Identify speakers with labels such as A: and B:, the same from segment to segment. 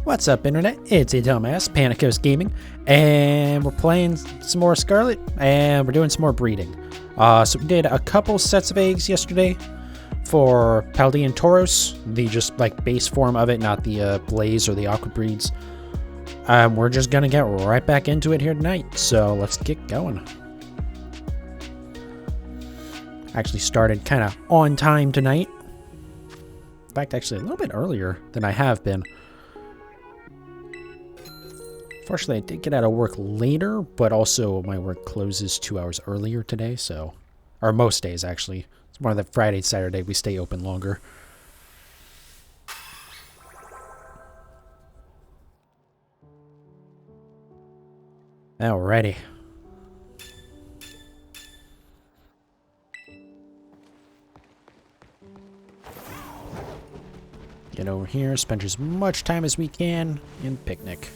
A: What's up, Internet? It's a dumbass, Panicos Gaming, and we're playing some more Scarlet, and we're doing some more breeding. So we did a couple sets of eggs yesterday for Paldean Tauros, the just like base form of it, not the Blaze or the Aqua breeds. We're just gonna get right back into it here tonight, so let's get going. Actually started kind of on time tonight. In fact, actually a little bit earlier than I have been. Fortunately, I did get out of work later, but also my work closes 2 hours earlier today, so... Or most days, actually. It's more than Friday, Saturday, we stay open longer. Alrighty. Get over here, spend as much time as we can in picnic.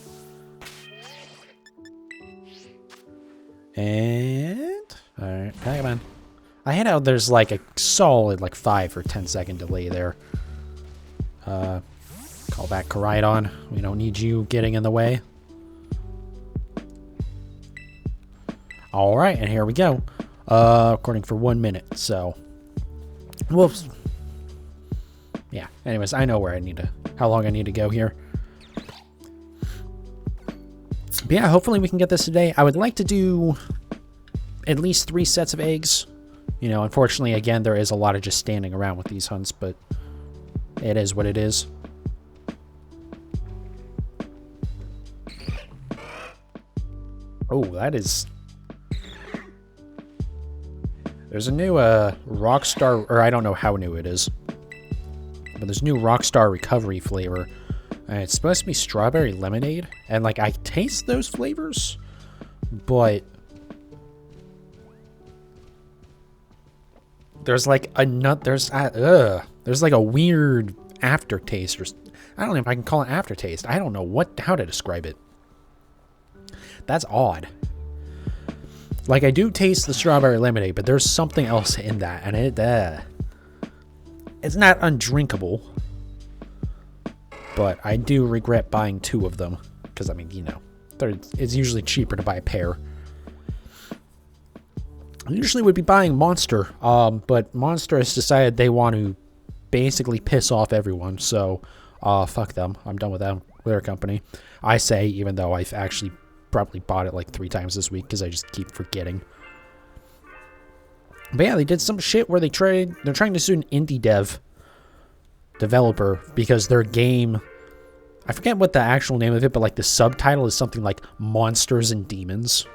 A: And... Alright, come on. I had out there's like a solid like 5 or 10 second delay there. Call back Koraidon. We don't need you getting in the way. Alright, and here we go. Recording for 1 minute, so... Whoops. Yeah, anyways, I know where I need to... How long I need to go here. But yeah, hopefully we can get this today. I would like to do at least 3 sets of eggs. You know, unfortunately, again, there is a lot of just standing around with these hunts, but it is what it is. Oh, that is... There's a new Rockstar, or I don't know how new it is, but there's new Rockstar Recovery flavor. And it's supposed to be strawberry lemonade, and like I taste those flavors, but there's like a nut. There's like a weird aftertaste, or I don't know if I can call it aftertaste. I don't know how to describe it. That's odd. Like I do taste the strawberry lemonade, but there's something else in that, and it's not undrinkable. But I do regret buying 2 of them. Because, I mean, you know, it's usually cheaper to buy a pair. I usually would be buying Monster. But Monster has decided they want to basically piss off everyone. So, fuck them. I'm done with them, with their company. I say, even though I've actually probably bought it like 3 times this week. Because I just keep forgetting. But yeah, they did some shit where they're trying to sue an indie developer because their game, I forget what the actual name of it, but like the subtitle is something like Monsters and Demons.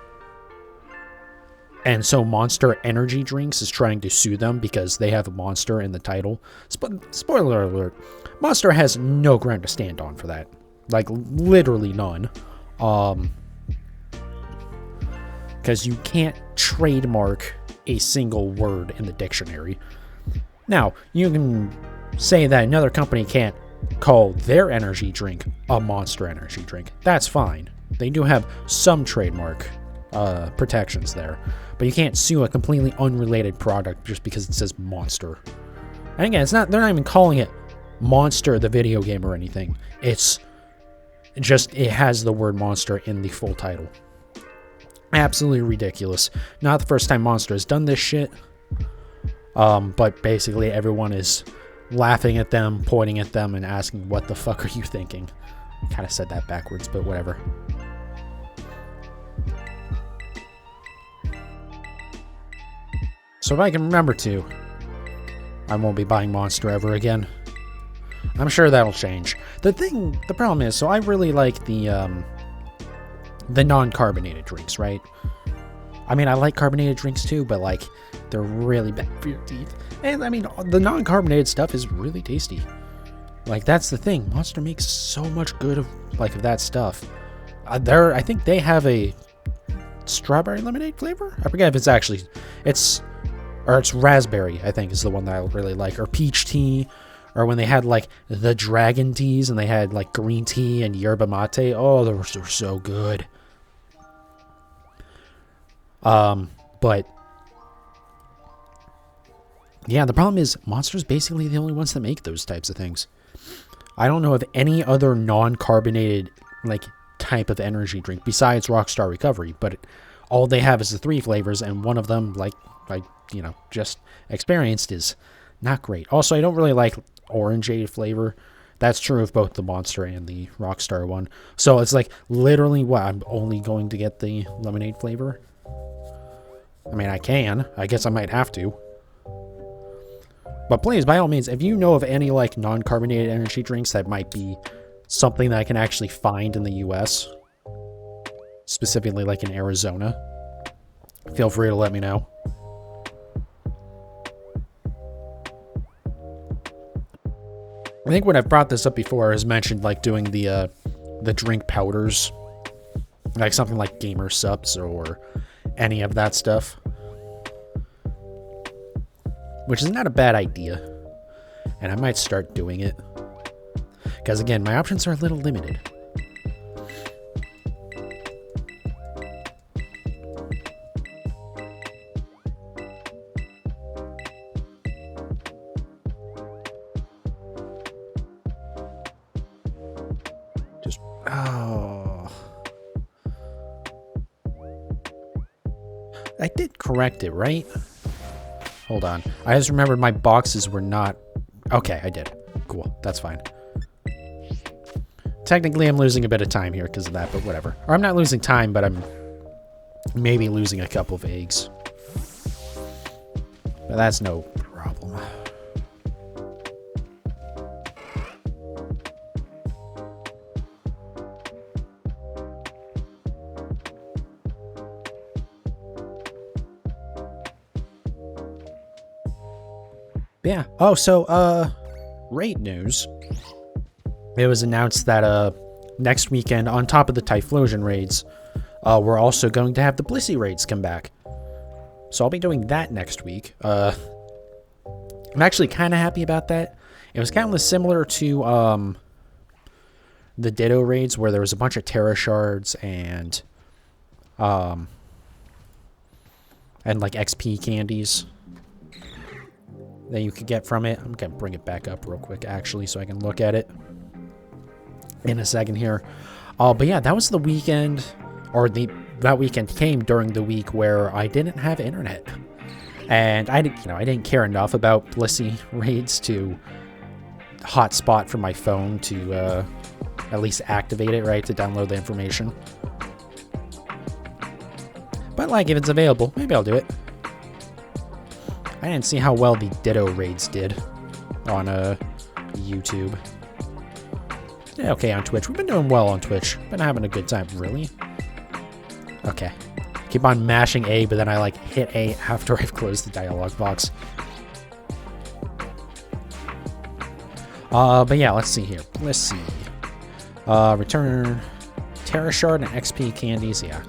A: And so Monster Energy Drinks is trying to sue them because they have a monster in the title. Spoiler alert, Monster has no ground to stand on for that. Like literally none. Because you can't trademark a single word in the dictionary. Now, you can say that another company can't call their energy drink a Monster energy drink. That's fine. They do have some trademark protections there. But you can't sue a completely unrelated product just because it says Monster. And again, they're not even calling it Monster the video game or anything. It's just, it has the word Monster in the full title. Absolutely ridiculous. Not the first time Monster has done this shit. But basically everyone is laughing at them, pointing at them, and asking, what the fuck are you thinking? I kind of said that backwards, but whatever. So if I can remember to, I won't be buying Monster ever again. I'm sure that'll change. The problem is, so I really like the non-carbonated drinks, right? I mean, I like carbonated drinks too, but like, they're really bad for your teeth. And I mean, the non-carbonated stuff is really tasty. Like, that's the thing. Monster makes so much good of that stuff. I think they have a strawberry lemonade flavor? I forget if it's actually, it's raspberry, I think is the one that I really like. Or peach tea. Or when they had like the dragon teas and they had like green tea and yerba mate. Oh, those were so good. But yeah, the problem is Monster's basically the only ones that make those types of things. I don't know of any other non-carbonated, like, type of energy drink besides Rockstar Recovery, but all they have is the 3 flavors, and one of them, like I, just experienced, is not great. Also, I don't really like orangeade flavor. That's true of both the Monster and the Rockstar one. So it's like, literally, what, I'm only going to get the lemonade flavor? I mean, I can. I guess I might have to. But please, by all means, if you know of any, like, non-carbonated energy drinks that might be something that I can actually find in the US, specifically, like, in Arizona, feel free to let me know. I think when I've brought this up before, as mentioned, like, doing the drink powders, like something like Gamer Subs or any of that stuff, which is not a bad idea, and I might start doing it, because again, my options are a little limited. I did correct it, right? Hold on. I just remembered my boxes were not... Okay, I did. Cool. That's fine. Technically, I'm losing a bit of time here because of that, but whatever. Or I'm not losing time, but I'm maybe losing a couple of eggs. But that's no problem. Yeah. Oh, so, raid news. It was announced that, next weekend, on top of the Typhlosion raids, we're also going to have the Blissey raids come back. So I'll be doing that next week. I'm actually kind of happy about that. It was kind of similar to, the Ditto raids, where there was a bunch of Terra Shards and like, XP candies that you could get from it. I'm going to bring it back up real quick, actually, so I can look at it in a second here. But yeah, that was the weekend, or that weekend came during the week where I didn't have internet. And I didn't care enough about Blissey raids to hotspot from my phone to at least activate it, right, to download the information. But, like, if it's available, maybe I'll do it. I didn't see how well the Ditto raids did on YouTube. Yeah, okay, on Twitch. We've been doing well on Twitch. Been having a good time. Really? Okay. Keep on mashing A, but then I, like, hit A after I've closed the dialog box. But yeah, let's see here. Let's see. Return Terra Shard and XP candies. Yeah.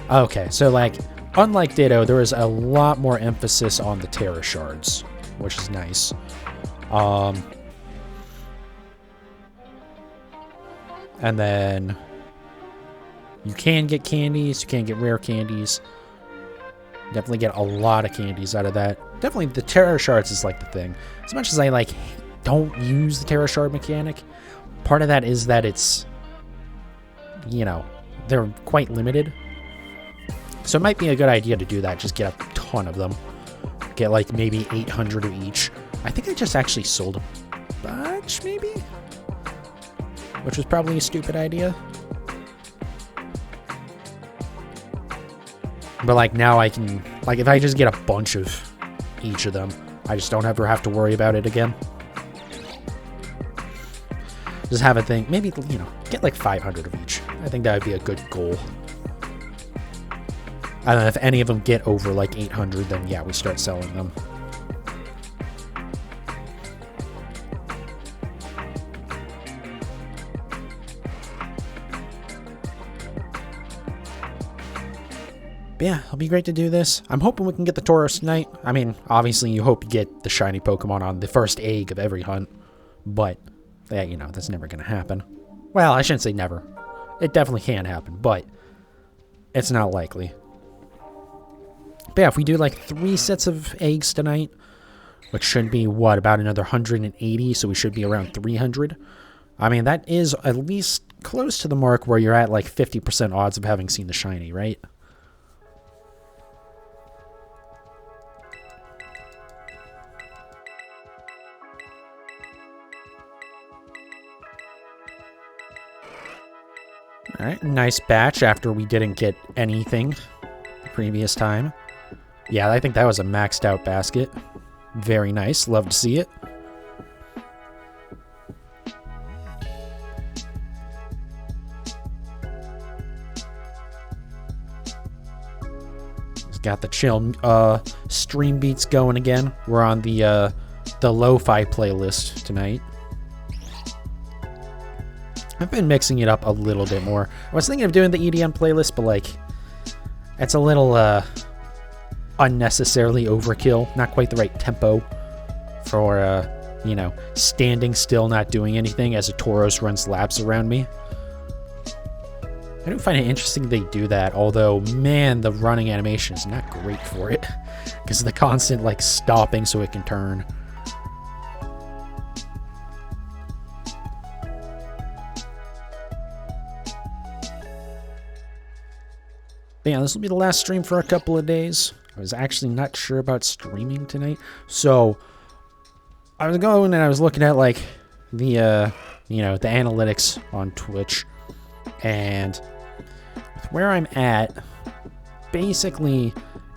A: Okay, so, like, unlike Ditto, there was a lot more emphasis on the Terra Shards, which is nice. And then you can get candies, you can get rare candies. Definitely get a lot of candies out of that. Definitely the Terra Shards is like the thing. As much as I like don't use the Terra Shard mechanic, part of that is that it's, you know, they're quite limited. So it might be a good idea to do that. Just get a ton of them. Get like maybe 800 of each. I think I just actually sold a bunch, maybe? Which was probably a stupid idea. But like now I can, like if I just get a bunch of each of them, I just don't ever have to worry about it again. Just have a thing, maybe, you know, get like 500 of each. I think that would be a good goal. I don't know, if any of them get over like 800, then yeah, we start selling them. But yeah, it'll be great to do this. I'm hoping we can get the Tauros tonight. I mean, obviously you hope you get the shiny Pokemon on the first egg of every hunt. But, yeah, you know, that's never going to happen. Well, I shouldn't say never. It definitely can happen, but it's not likely. But yeah, if we do like 3 sets of eggs tonight, which should be, what, about another 180, so we should be around 300. I mean, that is at least close to the mark where you're at, like, 50% odds of having seen the shiny, right? Alright, nice batch after we didn't get anything the previous time. Yeah, I think that was a maxed out basket. Very nice. Love to see it. Just got the chill stream beats going again. We're on the lo-fi playlist tonight. I've been mixing it up a little bit more. I was thinking of doing the EDM playlist, but like, it's a little unnecessarily overkill. Not quite the right tempo for, you know, standing still, not doing anything as a Tauros runs laps around me. I do find it interesting they do that, although, man, the running animation is not great for it. Because of the constant, like, stopping so it can turn. But yeah, this will be the last stream for a couple of days. I was actually not sure about streaming tonight. So, I was going and I was looking at, like, the, you know, the analytics on Twitch. And with where I'm at, basically,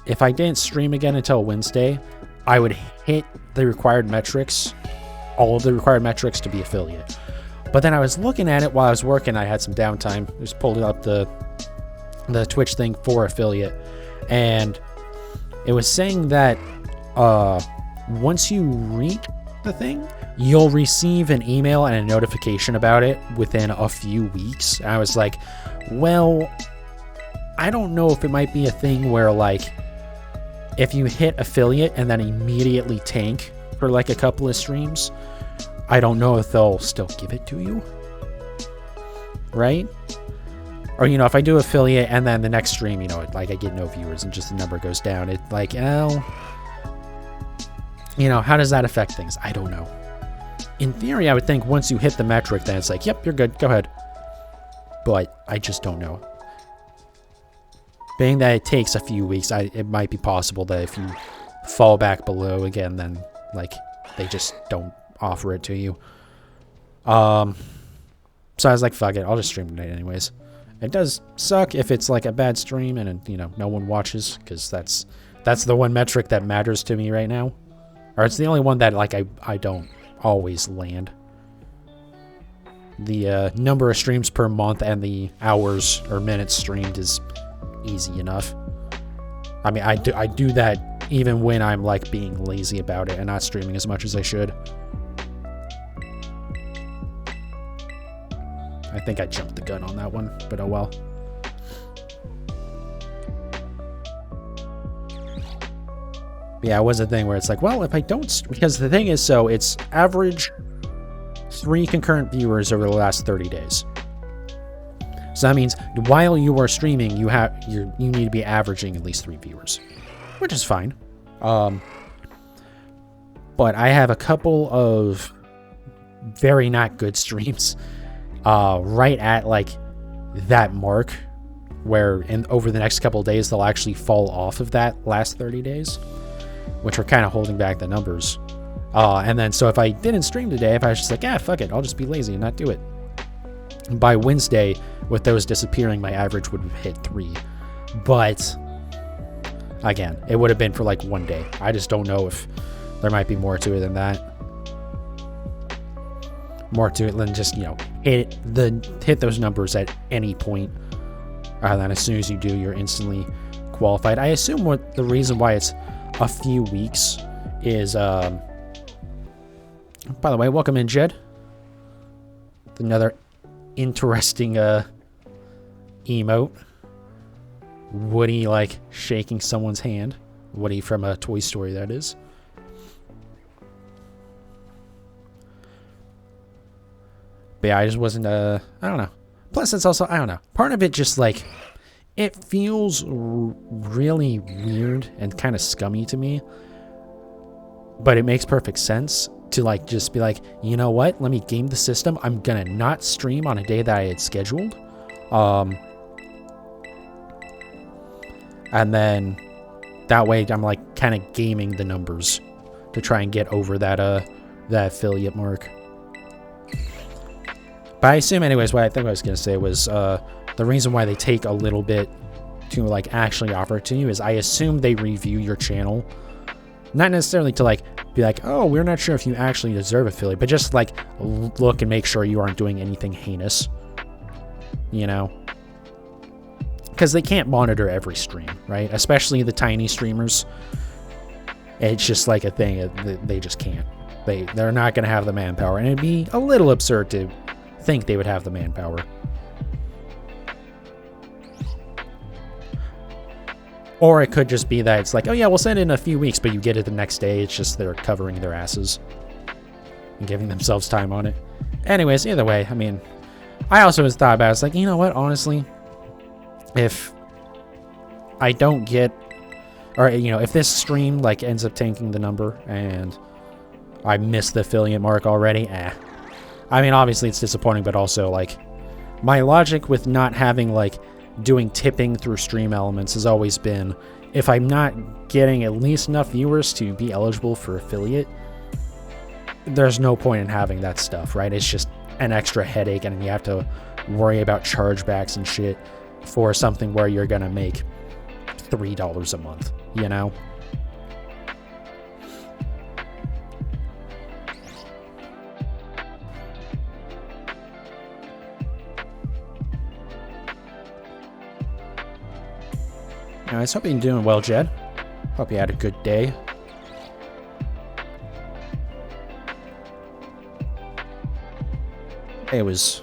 A: if I didn't stream again until Wednesday, I would hit the required metrics, all of the required metrics to be affiliate. But then I was looking at it while I was working. I had some downtime. I just pulled up the Twitch thing for affiliate, and it was saying that once you reach the thing, you'll receive an email and a notification about it within a few weeks. And I was like, well, I don't know if it might be a thing where, like, if you hit affiliate and then immediately tank for like a couple of streams, I don't know if they'll still give it to you, right? Or, you know, if I do affiliate and then the next stream, you know, like I get no viewers and just the number goes down, it like, oh, you know, how does that affect things? I don't know. In theory, I would think once you hit the metric, then it's like, yep, you're good, go ahead. But I just don't know. Being that it takes a few weeks, it might be possible that if you fall back below again, then, like, they just don't offer it to you. So I was like, fuck it, I'll just stream tonight anyways. It does suck if it's like a bad stream and, you know, no one watches, because that's the one metric that matters to me right now. Or it's the only one that, like, I don't always land. The number of streams per month and the hours or minutes streamed is easy enough. I mean, I do that even when I'm, like, being lazy about it and not streaming as much as I should. I think I jumped the gun on that one, but oh well. But yeah, it was a thing where it's like, well, if I don't... Because the thing is, so it's average 3 concurrent viewers over the last 30 days. So that means while you are streaming, you need to be averaging at least 3 viewers, which is fine. But I have a couple of very not good streams right at like that mark where over the next couple of days they'll actually fall off of that last 30 days, which are kind of holding back the numbers. And then so if I didn't stream today, if I was just like, yeah, fuck it, I'll just be lazy and not do it. By Wednesday, with those disappearing, my average would have hit 3. But again, it would have been for like one day. I just don't know if there might be more to it than that. More to it than just, you know, hit those numbers at any point. And then as soon as you do, you're instantly qualified. I assume what the reason why it's a few weeks is, by the way, welcome in, Jed. Another interesting emote. Woody, like, shaking someone's hand. Woody from Toy Story, that is. But yeah, I just wasn't, I don't know. Plus, it's also, I don't know. Part of it just, like, it feels really weird and kind of scummy to me But it makes perfect sense to like just be like, you know what? Let me game the system. I'm gonna not stream on a day that I had scheduled. And then that way I'm like kind of gaming the numbers to try and get over that that affiliate mark. But I assume anyways, what I think I was gonna say was the reason why they take a little bit to like actually offer it to you is I assume they review your channel. Not necessarily to like be like, oh, we're not sure if you actually deserve affiliate, but just like look and make sure you aren't doing anything heinous, you know? Because they can't monitor every stream, right? Especially the tiny streamers. It's just like a thing. They just can't. They're not going to have the manpower. And it'd be a little absurd to think they would have the manpower. Or it could just be that it's like, oh yeah, we'll send it in a few weeks, but you get it the next day. It's just they're covering their asses and giving themselves time on it. Anyways, either way, I mean, I also was thought about it. It's like, you know what, honestly, if I don't get, or, you know, if this stream, like, ends up tanking the number and I miss the affiliate mark already, I mean, obviously it's disappointing, but also, like, my logic with not having, like, doing tipping through stream elements has always been, if I'm not getting at least enough viewers to be eligible for affiliate, there's no point in having that stuff, right? It's just an extra headache, and you have to worry about chargebacks and shit for something where you're gonna make $3 a month, you know? Anyways, hope you're doing well, Jed. Hope you had a good day. It was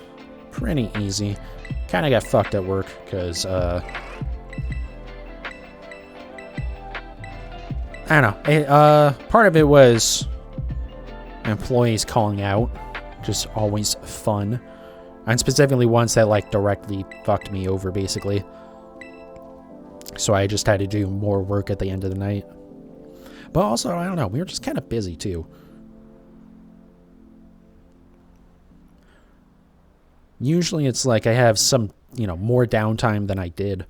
A: pretty easy. Kind of got fucked at work because, I don't know. Part of it was employees calling out. Just always fun. And specifically ones that, like, directly fucked me over, basically. So I just had to do more work at the end of the night. But also, I don't know, we were just kind of busy too. Usually it's like I have some, you know, more downtime than I did.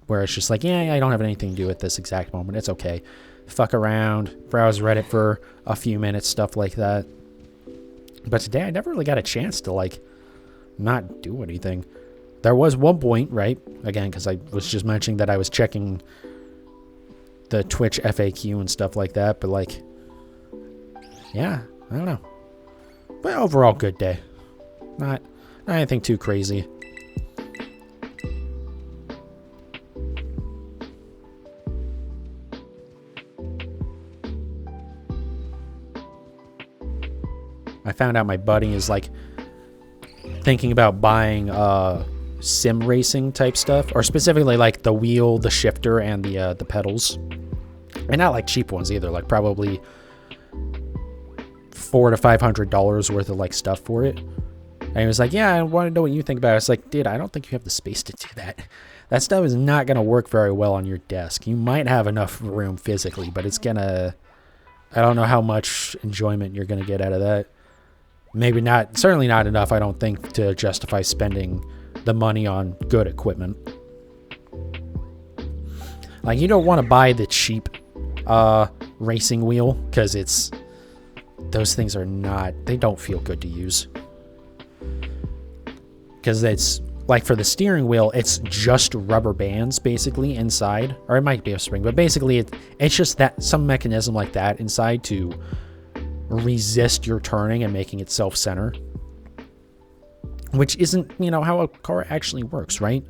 A: Where it's just like, yeah, I don't have anything to do at this exact moment. It's okay. Fuck around, browse Reddit for a few minutes, stuff like that. But today I never really got a chance to, like, not do anything. There was one point, right? Again, because I was just mentioning that I was checking the Twitch FAQ and stuff like that. But, like, yeah, I don't know. But overall, good day. Not anything too crazy. I found out my buddy is, like, thinking about buying sim racing type stuff, or specifically like the wheel, the shifter, and the pedals, and not like cheap ones either, like probably $400 to $500 worth of like stuff for it. And he was like, yeah, I want to know what you think about it. It's like, dude, I don't think you have the space to do that. That stuff is not going to work very well on your desk. You might have enough room physically, but it's gonna, I don't know how much enjoyment you're gonna get out of that. Maybe not, certainly not enough, I don't think, to justify spending the money on good equipment. Like, you don't want to buy the cheap racing wheel, because it's, those things are not, they don't feel good to use. Because it's, like, for the steering wheel, it's just rubber bands, basically, inside. Or it might be a spring, but basically it's just that, some mechanism like that inside to resist your turning and making it self-center, which isn't, you know, how a car actually works, right?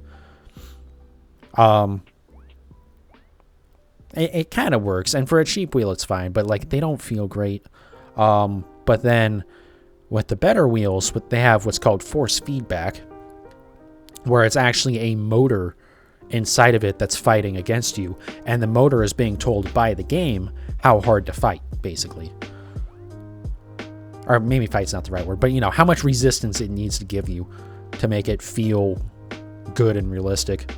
A: It kind of works, and for a cheap wheel it's fine, but like they don't feel great. But then with the better wheels, they have what's called force feedback, where it's actually a motor inside of it that's fighting against you, and the motor is being told by the game how hard to fight, basically. Or maybe fight's not the right word, but, you know, how much resistance it needs to give you to make it feel good and realistic.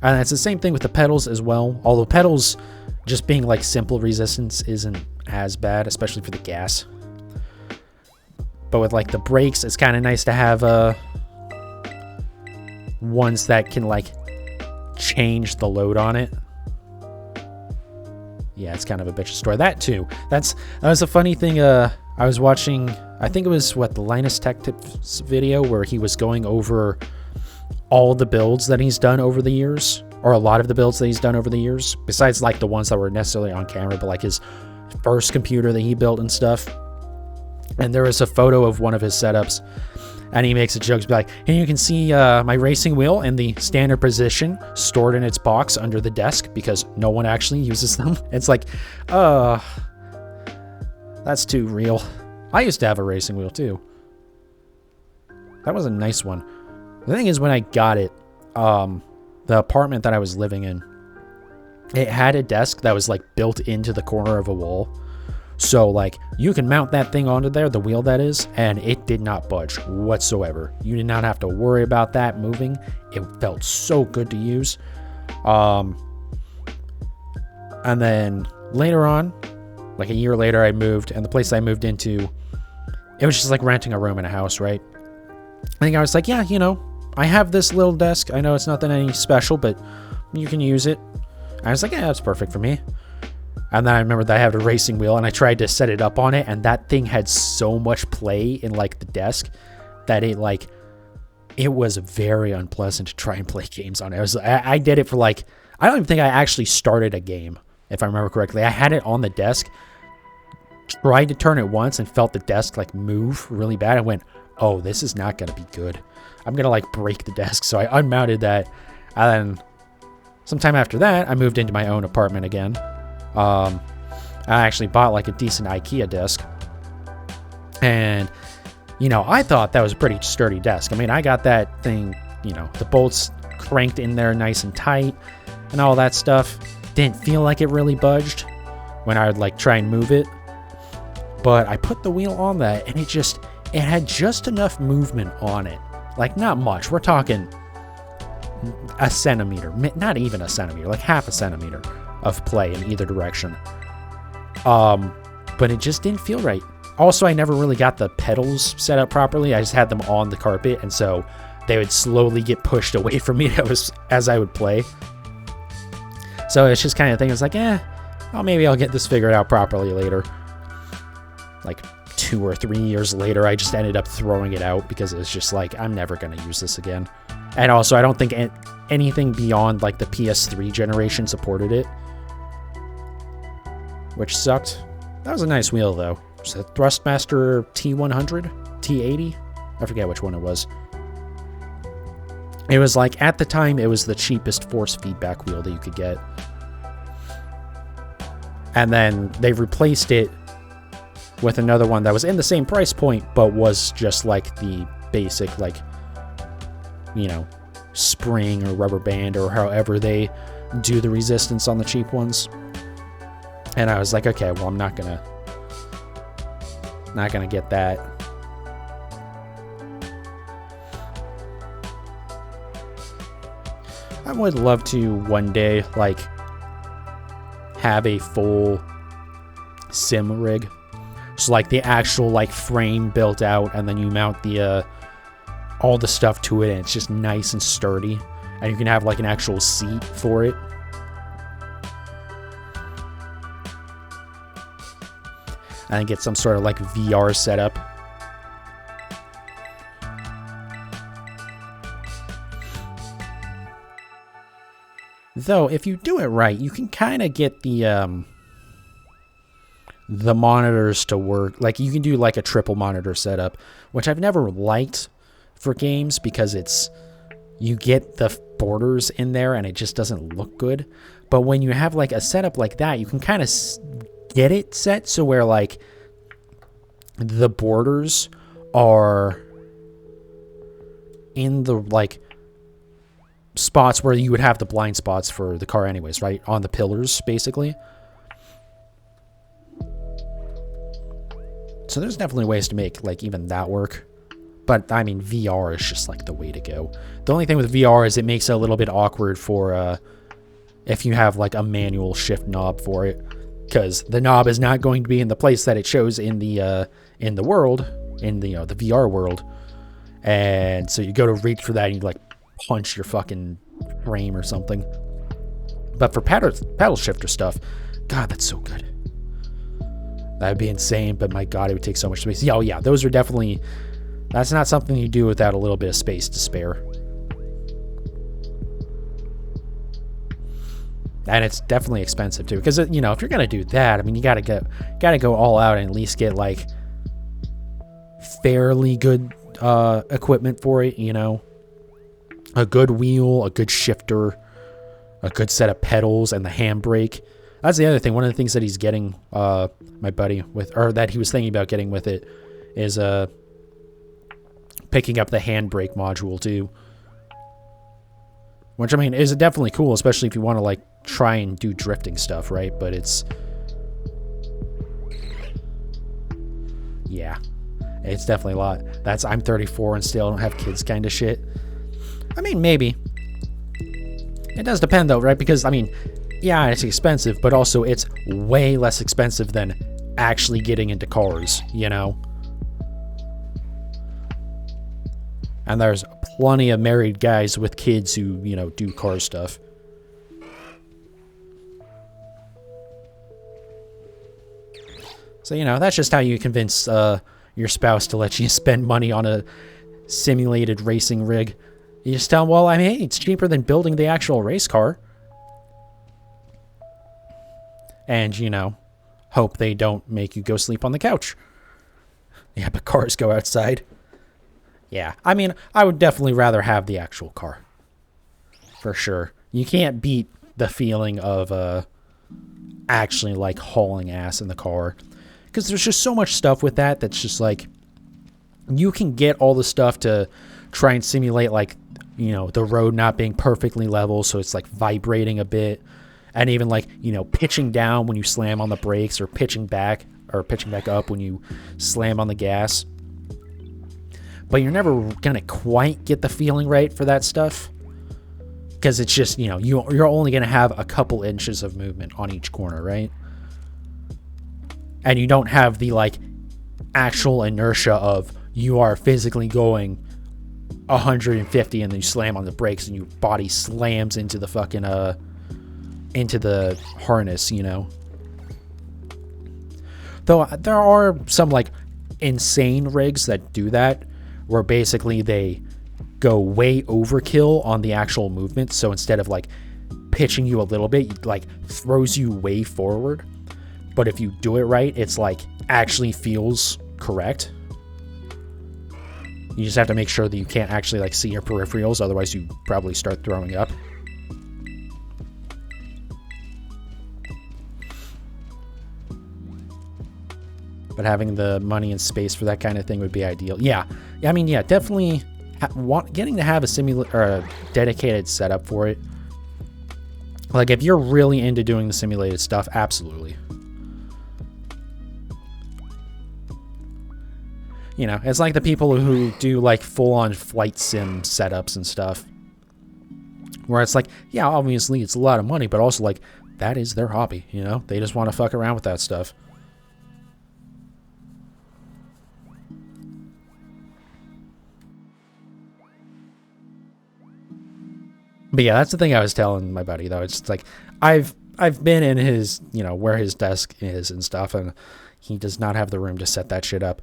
A: And it's the same thing with the pedals as well. Although pedals just being like simple resistance isn't as bad, especially for the gas. But with like the brakes, it's kind of nice to have ones that can like change the load on it. Yeah, it's kind of a bitch story. That too. That was a funny thing. I was watching, I think it was the Linus Tech Tips video where he was going over all the builds that he's done over the years, or a lot of the builds that he's done over the years, besides like the ones that were necessarily on camera, but like his first computer that he built and stuff. And there was a photo of one of his setups, and he makes a joke to be like, and you can see my racing wheel in the standard position stored in its box under the desk because no one actually uses them. It's like, that's too real. I used to have a racing wheel too. That was a nice one. The thing is, when I got it, the apartment that I was living in, it had a desk that was like built into the corner of a wall. So like you can mount that thing onto there, the wheel that is, and it did not budge whatsoever. You did not have to worry about that moving. It felt so good to use. And then later on, like a year later, I moved, and the place I moved into, it was just like renting a room in a house, right? I think I was like, yeah, you know, I have this little desk. I know it's nothing any special, but you can use it. I was like, yeah, that's perfect for me. And then I remember that I had a racing wheel, and I tried to set it up on it, and that thing had so much play in like the desk that it was very unpleasant to try and play games on it. I did it for like, I don't even think I actually started a game, if I remember correctly. I had it on the desk, tried to turn it once, and felt the desk like move really bad. I went, oh, this is not gonna be good. I'm gonna like break the desk. So I unmounted that, and then sometime after that, I moved into my own apartment again. I actually bought like a decent IKEA desk, and you know, I thought that was a pretty sturdy desk. I mean, I got that thing, you know, the bolts cranked in there nice and tight and all that stuff. Didn't feel like it really budged when I would like try and move it, but I put the wheel on that, and it had just enough movement on it. Like, not much. We're talking a centimeter, not even a centimeter, like half a centimeter of play in either direction. But it just didn't feel right. Also, I never really got the pedals set up properly. I just had them on the carpet, and so they would slowly get pushed away from me as I would play. So it's just kind of thing. It's like, well, maybe I'll get this figured out properly later. Like 2 or 3 years later, I just ended up throwing it out because it's just like, I'm never going to use this again. And also, I don't think anything beyond like the PS3 generation supported it, which sucked. That was a nice wheel though. It was a Thrustmaster T100, T80. I forget which one it was. It was like, at the time, it was the cheapest force feedback wheel that you could get. And then they replaced it with another one that was in the same price point, but was just like the basic, like, you know, spring or rubber band or however they do the resistance on the cheap ones. And I was like, okay, well, I'm not gonna get that. I would love to one day, like, have a full sim rig. So, like, the actual, like, frame built out, and then you mount the, all the stuff to it, and it's just nice and sturdy. And you can have, like, an actual seat for it. And then get some sort of, like, VR setup. Though, if you do it right, you can kind of get the monitors to work. Like, you can do, like, a triple monitor setup, which I've never liked for games because you get the borders in there and it just doesn't look good. But when you have, like, a setup like that, you can kind of get it set so where, like, the borders are in the, like, spots where you would have the blind spots for the car anyways, right? On the pillars, basically. So there's definitely ways to make, like, even that work. But, I mean, VR is just, like, the way to go. The only thing with VR is it makes it a little bit awkward for, if you have, like, a manual shift knob for it. Because the knob is not going to be in the place that it shows in the world, in the, the VR world. And so you go to reach for that and you, like, punch your fucking frame or something. But for paddle shifter stuff, God, that's so good. That'd be insane, but my God, it would take so much space. Yeah, oh yeah, those are definitely... That's not something you do without a little bit of space to spare. And it's definitely expensive too, because you know, if you're gonna do that, I mean, you gotta go all out and at least get like fairly good equipment for it. You know, a good wheel, a good shifter, a good set of pedals, and the handbrake. That's the other thing. One of the things that he's getting, my buddy with, or that he was thinking about getting with it, is picking up the handbrake module too. Which, I mean, is definitely cool, especially if you want to, like, try and do drifting stuff, right? But it's... Yeah. It's definitely a lot. That's, I'm 34 and still don't have kids kind of shit. I mean, maybe. It does depend, though, right? Because, I mean, yeah, it's expensive, but also it's way less expensive than actually getting into cars, you know? And there's plenty of married guys with kids who, you know, do car stuff. So, you know, that's just how you convince your spouse to let you spend money on a simulated racing rig. You just tell them, well, I mean, hey, it's cheaper than building the actual race car. And, you know, hope they don't make you go sleep on the couch. Yeah, but cars go outside. Yeah, I mean, I would definitely rather have the actual car. For sure. You can't beat the feeling of actually, like, hauling ass in the car. Because there's just so much stuff with that that's just, like, you can get all the stuff to try and simulate, like, you know, the road not being perfectly level, so it's, like, vibrating a bit. And even, like, you know, pitching down when you slam on the brakes, or pitching back up when you slam on the gas. But you're never going to quite get the feeling right for that stuff. Because it's just, you know, you're only going to have a couple inches of movement on each corner, right? And you don't have the, like, actual inertia of you are physically going 150 and then you slam on the brakes and your body slams into the fucking, into the harness, you know? Though there are some, like, insane rigs that do that, where basically they go way overkill on the actual movement. So instead of, like, pitching you a little bit, it, like, throws you way forward. But if you do it right, it's, like, actually feels correct. You just have to make sure that you can't actually, like, see your peripherals. Otherwise, you probably start throwing up. But having the money and space for that kind of thing would be ideal. Yeah, I mean, yeah, definitely getting to have a simulator or a dedicated setup for it. Like, if you're really into doing the simulated stuff, absolutely. You know, it's like the people who do, like, full-on flight sim setups and stuff. Where it's like, yeah, obviously it's a lot of money, but also, like, that is their hobby, you know? They just want to fuck around with that stuff. But yeah, that's the thing I was telling my buddy, though. It's like, I've been in his, you know, where his desk is and stuff, and he does not have the room to set that shit up.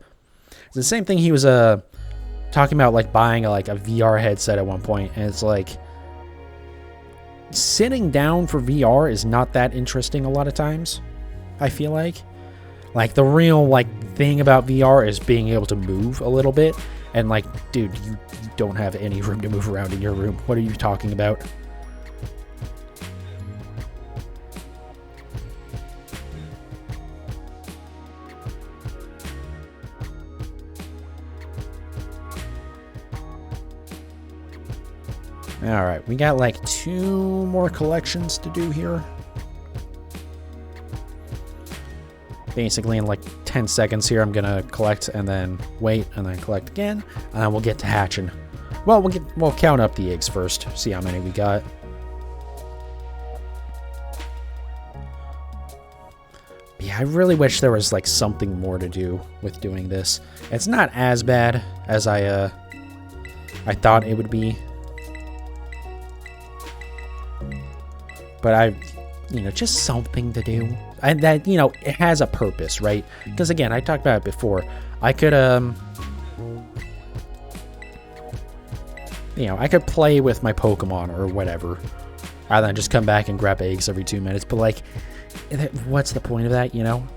A: It's the same thing he was talking about, like, buying a VR headset at one point, and it's like, sitting down for VR is not that interesting a lot of times, I feel like. Like, the real, like, thing about VR is being able to move a little bit. And, like, dude, you don't have any room to move around in your room. What are you talking about? Alright, we got, like, 2 more collections to do here. Basically in, like, 10 seconds here. I'm gonna collect and then wait and then collect again, and then we'll get to hatching. Well, we'll count up the eggs first, see how many we got. Yeah, I really wish there was like something more to do with doing this. It's not as bad as I thought it would be. But just something to do. And that, it has a purpose, right? Because again, I talked about it before. I could, I could play with my Pokemon or whatever, rather than just come back and grab eggs every 2 minutes. But like, what's the point of that,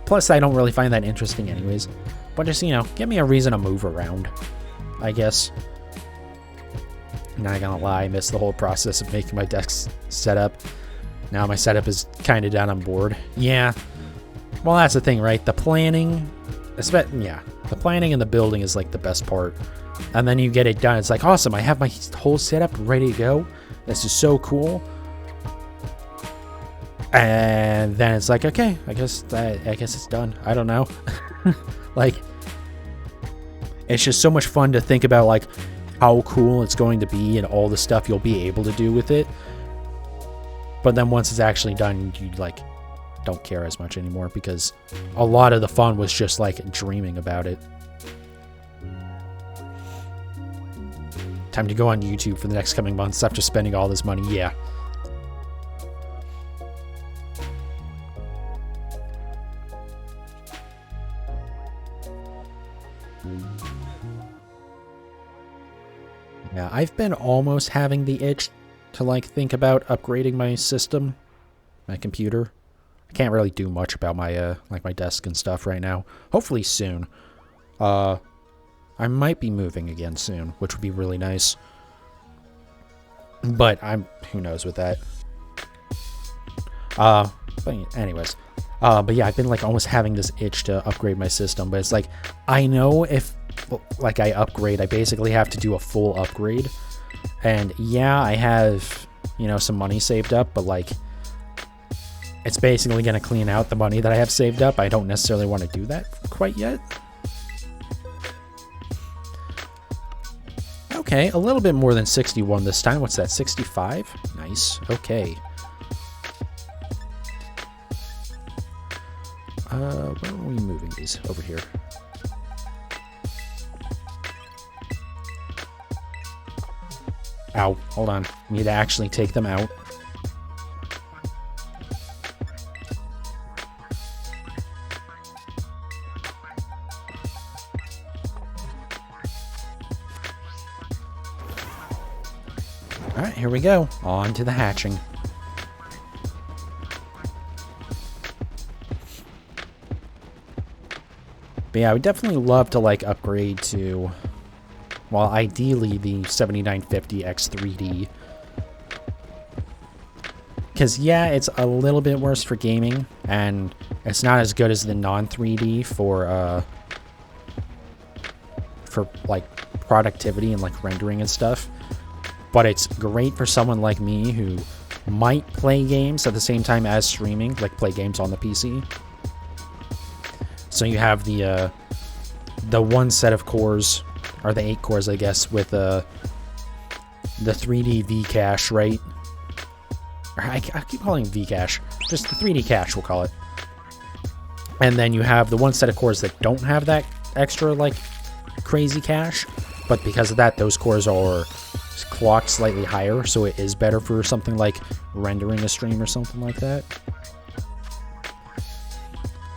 A: Plus, I don't really find that interesting anyways. But just, give me a reason to move around, I guess. Not gonna lie, I missed the whole process of making my desk set up. Now my setup is kind of done on board. Yeah. Well, that's the thing, right? The planning, the planning and the building is like the best part. And then you get it done. It's like, awesome, I have my whole setup ready to go. This is so cool. And then it's like, okay, I guess it's done. I don't know. Like, it's just so much fun to think about, like, how cool it's going to be and all the stuff you'll be able to do with it. But then once it's actually done, you, like, don't care as much anymore because a lot of the fun was just, like, dreaming about it. Time to go on YouTube for the next coming months after spending all this money. Yeah. Yeah, I've been almost having the itch to, like, think about upgrading my system, my computer. I can't really do much about my, like, my desk and stuff right now. Hopefully soon. I might be moving again soon, which would be really nice. But who knows with that. But anyways. But yeah, I've been, like, almost having this itch to upgrade my system. But it's like, I know if, like, I upgrade, I basically have to do a full upgrade. And yeah, I have, some money saved up, but like, it's basically going to clean out the money that I have saved up. I don't necessarily want to do that quite yet. Okay, a little bit more than 61 this time. What's that, 65? Nice, okay. Where are we moving these? Over here. Ow, hold on. Need to actually take them out. Alright, here we go. On to the hatching. But yeah, I would definitely love to, like, upgrade to... Well, ideally, the 7950 X3D. Because, yeah, it's a little bit worse for gaming, and it's not as good as the non-3D for, like, productivity and, like, rendering and stuff. But it's great for someone like me who might play games at the same time as streaming, like, play games on the PC. So you have the one set of cores... Or the 8 cores, I guess, with the 3D V cache, right? Or I keep calling it V cache. Just the 3D cache, we'll call it. And then you have the one set of cores that don't have that extra, like, crazy cache. But because of that, those cores are clocked slightly higher, so it is better for something like rendering a stream or something like that.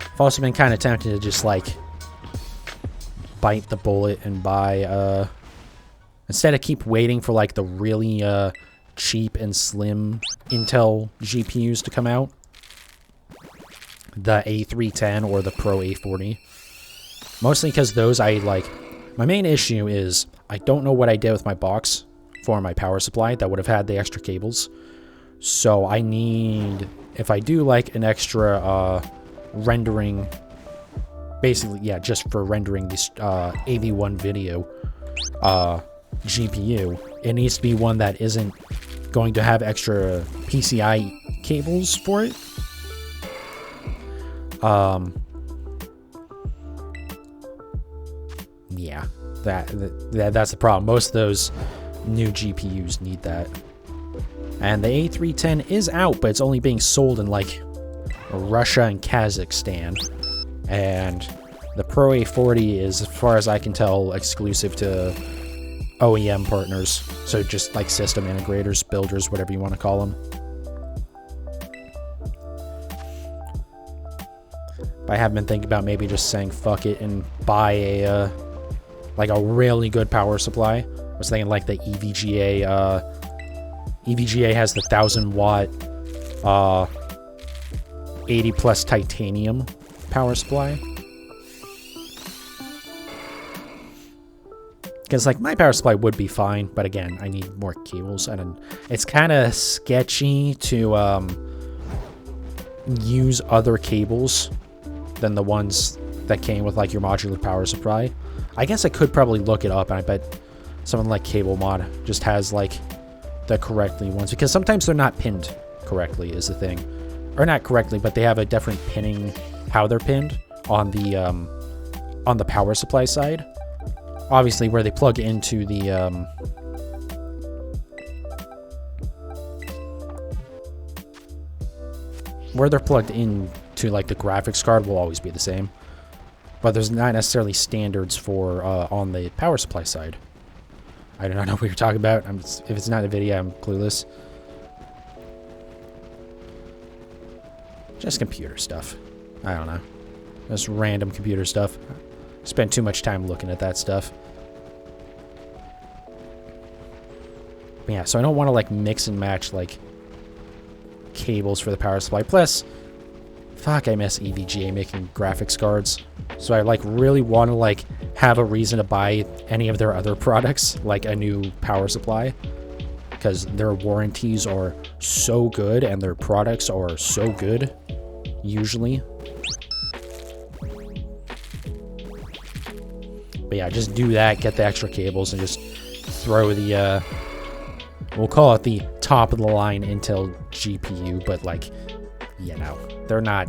A: I've also been kind of tempted to just, like... bite the bullet and buy, instead of keep waiting for, like, the really, cheap and slim Intel GPUs to come out, the A310 or the Pro A40, mostly because those my main issue is, I don't know what I did with my box for my power supply that would have had the extra cables, so I need, if I do, like, an extra, rendering... Basically, yeah, just for rendering this AV1 video GPU, it needs to be one that isn't going to have extra PCI cables for it. yeah, that's the problem. Most of those new GPUs need that. And the A310 is out, but it's only being sold in like Russia and Kazakhstan. And the Pro A40 is, as far as I can tell, exclusive to OEM partners. So just like system integrators, builders, whatever you want to call them. But I have been thinking about maybe just saying fuck it and buy a like a really good power supply. I was thinking like the EVGA. EVGA has the 1000-watt 80 plus titanium power supply. Because like my power supply would be fine, but again, I need more cables, and it's kind of sketchy to use other cables than the ones that came with like your modular power supply. I guess I could probably look it up, and I bet someone like Cable Mod just has like the correctly ones, because sometimes they're not pinned correctly is the thing, or not correctly, but they have a different pinning how they're pinned on the power supply side. Obviously, where they plug into the where they're plugged into like the graphics card will always be the same, but there's not necessarily standards for on the power supply side. I do not know what you're talking about. If it's not a video, I'm clueless. Just computer stuff. I don't know. Just random computer stuff. Spend too much time looking at that stuff. But yeah, so I don't want to like mix and match like cables for the power supply. Plus, fuck, I miss EVGA making graphics cards. So I like really want to like have a reason to buy any of their other products, like a new power supply, because their warranties are so good and their products are so good usually. But yeah, just do that, get the extra cables, and just throw the we'll call it the top of the line Intel GPU, but like, you know, they're not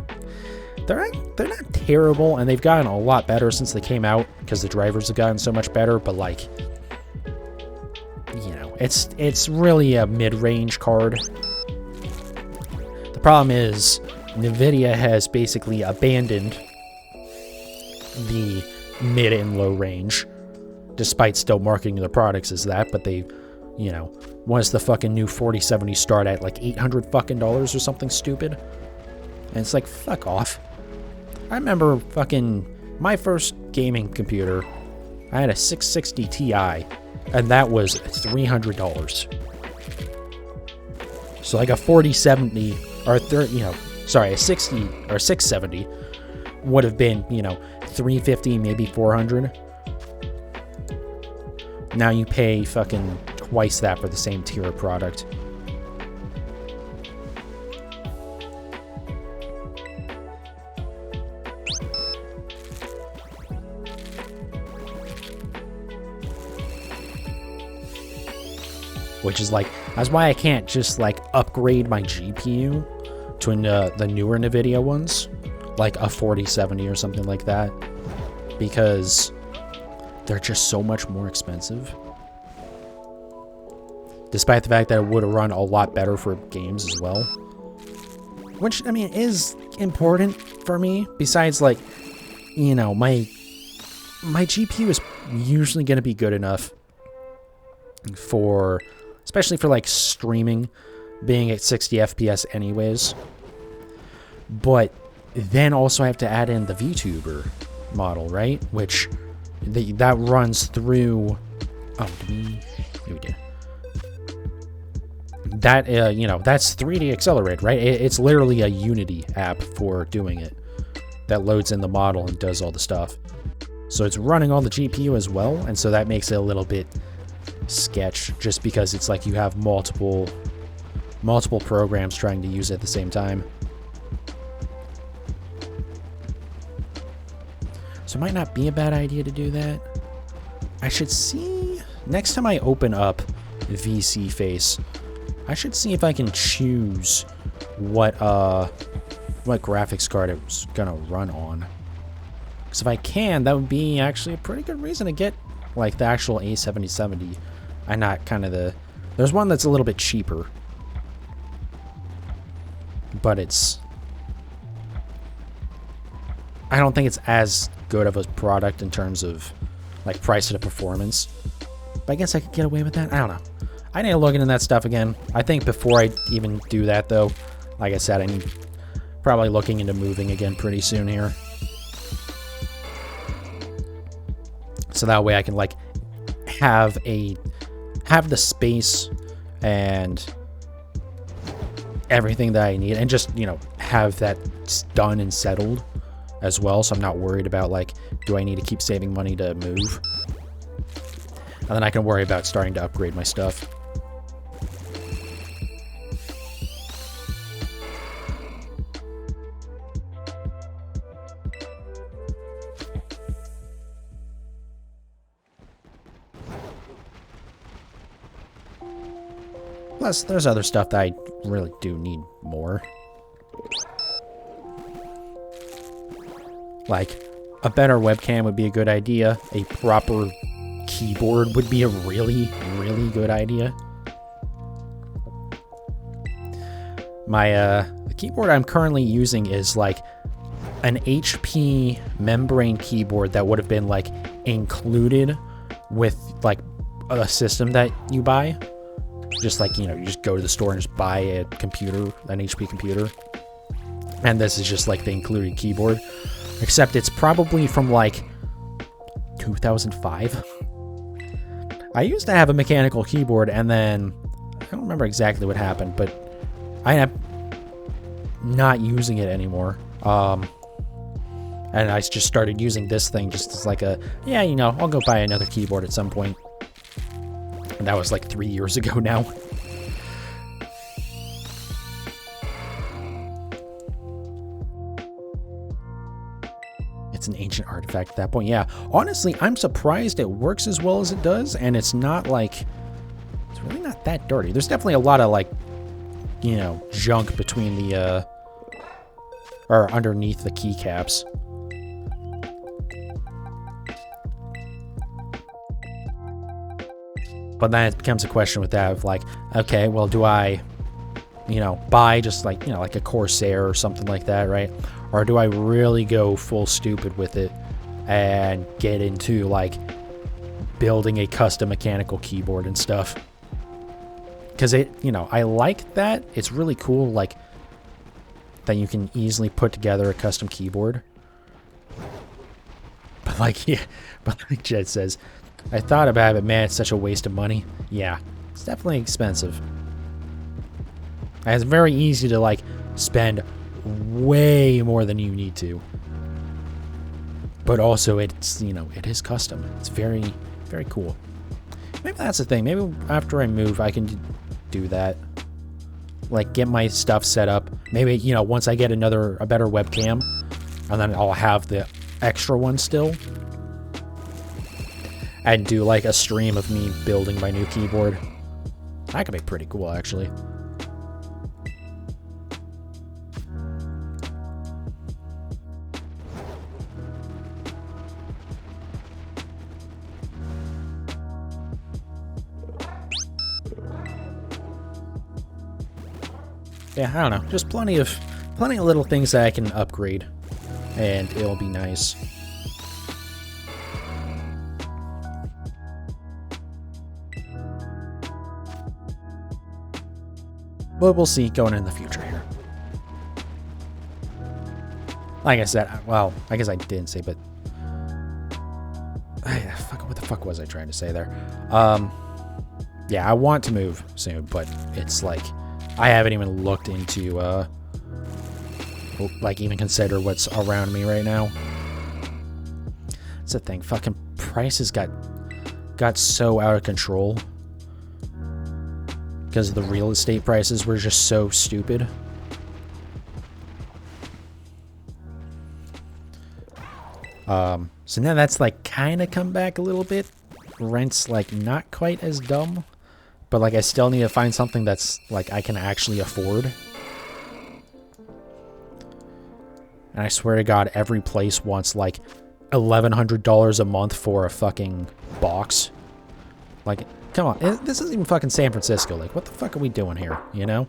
A: terrible, and they've gotten a lot better since they came out because the drivers have gotten so much better, but like, you know, it's really a mid-range card. The problem is Nvidia has basically abandoned the mid and low range, despite still marketing their products as that, but they, you know, once the fucking new 4070 start at like $800 fucking or something stupid, and it's like, fuck off. I remember fucking my first gaming computer, I had a 660 Ti, and that was $300. So like a 4070 or a 60 or 670 would have been, you know, $350, maybe $400. Now you pay fucking twice that for the same tier of product. Which is like, that's why I can't just like upgrade my GPU to the newer NVIDIA ones, like a 4070 or something like that, because they're just so much more expensive. Despite the fact that it would have run a lot better for games as well. Which, I mean, is important for me. Besides, like, you know, my GPU is usually going to be good enough for, especially for, like, streaming, being at 60 FPS anyways. But then also I have to add in the VTuber model, right? Which, that runs through... Oh, we did. That, you know, that's 3D Accelerate, right? It's literally a Unity app for doing it that loads in the model and does all the stuff. So it's running on the GPU as well, and so that makes it a little bit sketch, just because it's like you have multiple programs trying to use it at the same time. So it might not be a bad idea to do that. I should see, next time I open up VC Face, I should see if I can choose what graphics card it's gonna run on. Because if I can, that would be actually a pretty good reason to get, like, the actual A7070. And not kind of the... There's one that's a little bit cheaper. But it's... I don't think it's as good of a product in terms of, like, price to performance. But I guess I could get away with that. I don't know. I need to look into that stuff again. I think before I even do that, though, like I said, I'm probably looking into moving again pretty soon here. So that way I can, like, have the space and everything that I need, and just, you know, have that done and settled as well, so I'm not worried about, like, do I need to keep saving money to move? And then I can worry about starting to upgrade my stuff. Plus, there's other stuff that I really do need more. Like, a better webcam would be a good idea. A proper keyboard would be a really, really good idea. The keyboard I'm currently using is, like, an HP membrane keyboard that would have been, like, included with, like, a system that you buy. Just like, you know, you just go to the store and just buy a computer, an HP computer. And this is just like the included keyboard. Except it's probably from like 2005. I used to have a mechanical keyboard, and then I don't remember exactly what happened, but I am not using it anymore. And I just started using this thing just as like a, yeah, you know, I'll go buy another keyboard at some point. And that was like 3 years ago now. It's an ancient artifact at that point. Yeah, honestly, I'm surprised it works as well as it does, and it's not like, it's really not that dirty. There's definitely a lot of, like, you know, junk between the, or underneath the keycaps. But then it becomes a question with that of like, okay, well, do I, you know, buy just like, you know, like a Corsair or something like that, right? Or do I really go full stupid with it and get into like building a custom mechanical keyboard and stuff? Because it, you know, I like that. It's really cool, like, that you can easily put together a custom keyboard. But like, yeah, but like Jed says, I thought about it, but man, it's such a waste of money. Yeah, it's definitely expensive. And it's very easy to, like, spend way more than you need to. But also, it's, you know, it is custom. It's very, very cool. Maybe that's the thing. Maybe after I move, I can do that. Like, get my stuff set up. Maybe, you know, once I get a better webcam, and then I'll have the extra one still. And do, like, a stream of me building my new keyboard. That could be pretty cool, actually. Yeah, I don't know. Just plenty of little things that I can upgrade. And it'll be nice. But we'll see going in the future here. Like I said, well, I guess I didn't say, but what the fuck was I trying to say there? Yeah, I want to move soon, but it's like I haven't even looked into like even consider what's around me right now. That's the thing. Fucking prices got so out of control. Because the real estate prices were just so stupid. So now that's like kind of come back a little bit. Rent's like not quite as dumb. But like I still need to find something that's like I can actually afford. And I swear to God, every place wants like $1,100 a month for a fucking box. Like, come on. This isn't even fucking San Francisco. Like, what the fuck are we doing here, you know?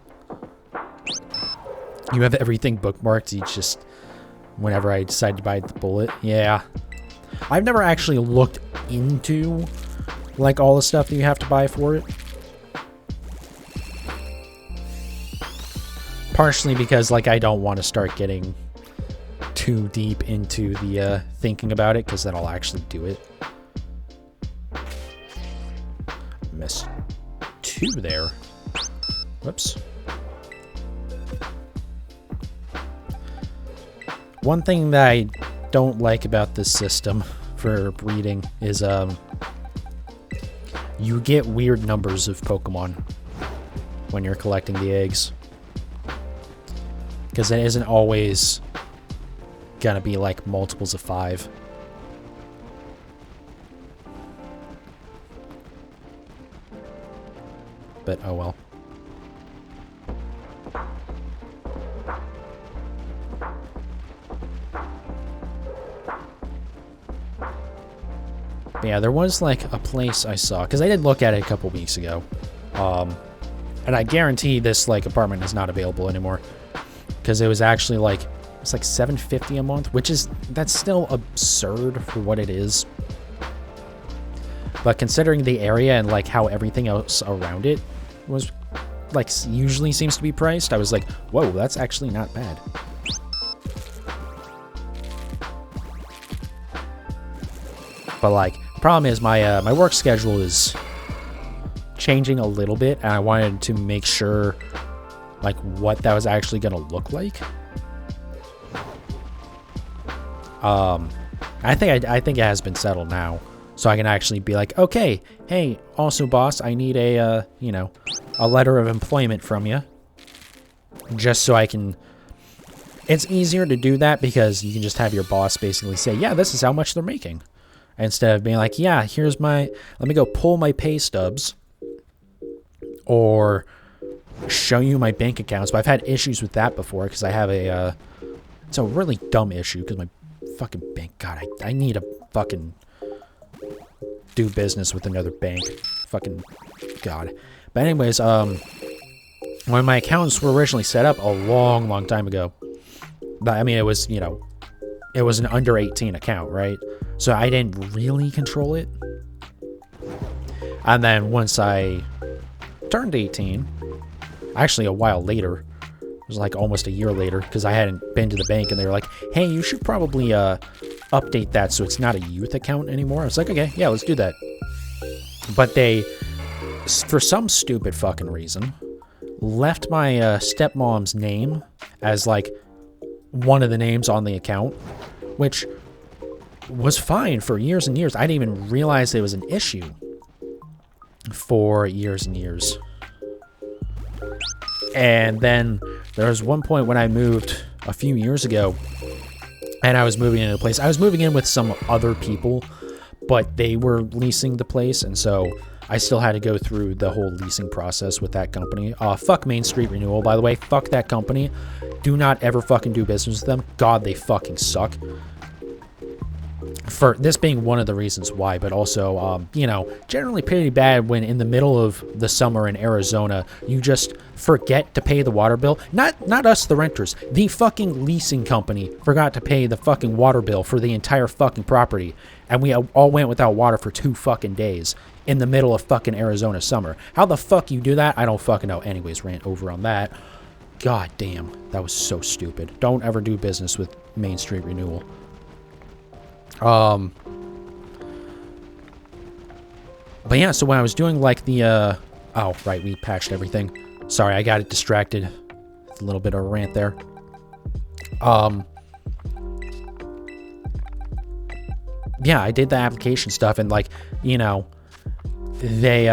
A: You have everything bookmarked. You just... Whenever I decide to buy the bullet. Yeah. I've never actually looked into, like, all the stuff that you have to buy for it. Partially because, like, I don't want to start getting too deep into the thinking about it, because then I'll actually do it. Missed 2 there. Whoops. One thing that I don't like about this system for breeding is you get weird numbers of Pokemon when you're collecting the eggs. Because it isn't always gonna be like multiples of 5. But oh well. But yeah, there was like a place I saw, because I did look at it a couple weeks ago. And I guarantee this like apartment is not available anymore. Because it was actually like, it's like $750 a month, which is, that's still absurd for what it is. But considering the area and like how everything else around it was like usually seems to be priced, I was like, whoa, that's actually not bad. But like, the problem is my my work schedule is changing a little bit, and I wanted to make sure like what that was actually going to look like. I think it has been settled now, so I can actually be like, okay, hey, also boss, I need a you know, a letter of employment from you, just so I can. It's easier to do that because you can just have your boss basically say, yeah, this is how much they're making, instead of being like, yeah, here's my, let me go pull my pay stubs, or show you my bank accounts. But I've had issues with that before because I have a it's a really dumb issue because my fucking bank, god, I need to fucking do business with another bank, fucking god. But anyways, when my accounts were originally set up a long time ago, but I mean, it was, you know, it was an under 18 account, right? So I didn't really control it. And then once I turned 18, actually a while later, it was like almost a year later, because I hadn't been to the bank, and they were like, hey, you should probably update that so it's not a youth account anymore. I was like, okay, yeah, let's do that. But they, for some stupid fucking reason, left my stepmom's name as like one of the names on the account, which was fine for years and years. I didn't even realize it was an issue for years and years. And then there was one point when I moved a few years ago, and I was moving into a place. I was moving in with some other people, but they were leasing the place, and so I still had to go through the whole leasing process with that company. Fuck Main Street Renewal, by the way. Fuck that company. Do not ever fucking do business with them. God, they fucking suck. For this being one of the reasons why, but also, you know, generally pretty bad when in the middle of the summer in Arizona, you just forget to pay the water bill. Not us, the renters. The fucking leasing company forgot to pay the fucking water bill for the entire fucking property, and we all went without water for 2 fucking days in the middle of fucking Arizona summer. How the fuck you do that? I don't fucking know. Anyways, rant over on that. God damn, that was so stupid. Don't ever do business with Main Street Renewal. But yeah, so when I was doing like the, oh, right, we patched everything. Sorry, I got it distracted. A little bit of a rant there. Yeah, I did the application stuff, and like, you know, they,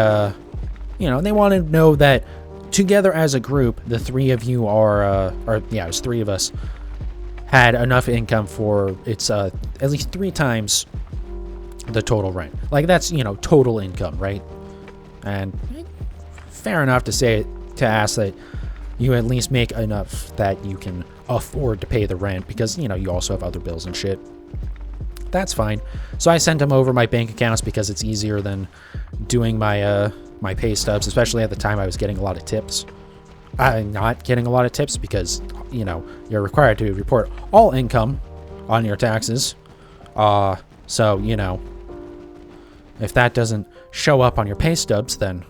A: you know, they wanted to know that together as a group, the 3 of you are, or yeah, it was 3 of us, had enough income for it's at least 3 times the total rent. Like, that's, you know, total income, right? And fair enough to say, to ask that you at least make enough that you can afford to pay the rent, because, you know, you also have other bills and shit. that's fine. So I sent him over my bank accounts because it's easier than doing my my pay stubs, especially at the time I was getting a lot of tips. I'm not getting a lot of tips because, you know, you're required to report all income on your taxes. So, you know, if that doesn't show up on your pay stubs, then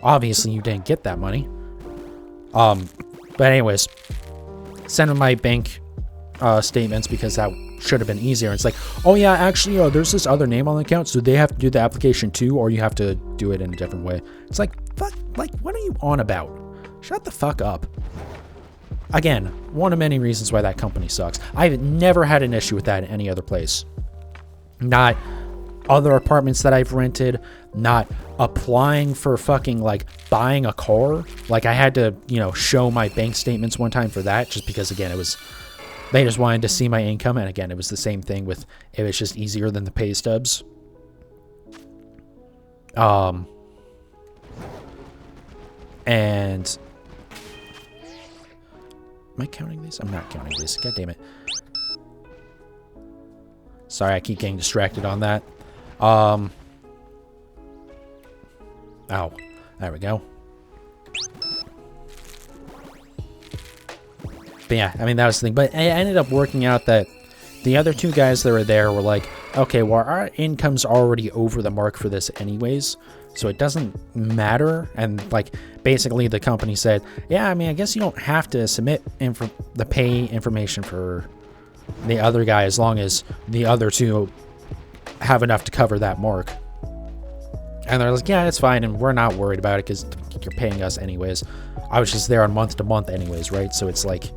A: obviously you didn't get that money. But anyways, send him my bank statements because that should have been easier. It's like, oh yeah, actually, there's this other name on the account, so they have to do the application too, or you have to do it in a different way. It's like, fuck, like, what are you on about? Shut the fuck up. Again, one of many reasons why that company sucks. I've never had an issue with that in any other place. Not other apartments that I've rented, not applying for fucking, like, buying a car. Like, I had to, you know, show my bank statements one time for that, just because, again, it was, they just wanted to see my income, and again, it was the same thing with, it was just easier than the pay stubs. And am I counting these? I'm not counting these. God damn it. Sorry, I keep getting distracted on that. Oh, there we go. But yeah, I mean, that was the thing. But I ended up working out that the other two guys that were there were like, okay, well, our income's already over the mark for this anyways, so it doesn't matter. And, like, basically the company said, yeah, I mean, I guess you don't have to submit the pay information for the other guy as long as the other two have enough to cover that mark. And they're like, yeah, it's fine, and we're not worried about it because you're paying us anyways. I was just there on month to month anyways, right? So it's like,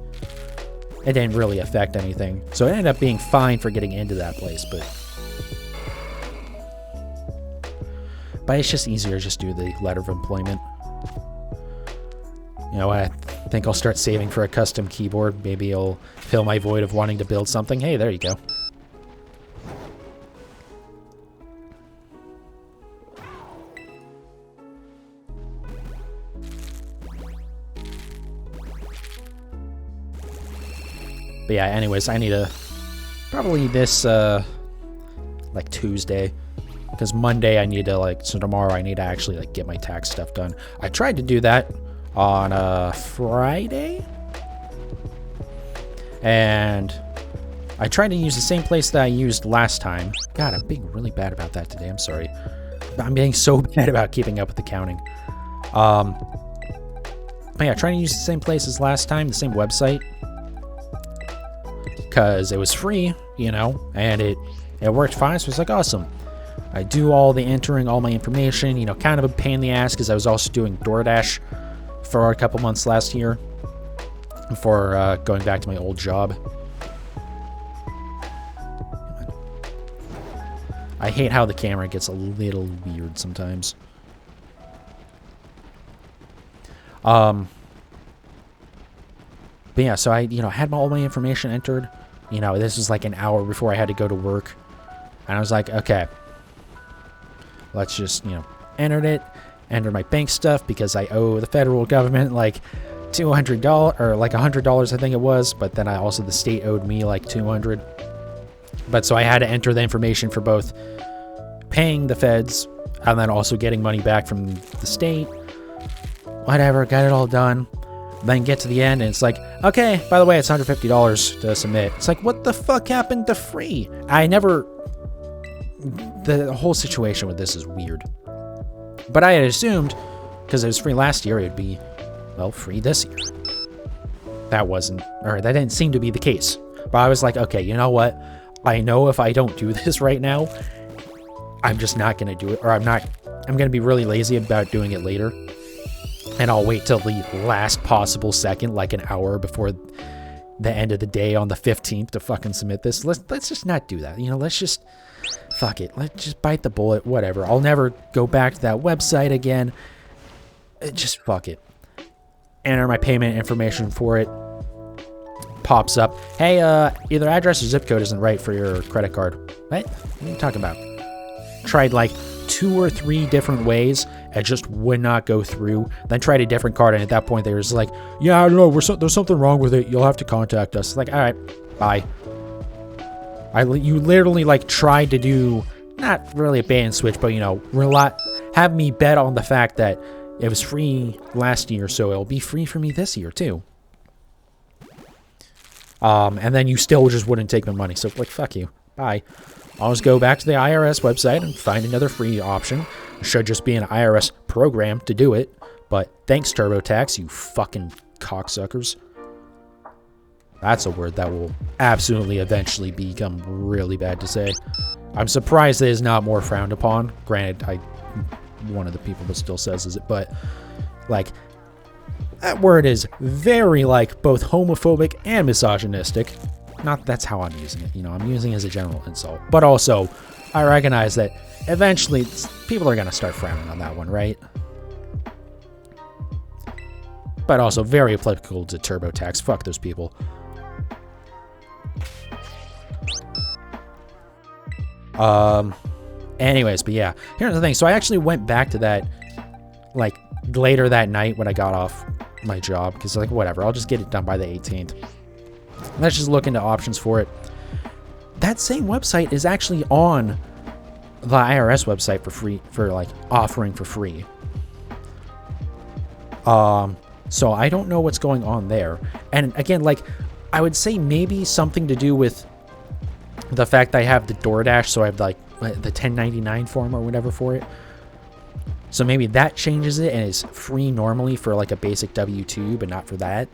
A: it didn't really affect anything. So it ended up being fine for getting into that place, but it's just easier to just do the letter of employment. You know, I think I'll start saving for a custom keyboard. Maybe it'll fill my void of wanting to build something. Hey, there you go. But yeah, anyways, I need to probably this like Tuesday, because Monday I need to, like, so tomorrow I need to actually, like, get my tax stuff done. I tried to do that on Friday, and I tried to use the same place that I used last time. God, I'm being really bad about that today. I'm sorry. I'm being so bad about keeping up with the counting. But yeah, trying to use the same place as last time, the same website, because it was free, you know, and it worked fine. So it's like, awesome. I do all the entering, all my information, you know, kind of a pain in the ass because I was also doing DoorDash for a couple months last year before going back to my old job. I hate how the camera gets a little weird sometimes. But yeah, so I, you know, had all my information entered. You know, this was like an hour before I had to go to work. And I was like, okay, let's just, you know, enter my bank stuff because I owe the federal government like $200 or like $100, I think it was. But then the state owed me like $200. But so I had to enter the information for both paying the feds and then also getting money back from the state. Whatever, got it all done. Then get to the end and it's like, okay, by the way, it's $150 to submit. It's like, what the fuck happened to free? The whole situation with this is weird. But I had assumed, because it was free last year, it'd be, well, free this year. That didn't seem to be the case. But I was like, okay, you know what? I know if I don't do this right now, I'm just not going to do it. Or I'm going to be really lazy about doing it later. And I'll wait till the last possible second, like an hour before the end of the day on the 15th to fucking submit this. Let's just not do that. You know, let's just, fuck it. Let's just bite the bullet, whatever. I'll never go back to that website again. Just fuck it. Enter my payment information for it. Pops up. Hey, either address or zip code isn't right for your credit card. What are you talking about? Tried like 2 or 3 different ways. It just would not go through. Then tried a different card, and at that point they were just like, yeah, I don't know, there's something wrong with it. You'll have to contact us. Like, all right, bye. You literally like tried to do, not really a bait and switch, but you know, have me bet on the fact that it was free last year, so it'll be free for me this year too. And then you still just wouldn't take my money. So like, fuck you. Bye. I'll just go back to the IRS website and find another free option. It should just be an IRS program to do it. But thanks, TurboTax, you fucking cocksuckers. That's a word that will absolutely eventually become really bad to say. I'm surprised it is not more frowned upon. Granted, one of the people that still says it, but like, that word is very like both homophobic and misogynistic. Not that's how I'm using it, you know, I'm using it as a general insult. But also, I recognize that eventually people are going to start frowning on that one, right? But also very applicable to TurboTax. Fuck those people. Anyways, but yeah, here's the thing. So I actually went back to that, like, later that night when I got off my job, because like, whatever, I'll just get it done by the 18th. Let's just look into options for it. That same website is actually on the IRS website for free, for like offering for free. So I don't know what's going on there. And again, like, I would say maybe something to do with the fact that I have the DoorDash, so I have like the 1099 form or whatever for it. So maybe that changes it and is free normally for like a basic W-2, but not for that.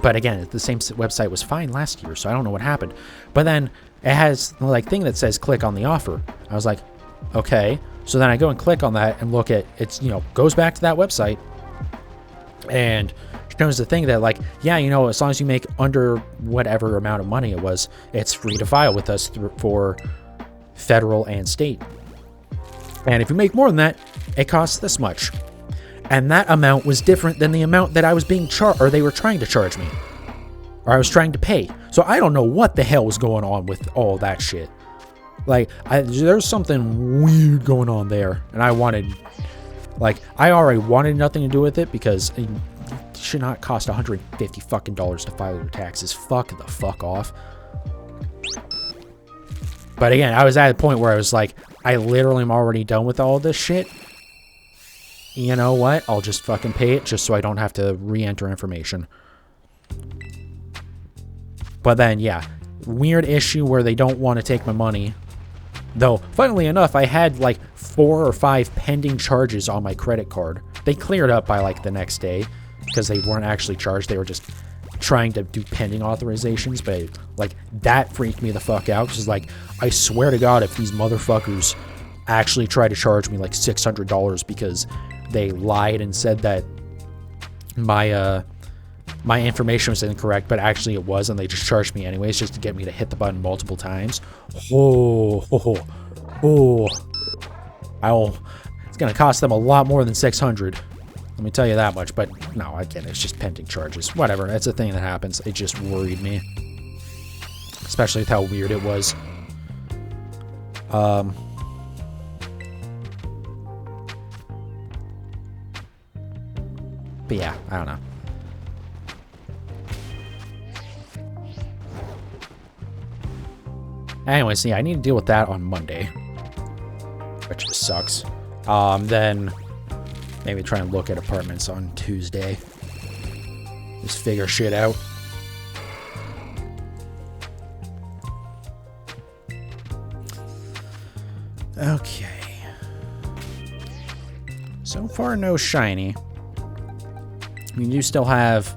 A: But again, the same website was fine last year, so I don't know what happened. But then it has the like thing that says click on the offer. I was like, okay. So then I go and click on that and look at it's, you know, goes back to that website and shows the thing that like, yeah, you know, as long as you make under whatever amount of money it was, it's free to file with us for federal and state. And if you make more than that, it costs this much. And that amount was different than the amount that I was being charged, or they were trying to charge me, or I was trying to pay. So I don't know what the hell was going on with all that shit. Like, there's something weird going on there, and I already wanted nothing to do with it because it should not cost $150 fucking to file your taxes. Fuck the fuck off. But again, I was at a point where I was like, I literally am already done with all this shit. You know what? I'll just fucking pay it just so I don't have to re-enter information. But then, yeah, weird issue where they don't want to take my money. Though, funnily enough, I had like 4 or 5 pending charges on my credit card. They cleared up by like the next day because they weren't actually charged. They were just trying to do pending authorizations. But like, that freaked me the fuck out. Because like, I swear to God, if these motherfuckers actually try to charge me like $600 because they lied and said that my information was incorrect, but actually it was, and they just charged me anyways just to get me to hit the button multiple times. It's gonna cost them a lot more than $600. Let me tell you that much. But no, again, it's just pending charges. Whatever, it's a thing that happens. It just worried me, especially with how weird it was. But yeah, I don't know. Anyways, yeah, I need to deal with that on Monday, which just sucks. Then maybe try and look at apartments on Tuesday. Just figure shit out. Okay. So far, no shiny. We do still have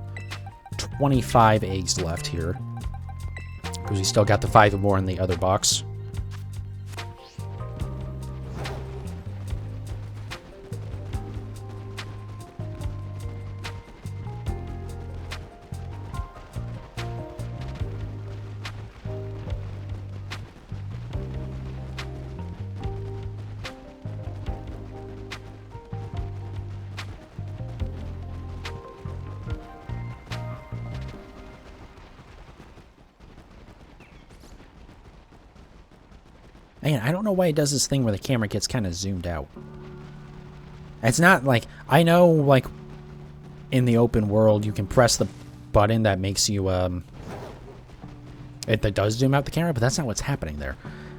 A: 25 eggs left here, because we still got the 5 more in the other box. Man, I don't know why it does this thing where the camera gets kind of zoomed out. It's not like, I know, like, in the open world, you can press the button that makes you, It does zoom out the camera, but that's not what's happening there.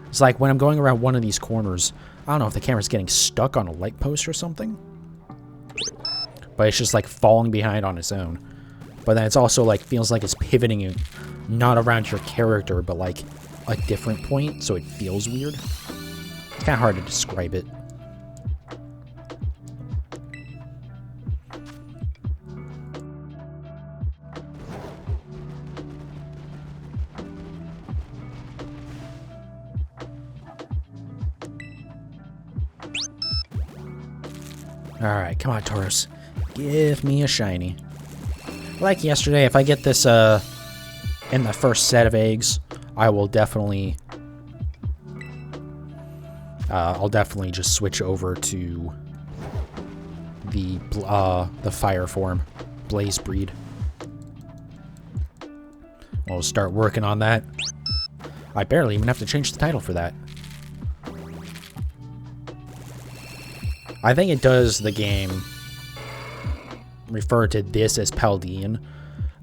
A: It's like when I'm going around one of these corners, I don't know if the camera's getting stuck on a light post or something, but it's just like falling behind on its own. But then it's also like feels like it's pivoting not around your character, but like a different point, so it feels weird. It's kind of hard to describe it. Alright, come on, Tauros. Give me a shiny. Like yesterday, if I get this in the first set of eggs, I will definitely... I'll definitely just switch over to the fire form, Blaze Breed. We'll start working on that. I barely even have to change the title for that. I think it does the game refer to this as Paldean,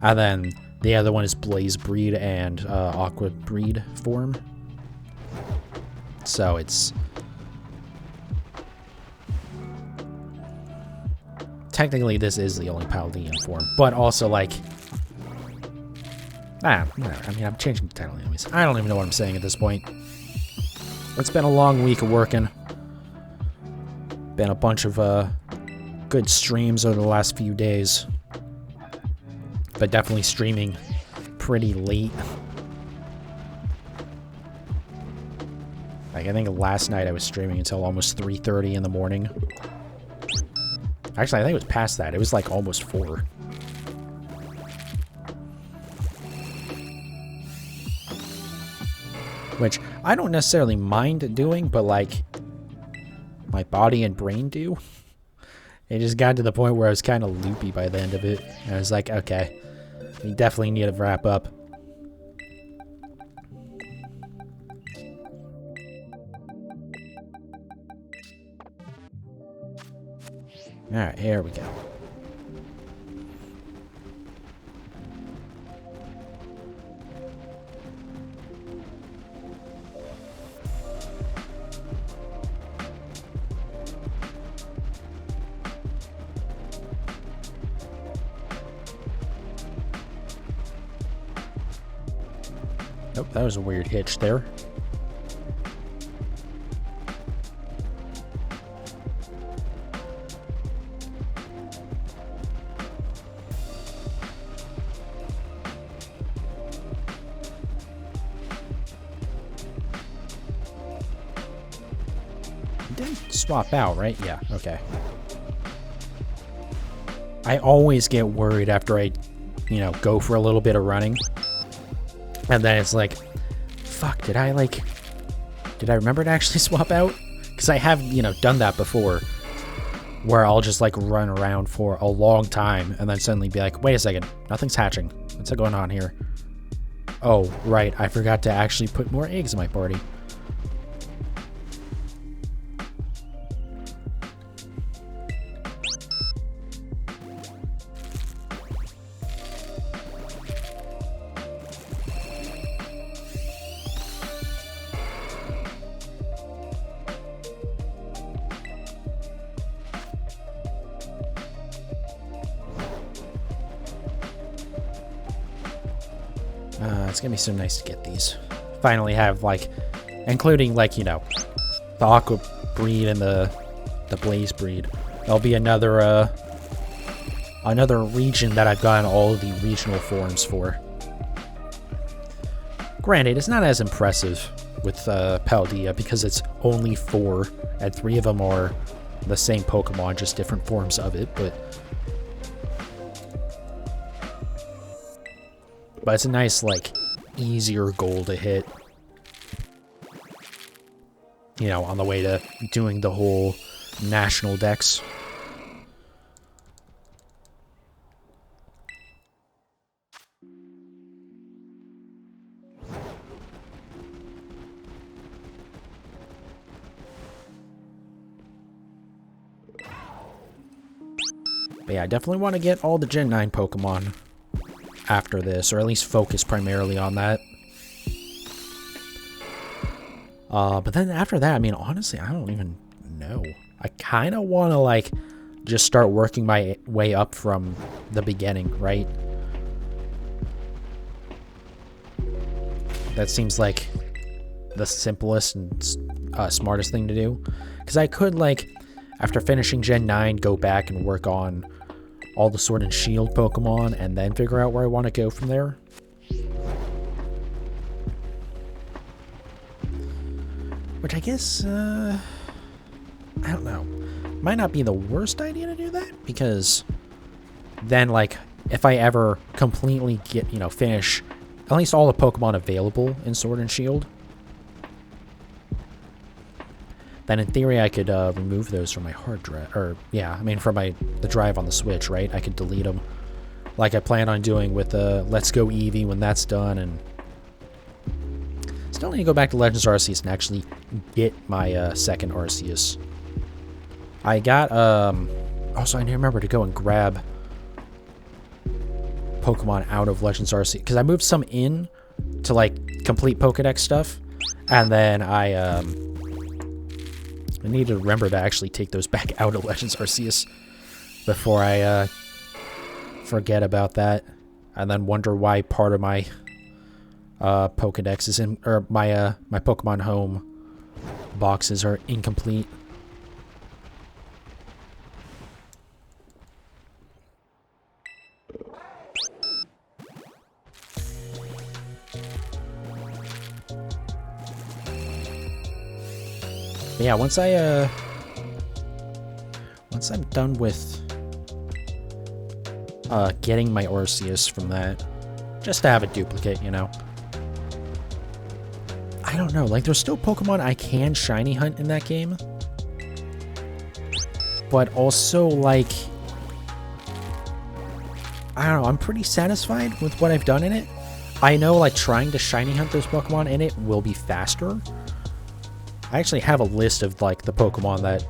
A: and then the other one is Blaze Breed and Aqua Breed form. So it's technically this is the only Paldean form, but also like whatever. I mean, I'm changing the title anyways. I don't even know what I'm saying at this point. It's been a long week of working. Been a bunch of good streams over the last few days, but definitely streaming pretty late. Like I think last night I was streaming until almost 3:30 in the morning. Actually, I think it was past that. It was like almost 4. Which I don't necessarily mind doing, but like my body and brain do. It just got to the point where I was kind of loopy by the end of it. And I was like, okay, we definitely need to wrap up. Alright, here we go. Nope, that was a weird hitch there. It didn't swap out, right? Yeah, okay. I always get worried after I, go for a little bit of running. And then it's like, fuck, did I remember to actually swap out? Because I have, done that before, where I'll just, run around for a long time, and then suddenly be like, wait a second, nothing's hatching. What's going on here? Oh, right, I forgot to actually put more eggs in my party. It's gonna be so nice to get these. Finally have, including, the Aqua Breed and the Blaze Breed. There'll be another region that I've gotten all of the regional forms for. Granted, it's not as impressive with Paldea because it's only 4, and 3 of them are the same Pokemon, just different forms of it, but it's a nice, easier goal to hit. On the way to doing the whole national dex. But yeah, I definitely want to get all the Gen 9 Pokemon after this, or at least focus primarily on that. But then after that, I mean, honestly, I don't even know. I kind of want to, like, just start working my way up from the beginning, right? That seems like the simplest and smartest thing to do. Because I could, like, after finishing Gen 9, go back and work on all the Sword and Shield Pokemon and then figure out where I want to go from there. Which I guess, I don't know. Might not be the worst idea to do that, because then, like, if I ever completely get, finish at least all the Pokemon available in Sword and Shield, then in theory I could remove those from my hard drive, or yeah, I mean from the drive on the Switch, right? I could delete them, like I plan on doing with Let's Go Eevee when that's done, and still need to go back to Legends Arceus and actually get my second Arceus. I got also I need to remember to go and grab Pokemon out of Legends Arceus, because I moved some in to like complete Pokedex stuff, and then I need to remember to actually take those back out of Legends Arceus before I forget about that, and then wonder why part of my Pokedex is in, or my my Pokemon Home boxes are incomplete. But yeah, once I'm done with getting my Arceus from that, just to have a duplicate, I don't know, like, there's still Pokemon I can shiny hunt in that game, but also, like, I don't know, I'm pretty satisfied with what I've done in it. I know, like, trying to shiny hunt those Pokemon in it will be faster. I actually have a list of, like, the Pokemon that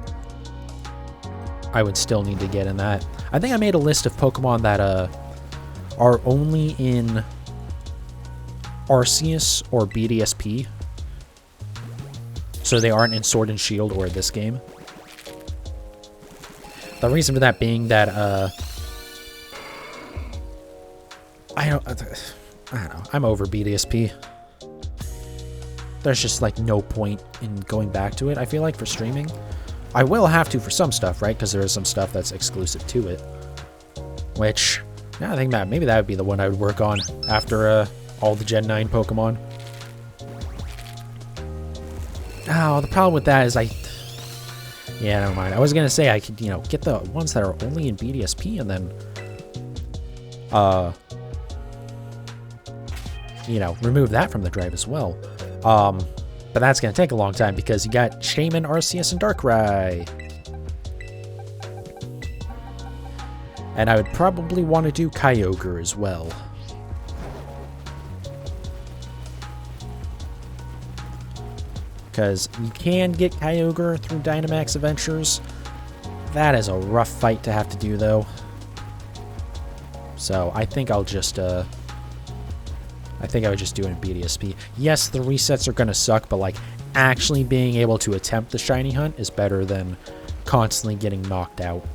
A: I would still need to get in that. I think I made a list of Pokemon that are only in Arceus or BDSP, so they aren't in Sword and Shield or this game. The reason for that being that I don't know, I'm over BDSP. There's just, like, no point in going back to it, I feel like, for streaming. I will have to for some stuff, right? Because there is some stuff that's exclusive to it. Which, now I think that maybe that would be the one I would work on after all the Gen 9 Pokemon. Oh, the problem with that is yeah, never mind. I was going to say I could, get the ones that are only in BDSP and then, remove that from the drive as well. But that's going to take a long time because you got Shaman, Arceus, and Darkrai. And I would probably want to do Kyogre as well. Because you can get Kyogre through Dynamax Adventures. That is a rough fight to have to do, though. So I think I'll just, I would just do it in BDSP. Yes, the resets are going to suck, but, like, actually being able to attempt the shiny hunt is better than constantly getting knocked out.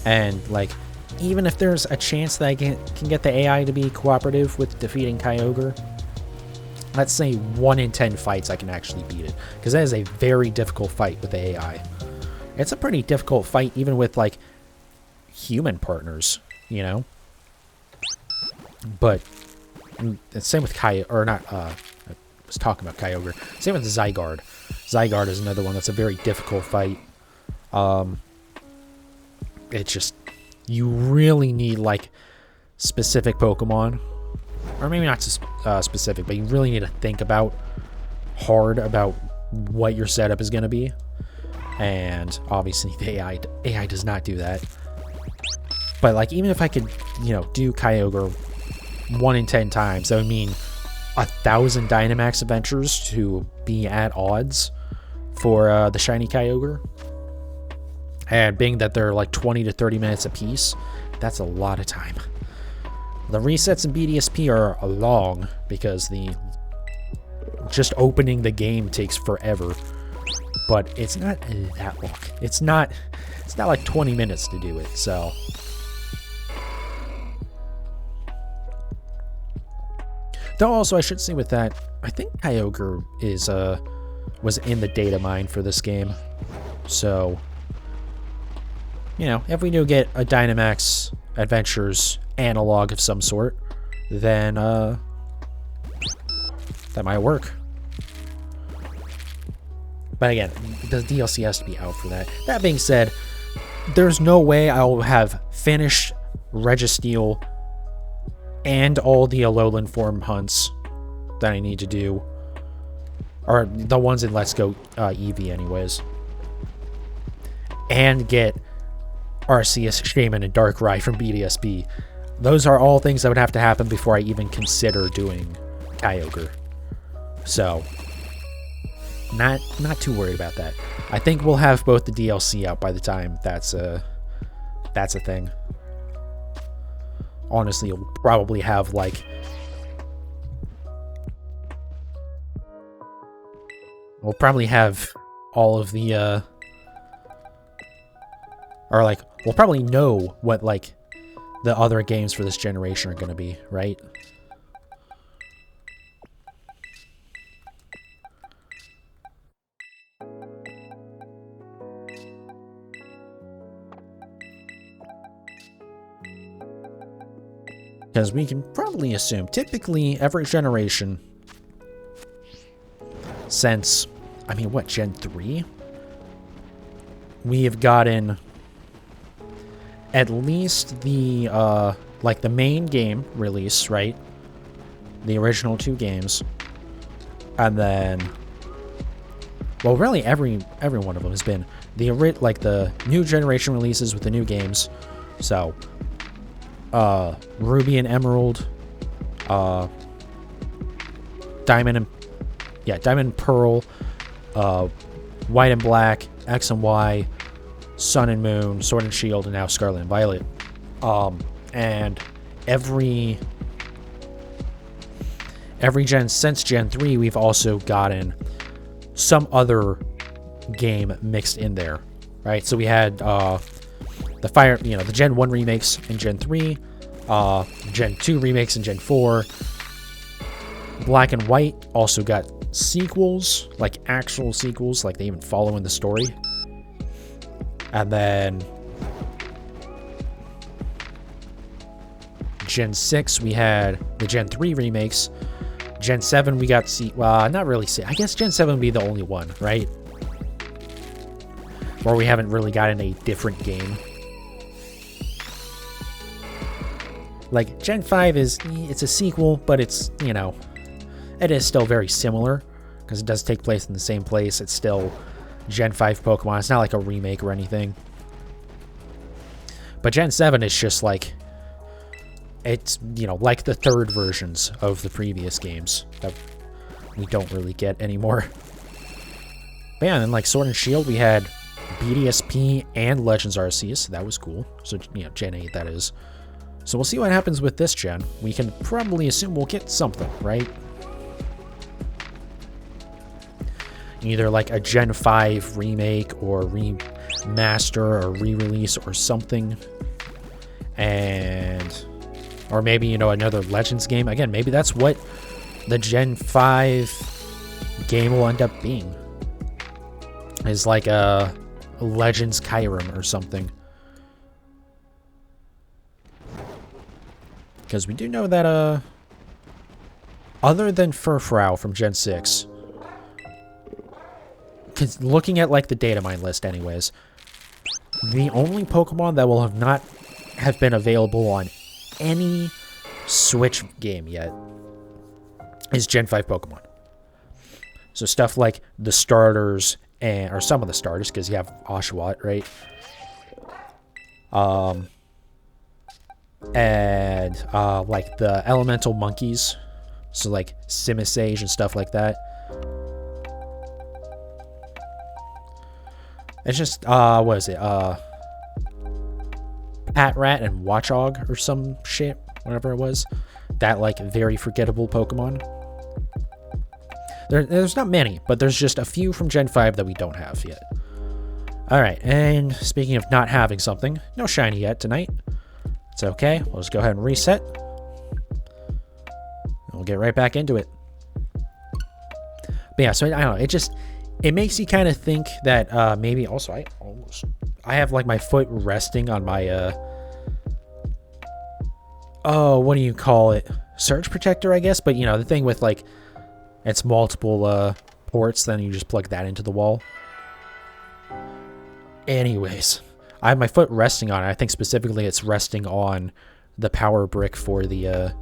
A: And, like, even if there's a chance that I can get the AI to be cooperative with defeating Kyogre, let's say 1 in 10 fights I can actually beat it. Because that is a very difficult fight with the AI. It's a pretty difficult fight even with, like, human partners, But, same with I was talking about Kyogre. Same with Zygarde. Zygarde is another one that's a very difficult fight. It's just, you really need, like, specific Pokemon. Or maybe not specific, but you really need to think hard about what your setup is going to be. And obviously the AI does not do that. But, like, even if I could, do Kyogre 1 in 10 times, that would mean 1,000 Dynamax Adventures to be at odds for the shiny Kyogre. And being that they're like 20 to 30 minutes apiece, that's a lot of time. The resets in BDSP are long because just opening the game takes forever. But it's not that long. It's not like 20 minutes to do it, so. Though also I should say with that, I think Kyogre was in the data mine for this game. So, you know, if we do get a Dynamax Adventures analog of some sort, then that might work. But again, the DLC has to be out for that. That being said, there's no way I'll have finished Registeel and all the Alolan form hunts that I need to do. Or the ones in Let's Go Eevee anyways. And get Arceus, Shaman, and Darkrai from BDSP. Those are all things that would have to happen before I even consider doing Kyogre. So, not too worried about that. I think we'll have both the DLC out by the time that's a thing. Honestly, you'll probably have like we'll probably have all of the or like we'll probably know what like the other games for this generation are going to be, right? Because we can probably assume, typically, every generation since, I mean, what, Gen 3? We have gotten at least the, like, the main game release, right? The original 2 games. And then, well, really every one of them has been like, the new generation releases with the new games. So, Ruby and Emerald, Diamond and Pearl, White and Black, X and Y, Sun and Moon, Sword and Shield, and now Scarlet and Violet. And every gen since Gen 3, we've also gotten some other game mixed in there, right? So we had the Gen 1 remakes in Gen 3, Gen 2 remakes in Gen 4. Black and White also got sequels, like actual sequels, like they even follow in the story. And then Gen 6, we had the Gen 3 remakes. Gen 7, we got not really. I guess Gen 7 would be the only one, right? Where we haven't really gotten a different game. Like, Gen 5 it's a sequel, but it's, you know, it is still very similar, because it does take place in the same place. It's still Gen 5 Pokemon. It's not like a remake or anything. But Gen 7 is just like, it's, you know, like the third versions of the previous games that we don't really get anymore. But yeah, and then like Sword and Shield, we had BDSP and Legends Arceus, so that was cool. So, you know, Gen 8, that is. So we'll see what happens with this gen. We can probably assume we'll get something, right? Either like a Gen 5 remake or remaster or re-release or something. And, or maybe, you know, another Legends game. Again, maybe that's what the Gen 5 game will end up being. Is like a Legends Kyurem or something. Because we do know that, other than Furfrou from Gen 6, because looking at, like, the data mine list anyways, the only Pokemon that will have been available on any Switch game yet is Gen 5 Pokemon. So stuff like the starters, or some of the starters, because you have Oshawott, right? And like the elemental monkeys, so like Simisage and stuff like that. It's just what is it, Patrat and Watchog or some shit, whatever it was. That, like, very forgettable Pokemon. There's not many, but there's just a few from Gen 5 that we don't have yet. Alright, and speaking of not having something, no shiny yet tonight. It's okay, we'll just go ahead and reset. And we'll get right back into it. But yeah, so I don't know, it makes you kind of think that maybe also I have like my foot resting on my oh, what do you call it? Surge protector, I guess, but you know, the thing with like it's multiple ports, then you just plug that into the wall. Anyways, I have my foot resting on it. I think specifically it's resting on the power brick for the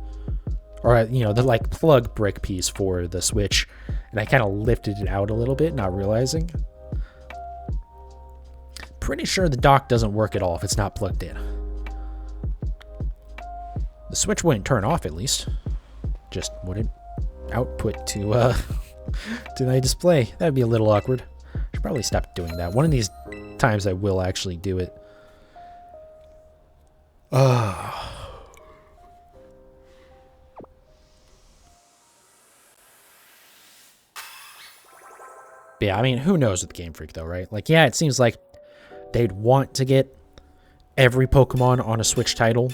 A: or you know, the like plug brick piece for the Switch, and I kind of lifted it out a little bit, not realizing. Pretty sure the dock doesn't work at all if it's not plugged in. The Switch wouldn't turn off, at least. Just wouldn't output to my display. That'd be a little awkward. I should probably stop doing that. One of these times I will actually do it. But yeah, I mean, who knows with Game Freak, though, right? Like, yeah, it seems like they'd want to get every Pokemon on a Switch title.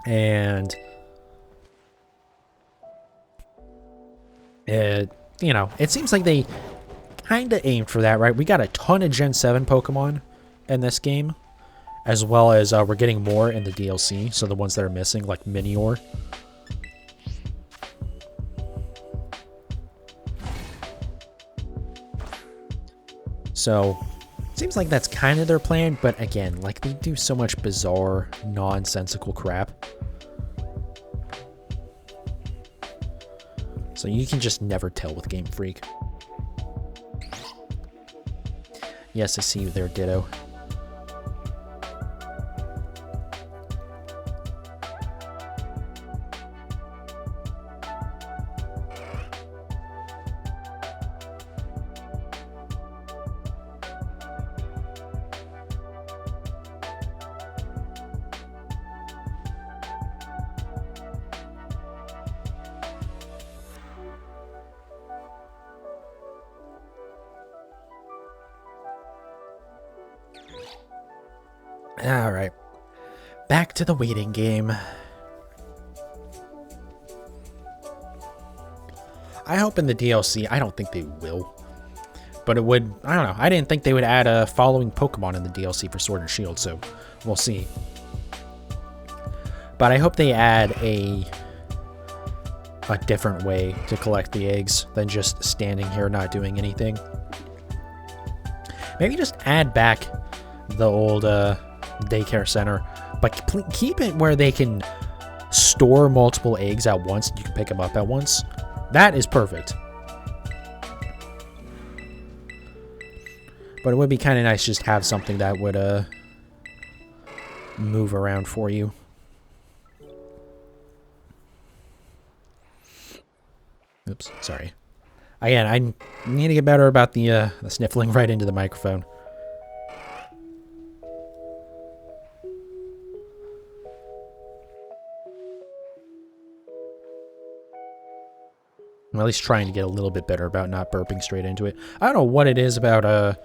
A: And you know, it seems like they kind of aimed for that, right? We got a ton of Gen 7 Pokemon in this game, as well as we're getting more in the DLC, so the ones that are missing, like Minior. So, seems like that's kind of their plan, but again, like, they do so much bizarre, nonsensical crap. So you can just never tell with Game Freak. Yes, I see you there, Ditto. Alright. Back to the waiting game. I hope in the DLC, I don't think they will. But it would, I don't know, I didn't think they would add a following Pokemon in the DLC for Sword and Shield, so we'll see. But I hope they add a different way to collect the eggs than just standing here not doing anything. Maybe just add back the old daycare center, but keep it where they can store multiple eggs at once and you can pick them up at once. That is perfect. But it would be kind of nice just to have something that would move around for you. Oops, sorry. Again, I need to get better about the sniffling right into the microphone. I'm at least trying to get a little bit better about not burping straight into it. I don't know what it is about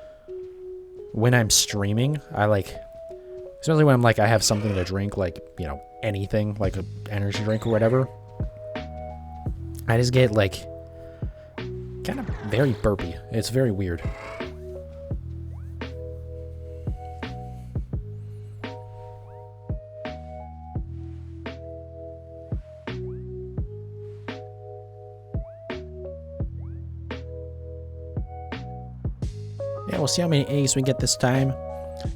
A: when I'm streaming. I like, especially when I'm like I have something to drink, like, you know, anything, like an energy drink or whatever. I just get like kind of very burpy. It's very weird. Yeah, we'll see how many eggs we get this time.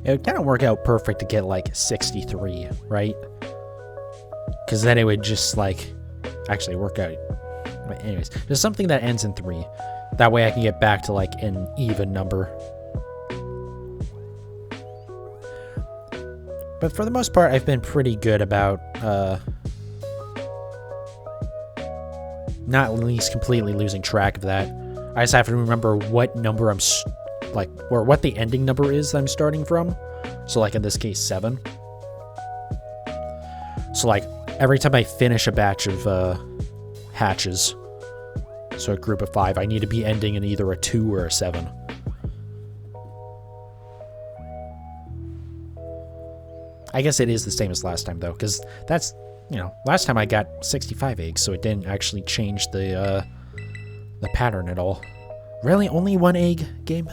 A: It would kind of work out perfect to get like 63, right? Because then it would just like actually work out. But anyways, there's something that ends in 3. That way I can get back to like an even number. But for the most part, I've been pretty good about not at least completely losing track of that. I just have to remember what number I'm like, or what the ending number is I'm starting from, So like in this case, 7. So like every time I finish a batch of hatches, so a group of 5, I need to be ending in either a 2 or a 7. I guess it is the same as last time though, because that's, you know, last time I got 65 eggs, so it didn't actually change the pattern at all. Really? Only 1 egg game?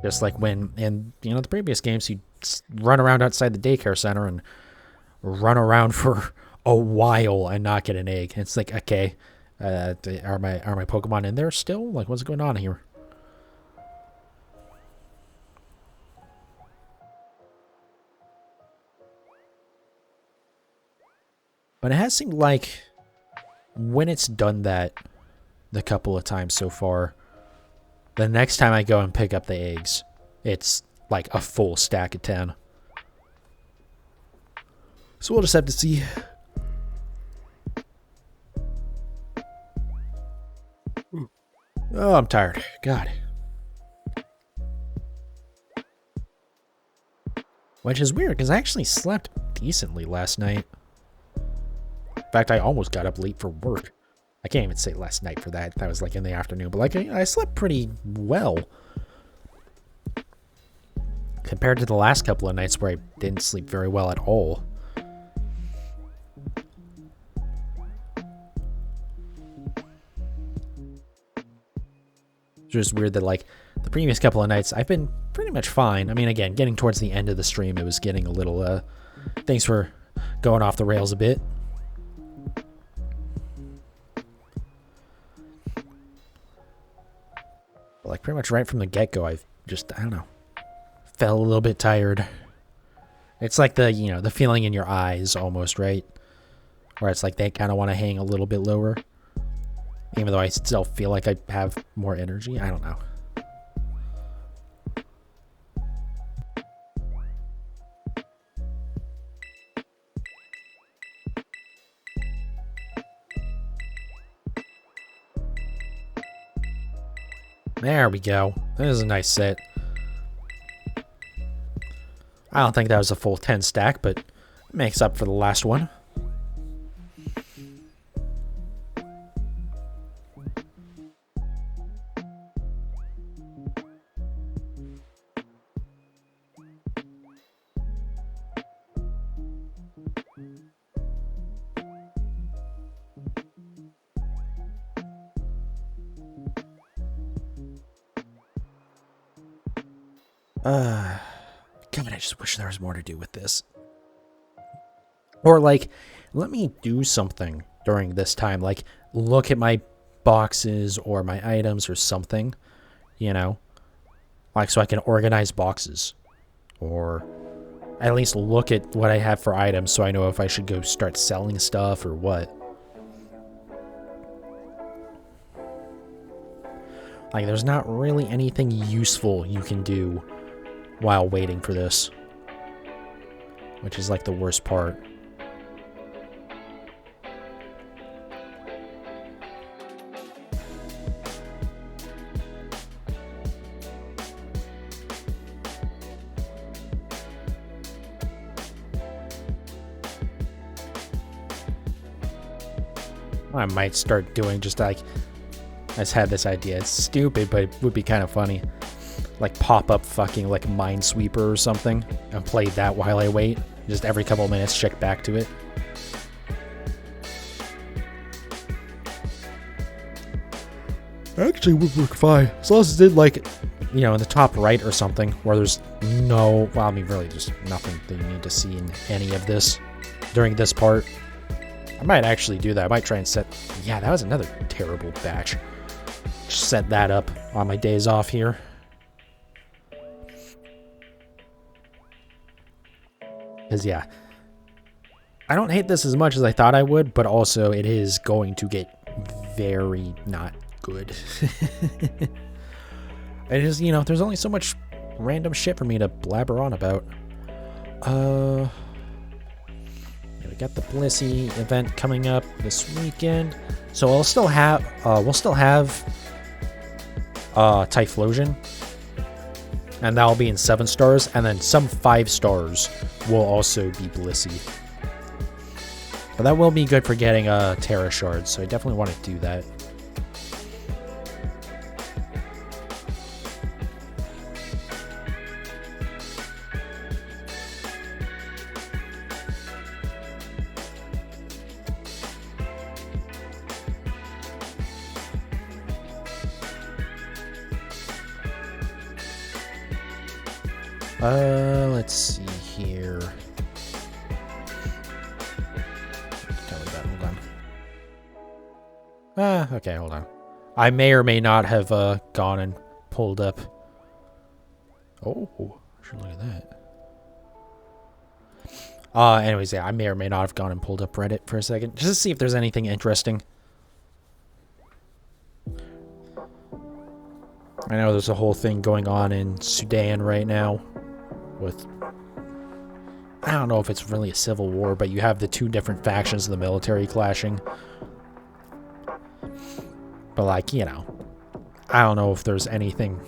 A: Just like when, in, you know, the previous games, you run around outside the daycare center and run around for a while and not get an egg. It's like, okay, are my Pokemon in there still? Like, what's going on here? But it has seemed like when it's done that the couple of times so far, the next time I go and pick up the eggs, it's like a full stack of 10. So we'll just have to see. Oh, I'm tired. God. Which is weird, because I actually slept decently last night. In fact, I almost got up late for work. I can't even say last night for that. That was like in the afternoon. But like, I slept pretty well. Compared to the last couple of nights where I didn't sleep very well at all. It's just weird that like the previous couple of nights I've been pretty much fine. I mean, again, getting towards the end of the stream, it was getting a little, things were going off the rails a bit. Like pretty much right from the get-go, I've just, I don't know, felt a little bit tired. It's like the, you know, the feeling in your eyes almost, right? Where it's like they kind of want to hang a little bit lower. Even though I still feel like I have more energy. I don't know. There we go. This is a nice set. I don't think that was a full 10 stack, but it makes up for the last one. God, I just wish there was more to do with this. Or, like, let me do something during this time. Like, look at my boxes or my items or something, you know? Like, so I can organize boxes. Or at least look at what I have for items so I know if I should go start selling stuff or what. Like, there's not really anything useful you can do while waiting for this, which is like the worst part. I might start doing just like, I just had this idea. It's stupid, but it would be kind of funny. Like pop up fucking like Minesweeper or something and play that while I wait. Just every couple of minutes check back to it. Actually would work fine. As long as it did like, you know, in the top right or something where there's no, well, I mean really just nothing that you need to see in any of this during this part. I might actually do that. I might try and set, yeah, that was another terrible batch. Just set that up on my days off here. Because, yeah, I don't hate this as much as I thought I would, but also it is going to get very not good. It is, you know, there's only so much random shit for me to blabber on about. Yeah, we got the Blissey event coming up this weekend. So we'll still have Typhlosion. And that'll be in 7 stars. And then some 5 stars will also be Blissey. But that will be good for getting a Terra Shard, so I definitely want to do that. Let's see here. Hold on. Okay, hold on. I may or may not have gone and pulled up. Oh, should look at that. Anyways, yeah, I may or may not have gone and pulled up Reddit for a second, just to see if there's anything interesting. I know there's a whole thing going on in Sudan right now with, I don't know if it's really a civil war, but you have the 2 different factions of the military clashing. But, like, you know, I don't know if there's anything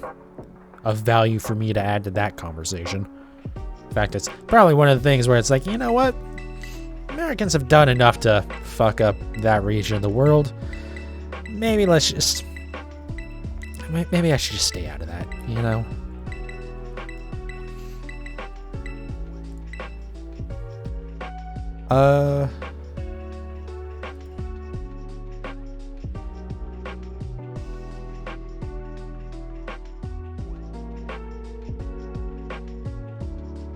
A: of value for me to add to that conversation. In fact, it's probably one of the things where it's like, you know what? Americans have done enough to fuck up that region of the world. Maybe let's just... Maybe I should just stay out of that, you know? I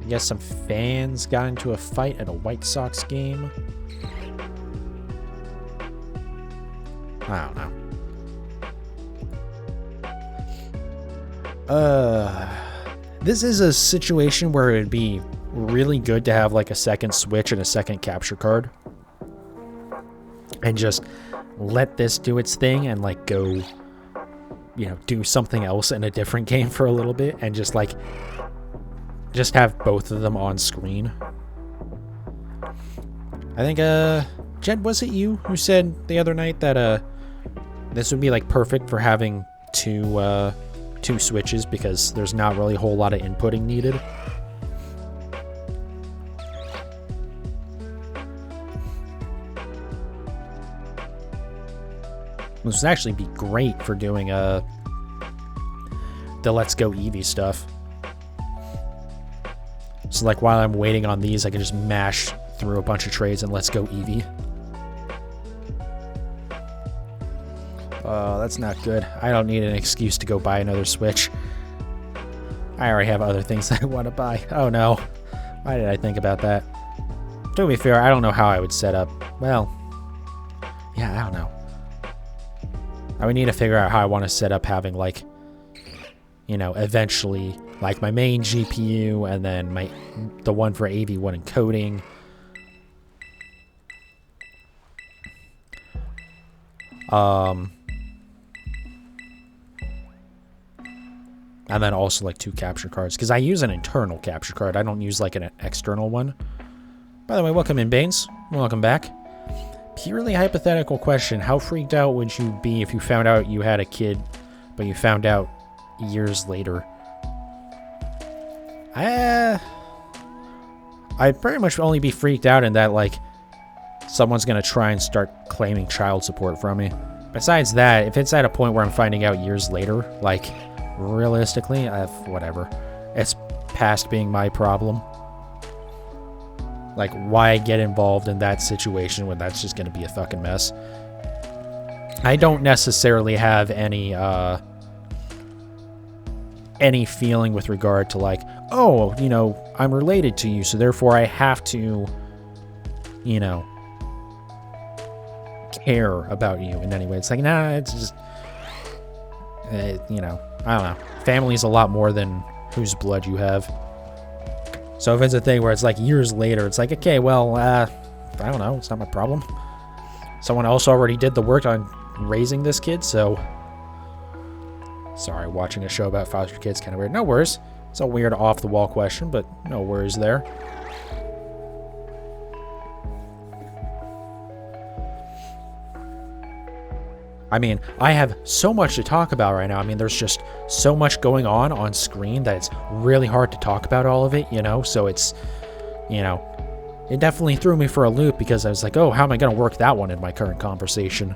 A: guess some fans got into a fight at a White Sox game. I don't know. This is a situation where it'd be really good to have like a second Switch and a second capture card. And just let this do its thing and like go, you know, do something else in a different game for a little bit and just like, just have both of them on screen. I think, Jed, was it you who said the other night that, this would be like perfect for having two switches because there's not really a whole lot of inputting needed. This would actually be great for doing the Let's Go Eevee stuff. So like while I'm waiting on these, I can just mash through a bunch of trades and Let's Go Eevee. That's not good. I don't need an excuse to go buy another Switch. I already have other things that I want to buy. Oh no. Why did I think about that? To be fair, I don't know how I would set up. Well, yeah, I don't know. I would need to figure out how I want to set up having like, you know, eventually like my main GPU and then the one for AV1 encoding. And then also like 2 capture cards because I use an internal capture card. I don't use like an external one. By the way, welcome in, Baines. Welcome back. Purely hypothetical question. How freaked out would you be if you found out you had a kid, but you found out years later? I'd pretty much only be freaked out in that, like, someone's going to try and start claiming child support from me. Besides that, if it's at a point where I'm finding out years later, like, realistically, whatever. It's past being my problem. Like, why get involved in that situation when that's just going to be a fucking mess? I don't necessarily have any feeling with regard to, like, oh, you know, I'm related to you, so therefore I have to, you know, care about you in any way. It's like, nah, it's just, you know, I don't know. Family's a lot more than whose blood you have. So if it's a thing where it's like years later, it's like, okay, well, I don't know. It's not my problem. Someone else already did the work on raising this kid, so... Sorry, watching a show about foster kids kind of weird. No worries. It's a weird off-the-wall question, but no worries there. I mean, I have so much to talk about right now. I mean, there's just so much going on screen that it's really hard to talk about all of it, you know? So it's, you know, it definitely threw me for a loop because I was like, oh, how am I going to work that one in my current conversation?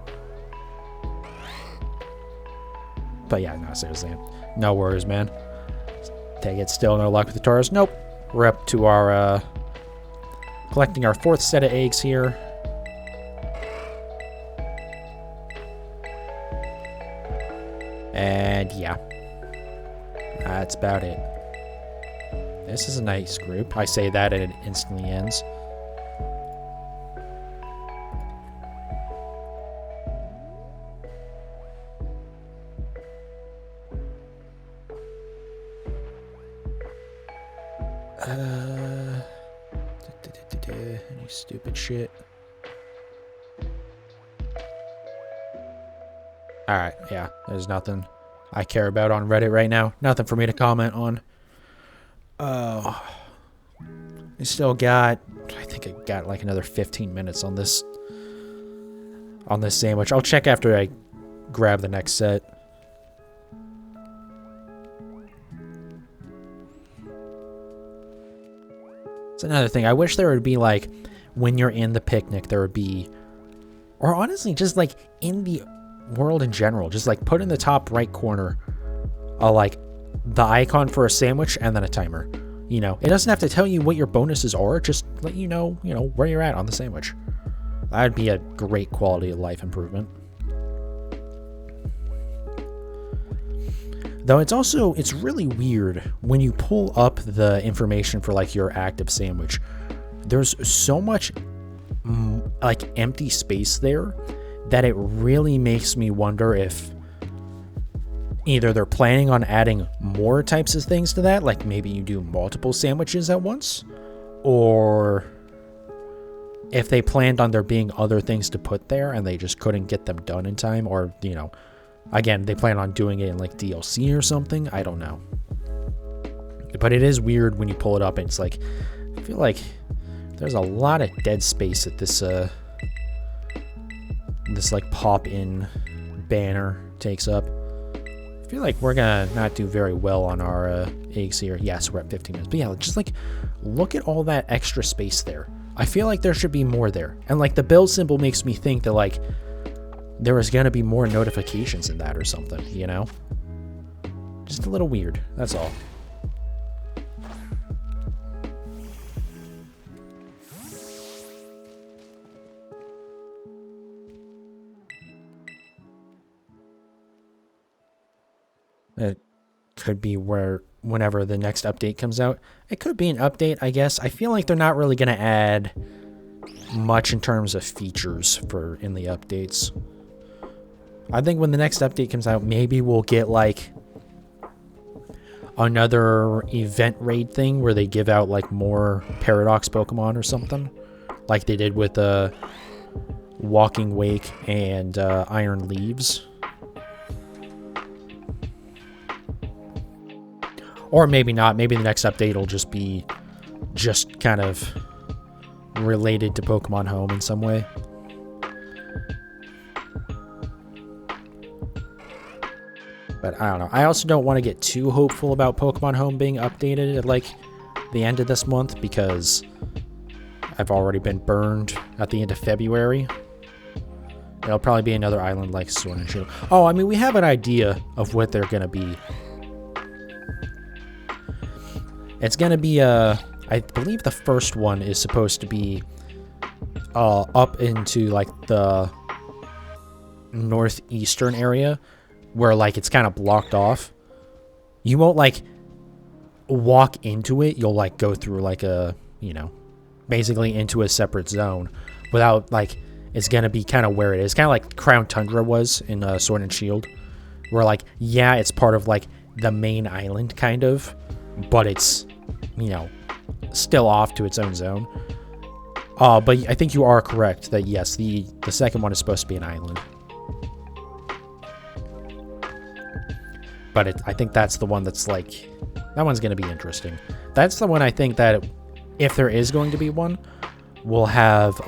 A: But yeah, no, seriously, no worries, man. Take it, still no luck with the Tauros. Nope. We're up to our, collecting our 4th set of eggs here. And yeah, that's about it. This is a nice group. I say that and it instantly ends. Any stupid shit. Alright, yeah, there's nothing I care about on Reddit right now. Nothing for me to comment on. I still got, I think I got like another 15 minutes on this sandwich. I'll check after I grab the next set. It's another thing. I wish there would be, like, when you're in the picnic, there would be, or honestly, just like in the world in general, just like put in the top right corner, like the icon for a sandwich and then a timer. You know, it doesn't have to tell you what your bonuses are, just let you know, where you're at on the sandwich. That'd be a great quality of life improvement. Though it's really weird when you pull up the information for like your active sandwich. There's so much like empty space there that it really makes me wonder if either they're planning on adding more types of things to that, like maybe you do multiple sandwiches at once, or if they planned on there being other things to put there and they just couldn't get them done in time, or, again, they plan on doing it in like DLC or something. I don't know. But it is weird when you pull it up and it's like, I feel like there's a lot of dead space at this like pop-in banner takes up. I feel like we're gonna not do very well on our eggs here. Yes, we're at 15 minutes. But yeah, just like look at all that extra space there. I feel like there should be more there. And like the build symbol makes me think that like there is gonna be more notifications in that or something, Just a little weird, that's all. It could be whenever the next update comes out. It could be an update, I guess. I feel like they're not really going to add much in terms of features in the updates. I think when the next update comes out, maybe we'll get like another event raid thing where they give out like more Paradox Pokemon or something. Like they did with Walking Wake and Iron Leaves. Or maybe not. Maybe the next update will just be kind of related to Pokemon Home in some way. But I don't know. I also don't want to get too hopeful about Pokemon Home being updated at like the end of this month because I've already been burned at the end of February. It'll probably be another island like Sword and Shield. Oh, I mean, we have an idea of what they're going to be. It's going to be, I believe the first one is supposed to be up into, like, the northeastern area where, like, it's kind of blocked off. You won't, like, walk into it. You'll, like, go through, like, basically into a separate zone without, like, it's going to be kind of where it is. Kind of like Crown Tundra was in Sword and Shield where, like, yeah, it's part of, like, the main island, kind of. But it's, still off to its own zone. But I think you are correct that, yes, the second one is supposed to be an island. But I think that's the one that's, like, that one's going to be interesting. That's the one I think that, if there is going to be one, we'll have,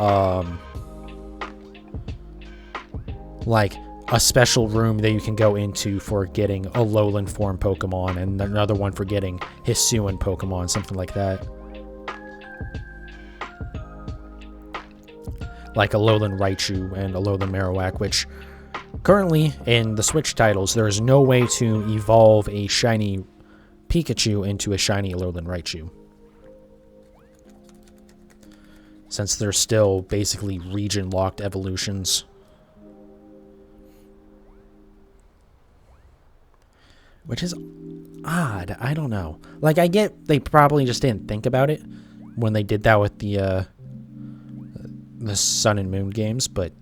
A: like, a special room that you can go into for getting a lowland form Pokemon, and another one for getting Hisuian Pokemon, something like that. Like a lowland Raichu and a lowland Marowak, which currently in the Switch titles, there is no way to evolve a shiny Pikachu into a shiny lowland Raichu, since they're still basically region-locked evolutions. Which is odd. I don't know. Like, I get they probably just didn't think about it when they did that with the Sun and Moon games, but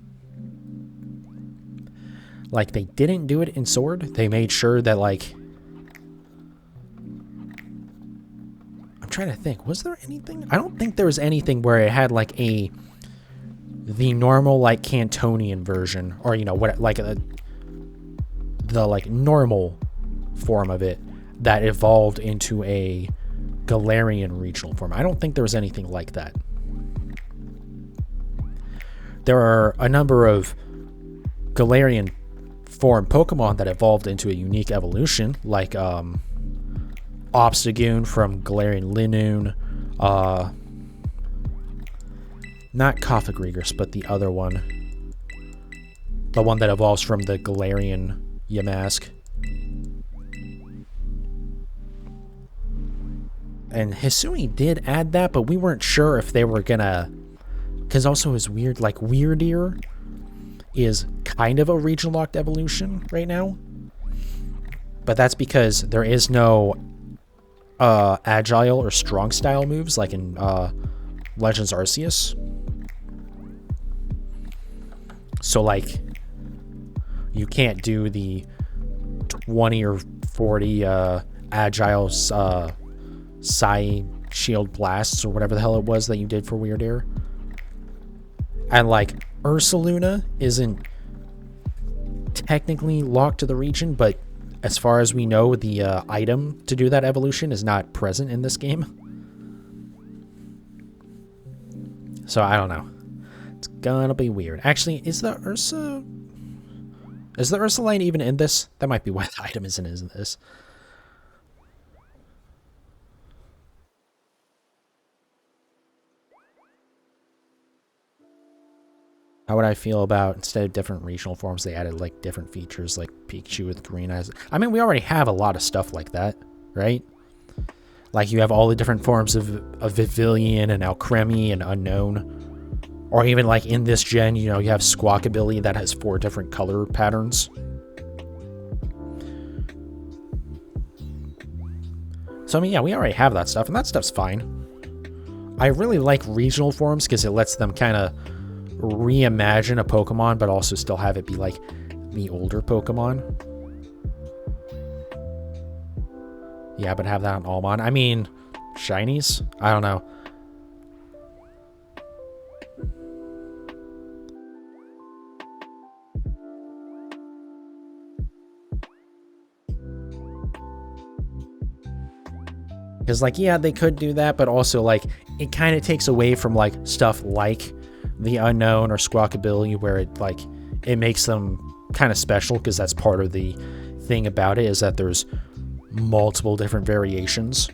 A: like, they didn't do it in Sword. They made sure that, like, I'm trying to think, was there anything? I don't think there was anything where it had like the normal like Cantonian version, or you know what, like the like normal form of it that evolved into a Galarian regional form. I don't think there was anything like that. There are a number of Galarian form Pokemon that evolved into a unique evolution, like Obstagoon from Galarian Linoon, not Koffagrigus, but the other one, the one that evolves from the Galarian Yamask. And Hisui did add that, but we weren't sure if they were gonna, because also is weird, like Weirdeer is kind of a regional locked evolution right now, but that's because there is no agile or strong style moves like in Legends Arceus. So like you can't do the 20 or 40 agile Psy Shield Blasts or whatever the hell it was that you did for Weirdeer. And like Ursaluna isn't technically locked to the region, but as far as we know, the item to do that evolution is not present in this game. So I don't know. It's gonna be weird. Actually, is the Ursaline even in this? That might be why the item isn't in this. How would I feel about, instead of different regional forms, they added like different features like Pikachu with green eyes? I mean, we already have a lot of stuff like that, right? Like you have all the different forms of Vivillon and Alcremie and Unknown. Or even like in this gen, you know, you have Squawkabilly that has 4 different color patterns. So I mean, yeah, we already have that stuff, and that stuff's fine. I really like regional forms because it lets them kind of reimagine a Pokemon, but also still have it be like the older Pokemon. Yeah, but have that on Almon. I mean, shinies? I don't know. Because, like, yeah, they could do that, but also, like, it kind of takes away from, like, stuff like the Unknown or Squawkabilly, where it, like, it makes them kind of special, because that's part of the thing about it, is that there's multiple different variations.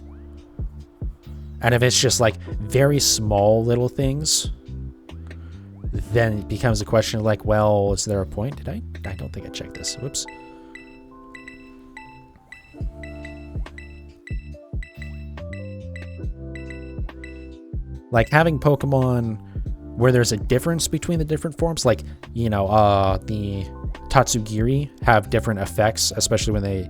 A: And if it's just, like, very small little things, then it becomes a question of, like, well, is there a point? Did I don't think I checked this. Whoops. Like, having Pokemon where there's a difference between the different forms, like, you know, the Tatsugiri have different effects, especially when they,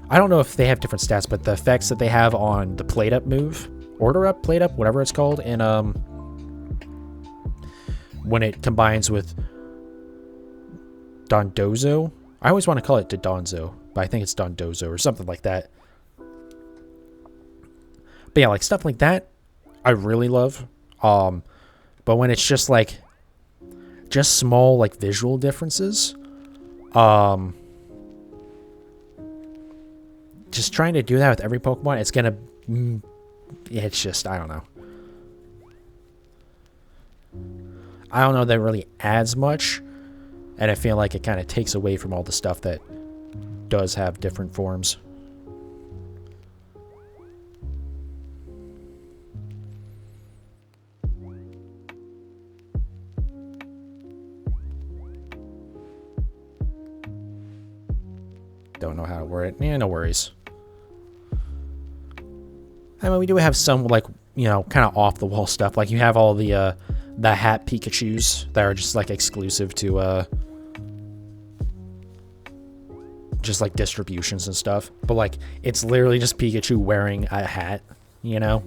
A: I don't know if they have different stats, but the effects that they have on the Plate Up move, Order Up, Plate Up, whatever it's called, and when it combines with Dondozo, I always want to call it Dodonzo, but I think it's Dondozo or something like that. But yeah, like, stuff like that, I really love. But when it's just like, just small, like, visual differences, just trying to do that with every Pokemon, it's gonna, it's just, I don't know. I don't know that it really adds much. And I feel like it kind of takes away from all the stuff that does have different forms. Don't know how to word it. Yeah, no worries. I mean, we do have some, like, you know, kind of off-the-wall stuff. Like, you have all the hat Pikachus that are just, like, exclusive to, just, like, distributions and stuff. But, like, it's literally just Pikachu wearing a hat, you know?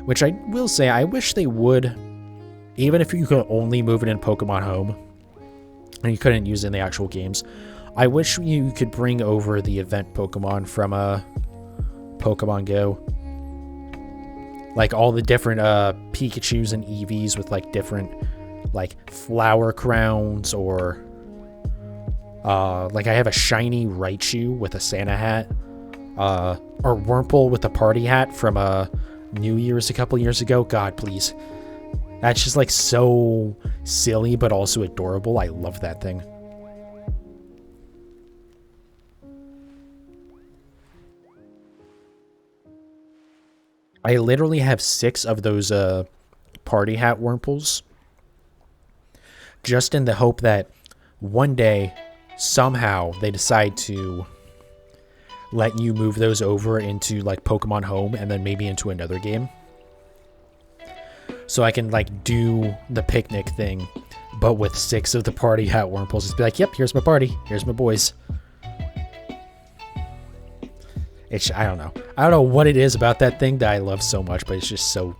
A: Which I will say, I wish they would, even if you could only move it in Pokemon Home, and you couldn't use it in the actual games, I wish you could bring over the event Pokemon from Pokemon Go. Like all the different Pikachus and Eevees with like different like flower crowns, or like I have a shiny Raichu with a Santa hat, or Wurmple with a party hat from New Year's a couple years ago. God, please. That's just like so silly, but also adorable. I love that thing. I literally have 6 of those party hat Wurmples, just in the hope that one day, somehow, they decide to let you move those over into like Pokemon Home and then maybe into another game. So I can like do the picnic thing, but with 6 of the party hat Wurmples. Just be like, yep, here's my party. Here's my boys. I don't know. I don't know what it is about that thing that I love so much, but it's just so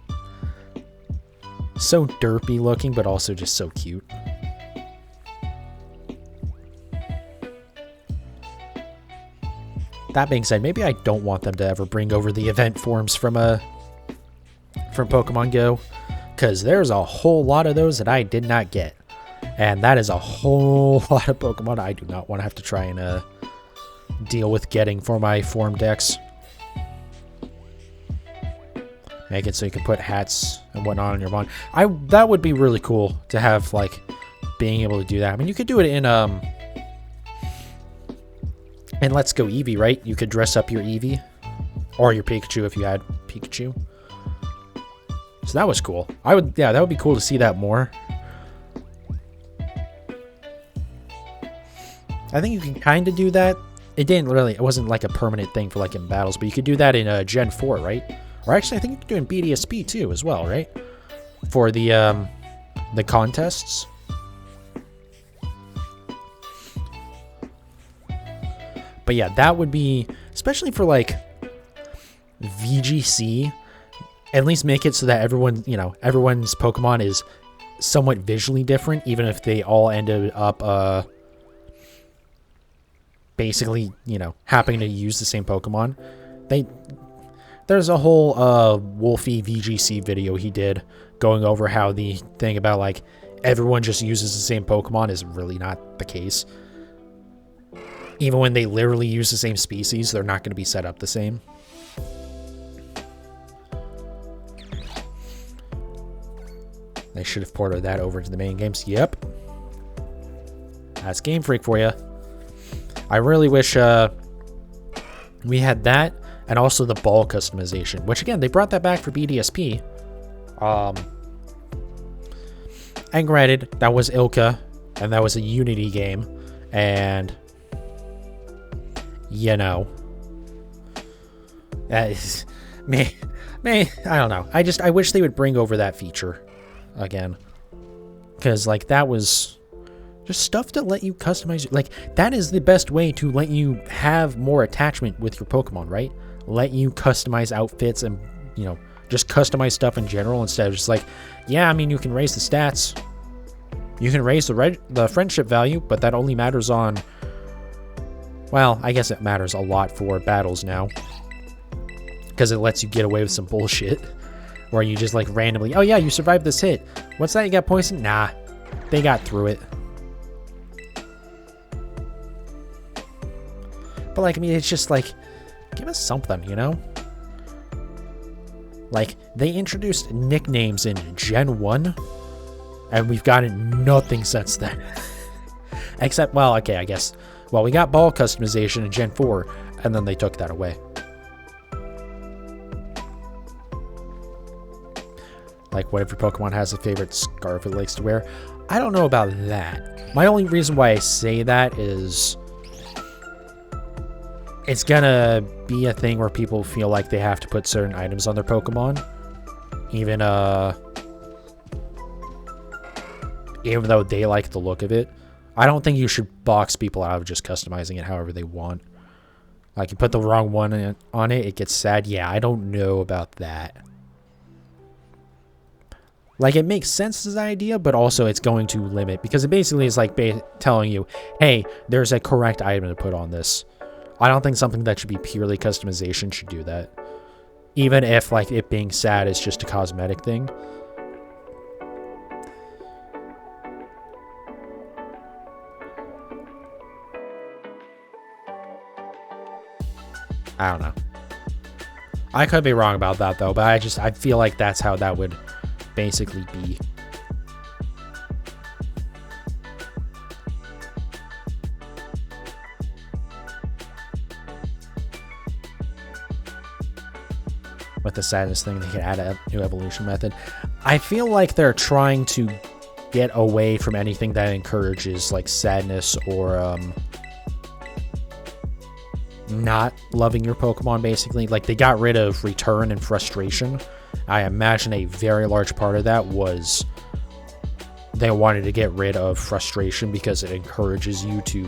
A: derpy looking, but also just so cute. That being said, maybe I don't want them to ever bring over the event forms from Pokemon Go, because there's a whole lot of those that I did not get, and that is a whole lot of Pokemon I do not want to have to try and deal with getting for my form decks. Make it so you can put hats and whatnot on your Mon. That would be really cool to have, like, being able to do that. I mean, you could do it in Let's Go Eevee, right? You could dress up your Eevee or your Pikachu if you had Pikachu. So that was cool. That would be cool to see that more. I think you can kind of do that. It wasn't like a permanent thing for like in battles, but you could do that in Gen 4, right? Or actually, I think you could do it in BDSP too as well, right? For the contests. But yeah, that would be, especially for like VGC, at least make it so that everyone's Pokemon is somewhat visually different, even if they all ended up basically, happening to use the same Pokemon. There's a whole Wolfie VGC video he did going over how the thing about like everyone just uses the same Pokemon is really not the case. Even when they literally use the same species, they're not going to be set up the same. They should have ported that over to the main games. Yep. That's Game Freak for you. I really wish we had that, and also the ball customization, which again, they brought that back for BDSP. And granted, that was Ilka, and that was a Unity game, and that is me. I don't know. I wish they would bring over that feature again, because like that was just stuff to let you customize. Like that is the best way to let you have more attachment with your Pokemon, right? Let you customize outfits and just customize stuff in general, instead of just like, yeah, I mean, you can raise the stats, you can raise the friendship value, but that only matters on, well, I guess it matters a lot for battles now, because it lets you get away with some bullshit where you just like randomly, oh yeah, you survived this hit, what's that, you got poison? Nah, they got through it. But like, I mean, it's just like, give us something, Like, they introduced nicknames in Gen 1, And we've gotten nothing since then. Except, well, okay, I guess. Well, we got ball customization in Gen 4, and then they took that away. Like, what if your Pokemon has a favorite scarf it likes to wear? I don't know about that. My only reason why I say that is it's gonna be a thing where people feel like they have to put certain items on their Pokemon. Even though they like the look of it. I don't think you should box people out of just customizing it however they want. Like, you put the wrong one on it, it gets sad. Yeah, I don't know about that. Like, it makes sense as an idea, but also it's going to limit, because it basically is like telling you, hey, there's a correct item to put on this. I don't think something that should be purely customization should do that. Even if, like, it being sad is just a cosmetic thing. I don't know. I could be wrong about that, though, but I feel like that's how that would basically be. With the sadness thing, they could add a new evolution method. I feel like they're trying to get away from anything that encourages, like, sadness or not loving your Pokemon, basically. Like, they got rid of return and frustration. I imagine a very large part of that was they wanted to get rid of frustration because it encourages you to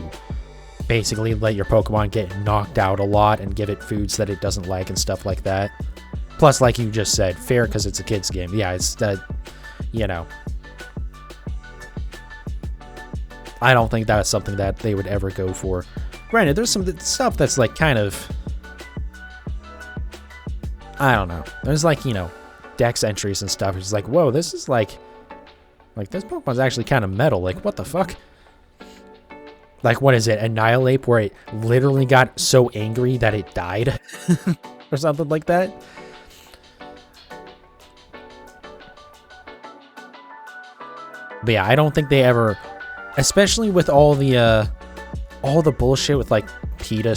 A: basically let your Pokemon get knocked out a lot and give it foods that it doesn't like and stuff like that. Plus, like you just said, fair because it's a kid's game. Yeah, it's that, you know. I don't think that's something that they would ever go for. Granted, there's some stuff that's, like, kind of... I don't know. There's, like, you know, dex entries and stuff. It's like, whoa, this is, like, this Pokemon's actually kind of metal. Like, what the fuck? Like, what is it? Annihilate, where it literally got so angry that it died? Or something like that? But yeah, I don't think they ever... Especially with all the bullshit with, like, PETA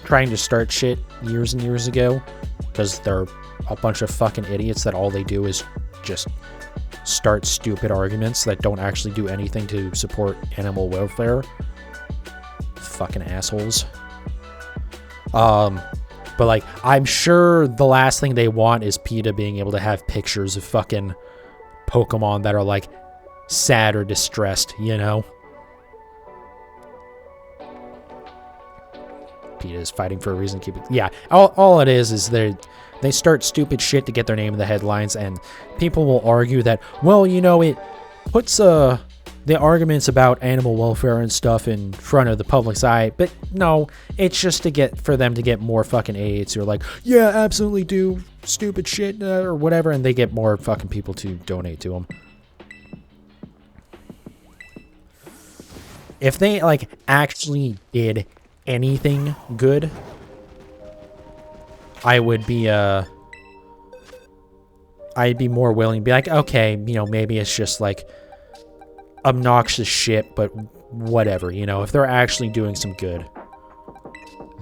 A: trying to start shit years and years ago, because they're a bunch of fucking idiots that all they do is just start stupid arguments that don't actually do anything to support animal welfare. Fucking assholes. But, like, I'm sure the last thing they want is PETA being able to have pictures of fucking Pokemon that are, like, sad or distressed, you know? PETA is fighting for a reason to keep it. Yeah, all it is they start stupid shit to get their name in the headlines, and people will argue that, well, you know, it puts the arguments about animal welfare and stuff in front of the public's eye. But no, it's just for them to get more fucking aides who are like, yeah, absolutely do stupid shit or whatever, and they get more fucking people to donate to them. If they, like, actually did anything good, I would be, I'd be more willing to be like, okay, you know, maybe it's just, like, obnoxious shit, but whatever, you know? If they're actually doing some good,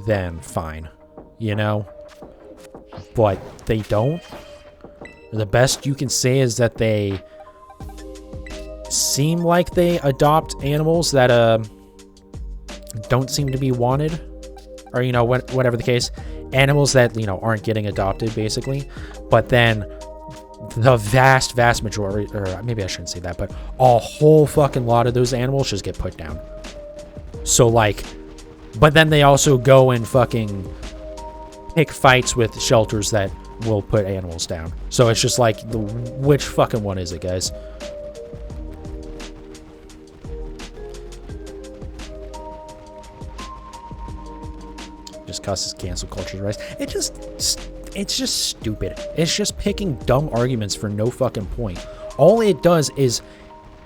A: then fine, you know? But they don't. The best you can say is that they seem like they adopt animals that don't seem to be wanted, or, you know, whatever the case, animals that, you know, aren't getting adopted, basically. But then the vast majority, or maybe I shouldn't say that, but a whole fucking lot of those animals just get put down. So, like, but then they also go and fucking pick fights with shelters that will put animals down. So it's just like, which fucking one is it, guys? Just causes cancel culture to rise. It's just stupid. It's just picking dumb arguments for no fucking point. All it does is,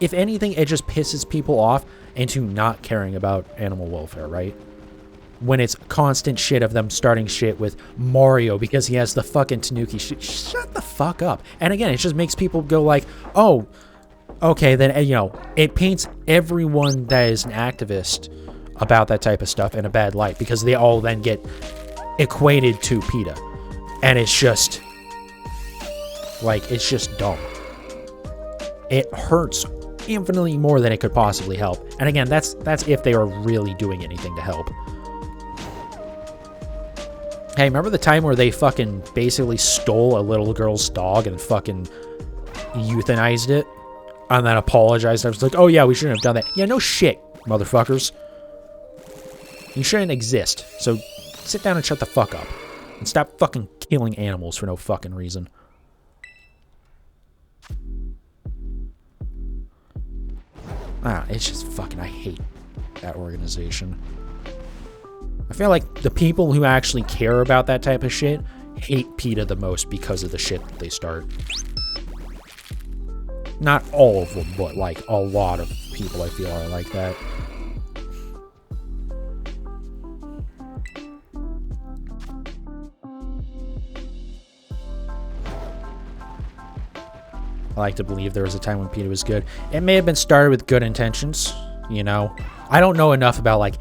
A: if anything, it just pisses people off into not caring about animal welfare, right? When it's constant shit of them starting shit with Mario because he has the fucking Tanuki shit. Shut the fuck up. And again, it just makes people go like, oh, okay, then, you know, it paints everyone that is an activist about that type of stuff in a bad light, because they all then get equated to PETA. And it's just, like, it's just dumb. It hurts infinitely more than it could possibly help. And again, that's if they are really doing anything to help. Hey, remember the time where they fucking basically stole a little girl's dog and fucking euthanized it? And then apologized. I was like, oh yeah, we shouldn't have done that. Yeah, no shit, motherfuckers. You shouldn't exist. So sit down and shut the fuck up. And stop fucking killing animals for no fucking reason. It's just fucking, I hate that organization. I feel like the people who actually care about that type of shit hate PETA the most because of the shit that they start. Not all of them, but like a lot of people I feel are like that. I like to believe there was a time when PETA was good. It may have been started with good intentions, you know. I don't know enough about, like,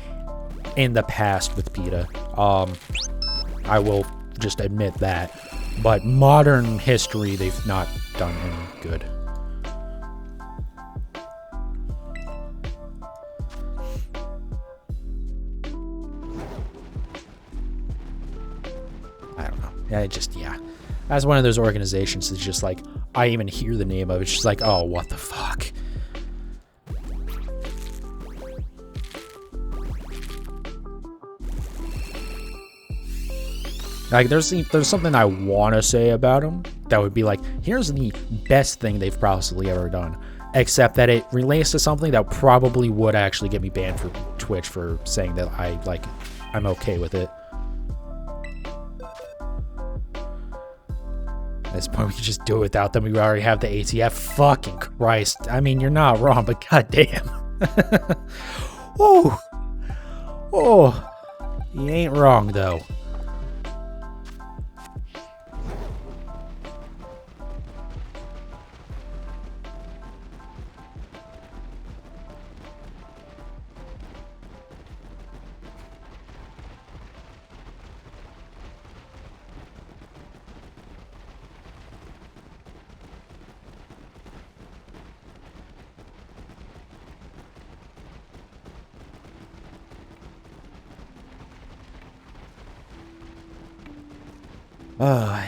A: in the past with PETA. I will just admit that. But modern history, they've not done any good. I don't know. Yeah. As one of those organizations that's just like, I even hear the name of it, it's just like, oh, what the fuck? Like, there's something I want to say about them that would be like, here's the best thing they've probably ever done. Except that it relates to something that probably would actually get me banned for Twitch for saying that I'm okay with it. At this point, we could just do it without them. We already have the ATF. Fucking Christ. I mean, you're not wrong, but goddamn. Oh. You ain't wrong, though.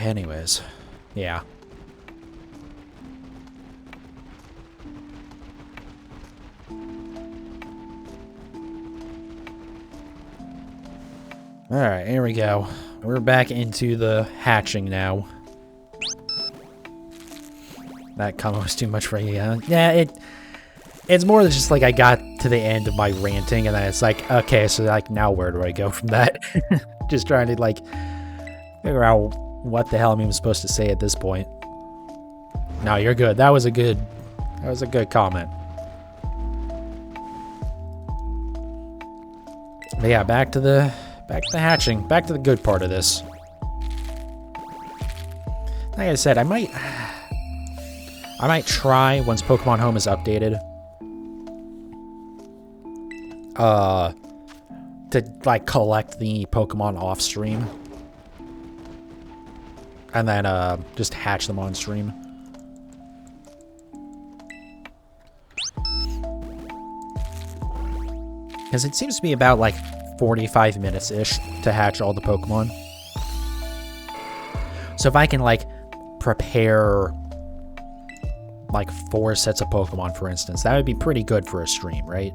A: Anyways. Yeah. Alright, here we go. We're back into the hatching now. That comment was too much for you. Yeah, it's more than just like I got to the end of my ranting and then it's like, okay, so like now where do I go from that? Just trying to like figure out what the hell I'm even supposed to say at this point. No, you're good. That was a good comment. But yeah, back to the hatching. Back to the good part of this. Like I said, I might try once Pokemon Home is updated. To like collect the Pokemon off stream. And then, just hatch them on stream. Because it seems to be about, like, 45 minutes-ish to hatch all the Pokemon. So if I can, like, prepare, like, 4 sets of Pokemon, for instance, that would be pretty good for a stream, right?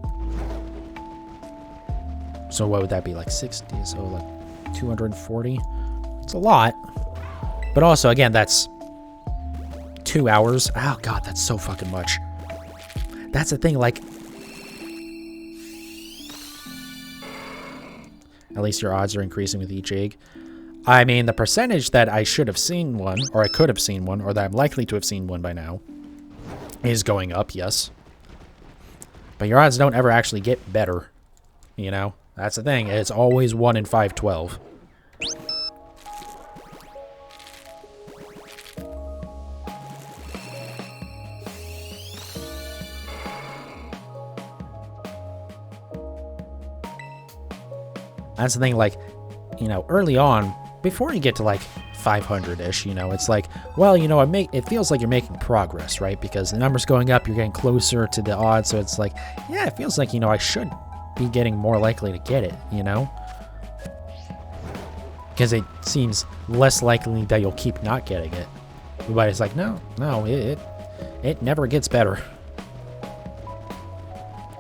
A: So what would that be, like, 60? So, like, 240? It's a lot. But also, again, that's 2 hours. Oh, God, that's so fucking much. That's the thing, like... At least your odds are increasing with each egg. I mean, the percentage that I should have seen one, or I could have seen one, or that I'm likely to have seen one by now, is going up, yes. But your odds don't ever actually get better, you know? That's the thing. It's always 1 in 512. That's the thing, like, you know, early on, before you get to like 500-ish, you know, it's like, well, you know, it feels like you're making progress, right? Because the number's going up, you're getting closer to the odds, so it's like, yeah, it feels like, you know, I should be getting more likely to get it, you know? Because it seems less likely that you'll keep not getting it. But it's like, no, it never gets better.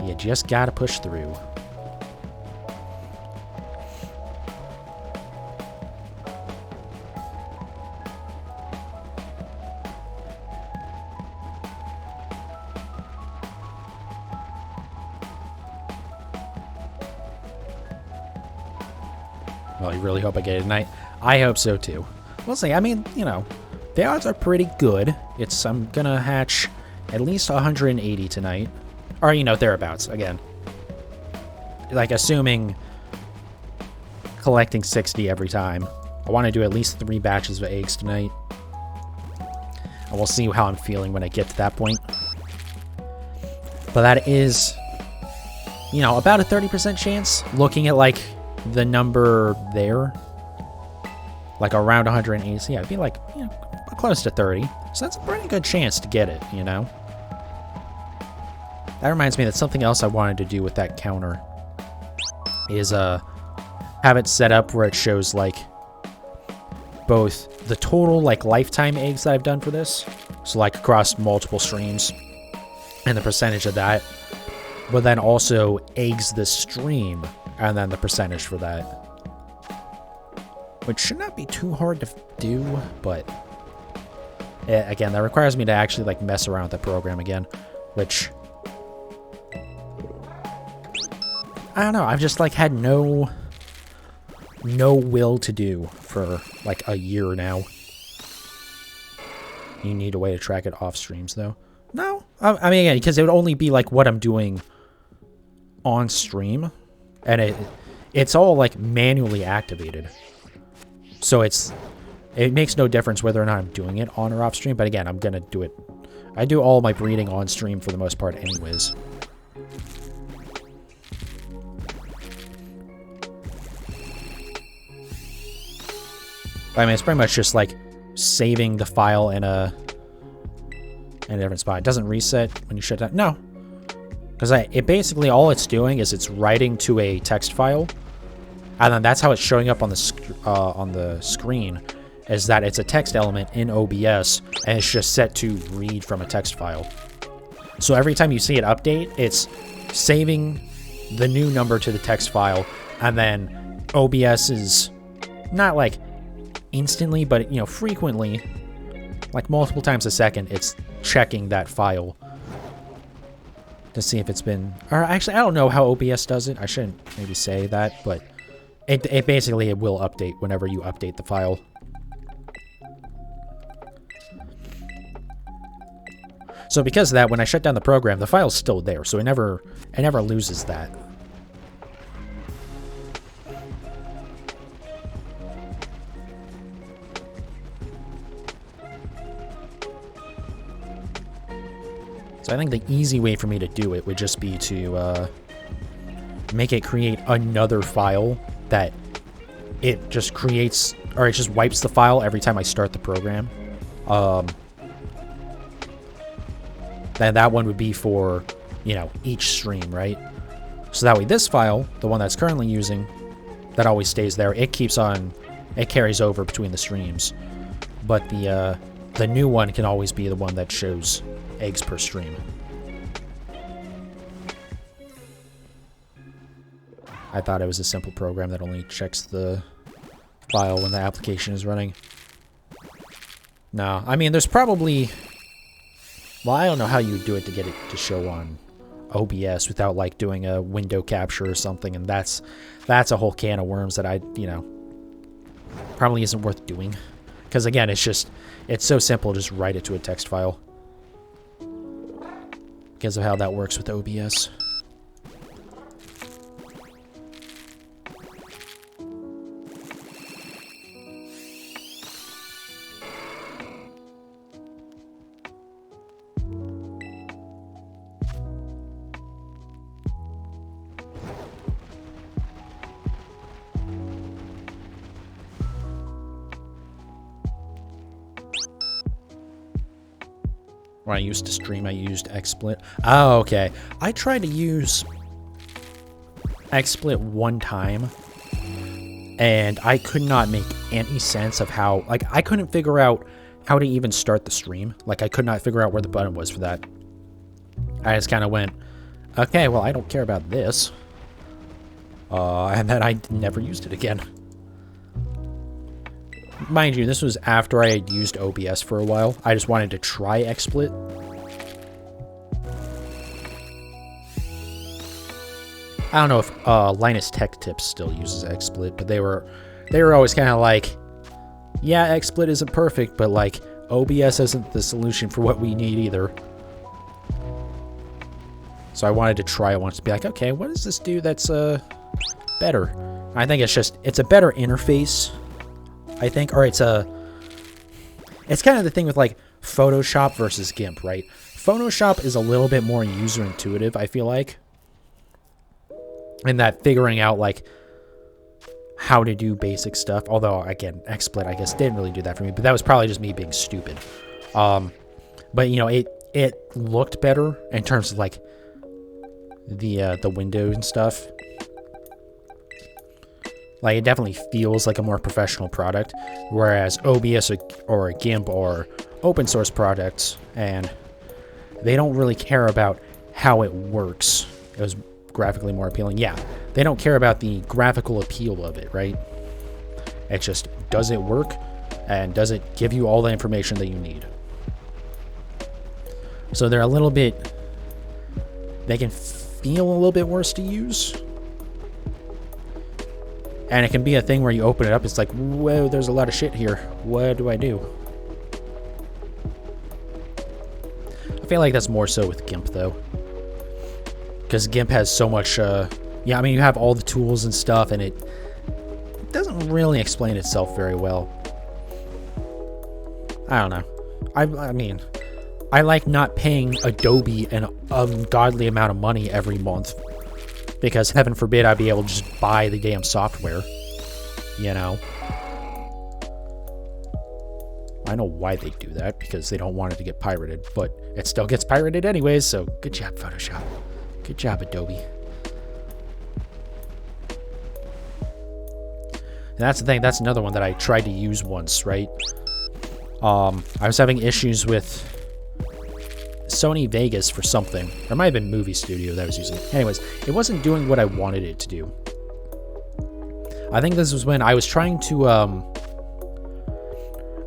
A: You just gotta push through. Well, I really hope I get it tonight. I hope so too. We'll see. I mean, you know, the odds are pretty good. I'm gonna hatch at least 180 tonight. Or, you know, thereabouts, again. Like, assuming collecting 60 every time. I want to do at least 3 batches of eggs tonight. And we'll see how I'm feeling when I get to that point. But that is, you know, about a 30% chance. Looking at, like, the number there. Like, around 180. So, yeah, it'd be, like, you know, close to 30. So that's a pretty good chance to get it, you know? That reminds me that something else I wanted to do with that counter is have it set up where it shows, like, both the total, like, lifetime eggs that I've done for this, so, like, across multiple streams, and the percentage of that, but then also eggs this stream, and then the percentage for that. Which should not be too hard to do, but again, that requires me to actually, like, mess around with the program again, which I don't know, I've just, like, had no will to do for, like, a year now. You need a way to track it off streams, though. No, I mean, again, because it would only be, like, what I'm doing on stream, and it's all, like, manually activated. So it makes no difference whether or not I'm doing it on or off stream, but again, I'm gonna do it. I do all my breeding on stream for the most part anyways. I mean, it's pretty much just, like, saving the file in a different spot. It doesn't reset when you shut down. No. Because it basically, all it's doing is it's writing to a text file, and then that's how it's showing up on the screen, is that it's a text element in OBS, and it's just set to read from a text file. So every time you see it update, it's saving the new number to the text file, and then OBS is not, like, instantly, but, you know, frequently, like multiple times a second, it's checking that file to see if it's been, or actually, I don't know how OBS does it. I shouldn't maybe say that, but it basically, it will update whenever you update the file. So because of that, when I shut down the program, the file's still there, so it never loses that. So I think the easy way for me to do it would just be to make it create another file that it just creates, or it just wipes the file every time I start the program. Then that one would be for, you know, each stream, right? So that way this file, the one that's currently using, that always stays there. It keeps on, it carries over between the streams. But the new one can always be the one that shows eggs per stream. I thought it was a simple program that only checks the file when the application is running. No, I mean, there's probably, well, I don't know how you would do it to get it to show on OBS without, like, doing a window capture or something, and that's a whole can of worms that you know, probably isn't worth doing. Because, again, it's so simple, just write it to a text file. Because of how that works with OBS. When I used to stream, I used XSplit. Oh, okay. I tried to use XSplit one time, and I could not make any sense of how, like, I couldn't figure out how to even start the stream. Like, I could not figure out where the button was for that. I just kind of went, okay, well, I don't care about this. And then I never used it again. Mind you, this was after I had used OBS for a while. I just wanted to try XSplit. I don't know if Linus Tech Tips still uses XSplit, but they were always kind of like, yeah, XSplit isn't perfect, but like OBS isn't the solution for what we need either. So I wanted to try it once to be like, okay, what does this do that's better? I think it's a better interface, I think, or it's kind of the thing with like Photoshop versus GIMP, right? Photoshop is a little bit more user intuitive, I feel like. And that figuring out like how to do basic stuff. Although again, XSplit I guess didn't really do that for me, but that was probably just me being stupid. But you know, it looked better in terms of like the window and stuff. Like it definitely feels like a more professional product, whereas OBS or GIMP or open source products, and they don't really care about how it works. It was graphically more appealing. Yeah, they don't care about the graphical appeal of it, right? It's just, does it work? And does it give you all the information that you need? So they're a little bit... They can feel a little bit worse to use. And it can be a thing where you open it up, it's like, whoa, there's a lot of shit here. What do I do? I feel like that's more so with GIMP, though. Because GIMP has so much, yeah, I mean, you have all the tools and stuff, and it doesn't really explain itself very well. I don't know. I mean, I like not paying Adobe an ungodly amount of money every month. Because heaven forbid I'd be able to just buy the damn software. You know? I know why they do that, because they don't want it to get pirated, but it still gets pirated anyways, so good job, Photoshop. Good job, Adobe. And that's the thing, that's another one that I tried to use once, right? I was having issues with Sony Vegas for something. Or it might have been Movie Studio that I was using. Anyways, it wasn't doing what I wanted it to do. I think this was when I was trying to,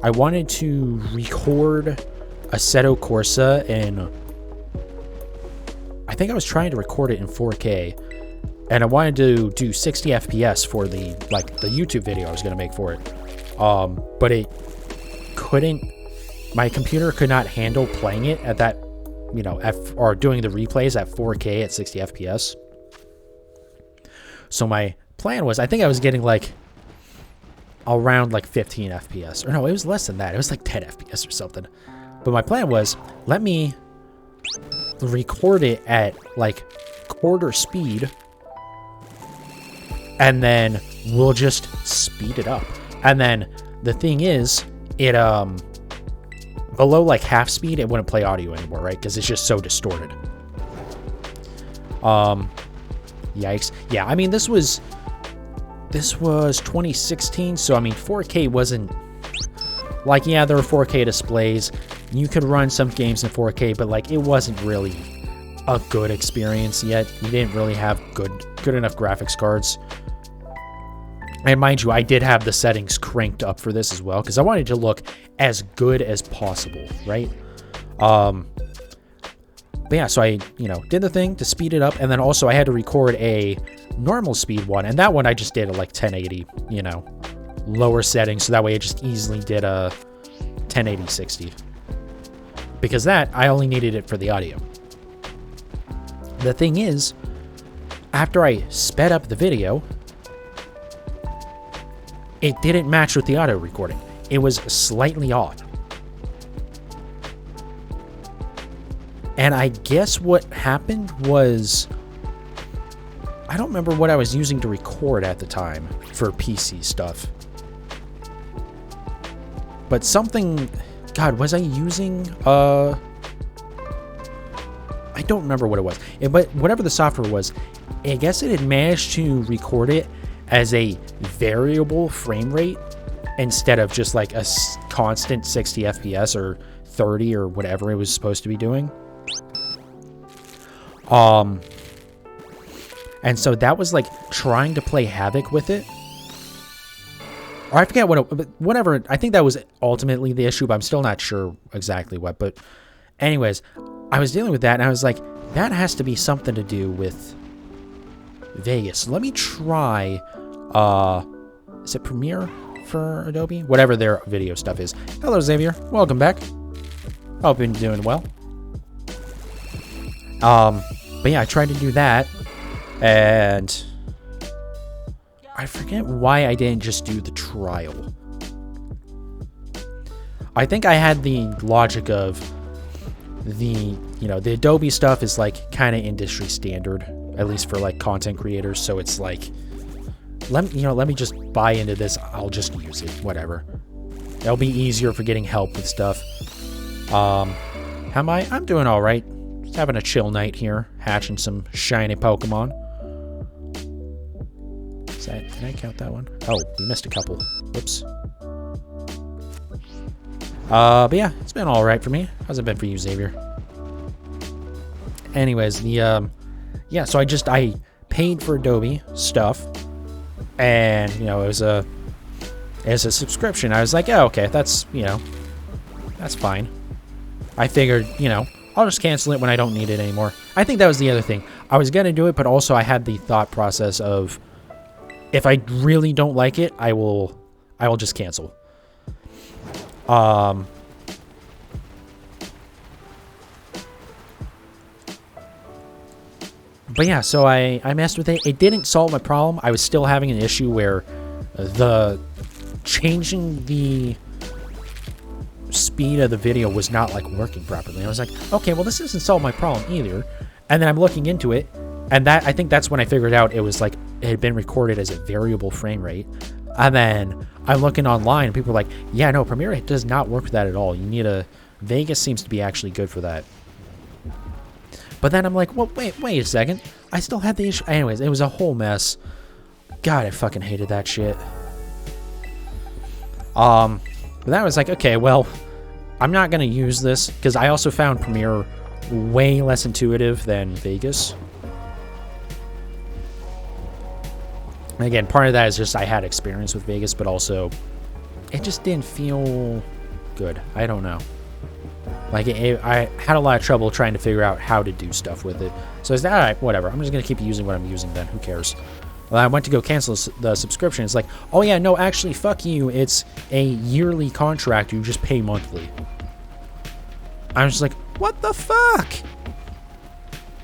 A: I wanted to record Assetto Corsa in... I think I was trying to record it in 4K, and I wanted to do 60 FPS for the YouTube video I was going to make for it. But it couldn't, my computer could not handle playing it at that, you know, or doing the replays at 4K at 60 FPS. So my plan was, I think I was getting like around like 15 FPS, or no, it was less than that. It was like 10 FPS or something. But my plan was, let me record it at like quarter speed, and then we'll just speed it up. And then the thing is, it below like half speed it wouldn't play audio anymore, right? Because it's just so distorted. Yikes. Yeah, I mean, this was 2016, so I mean 4K wasn't like, yeah, there were 4K displays. You could run some games in 4K, but like it wasn't really a good experience yet. You didn't really have good enough graphics cards. And mind you, I did have the settings cranked up for this as well, because I wanted to look as good as possible, right? But yeah, so I, you know, did the thing to speed it up, and then also I had to record a normal speed one, and that one I just did at like 1080, you know, lower settings, so that way it just easily did a 1080 60. Because that, I only needed it for the audio. The thing is, after I sped up the video, it didn't match with the audio recording. It was slightly off. And I guess what happened was, I don't remember what I was using to record at the time for PC stuff. But something, God, was I using I don't remember what it was. But whatever the software was, I guess it had managed to record it as a variable frame rate instead of just like a constant 60 FPS or 30 or whatever it was supposed to be doing. And so that was like trying to play havoc with it. Or I forget whatever. I think that was ultimately the issue, but I'm still not sure exactly what. But anyways, I was dealing with that, and I was like, that has to be something to do with Vegas. Let me try, is it Premiere for Adobe? Whatever their video stuff is. Hello, Xavier. Welcome back. Hope you're doing well. But yeah, I tried to do that, and I forget why I didn't just do the trial. I think I had the logic of the Adobe stuff is like kind of industry standard, at least for like content creators. So it's like, let me just buy into this. I'll just use it, whatever. That'll be easier for getting help with stuff. How am I? I'm doing all right. Just having a chill night here, hatching some shiny Pokemon. Did I count that one? Oh, we missed a couple. Whoops. But yeah, it's been all right for me. How's it been for you, Xavier? Anyways, yeah, so I paid for Adobe stuff, and it was a subscription. I was like, oh, okay, that's that's fine. I figured, I'll just cancel it when I don't need it anymore. I think that was the other thing. I was gonna do it, but also I had the thought process of, if I really don't like it, I will just cancel. But yeah, so I messed with it. It didn't solve my problem. I was still having an issue where changing the speed of the video was not like working properly. I was like, okay, well, this doesn't solve my problem either. And then I'm looking into it, and I think that's when I figured out it was like it had been recorded as a variable frame rate. And then I'm looking online, and people are like, yeah, no, Premiere does not work with that at all. You need Vegas seems to be actually good for that. But then I'm like, well, wait a second. I still had the issue. Anyways, it was a whole mess. God, I fucking hated that shit. But then I was like, okay, well, I'm not going to use this, because I also found Premiere way less intuitive than Vegas. Again, part of that is just I had experience with Vegas, but also it just didn't feel good. I don't know. Like, I had a lot of trouble trying to figure out how to do stuff with it. So I said, all right, whatever. I'm just going to keep using what I'm using then. Who cares? Well, I went to go cancel the subscription. It's like, oh, yeah, no, actually, fuck you. It's a yearly contract. You just pay monthly. I was just like, what the fuck?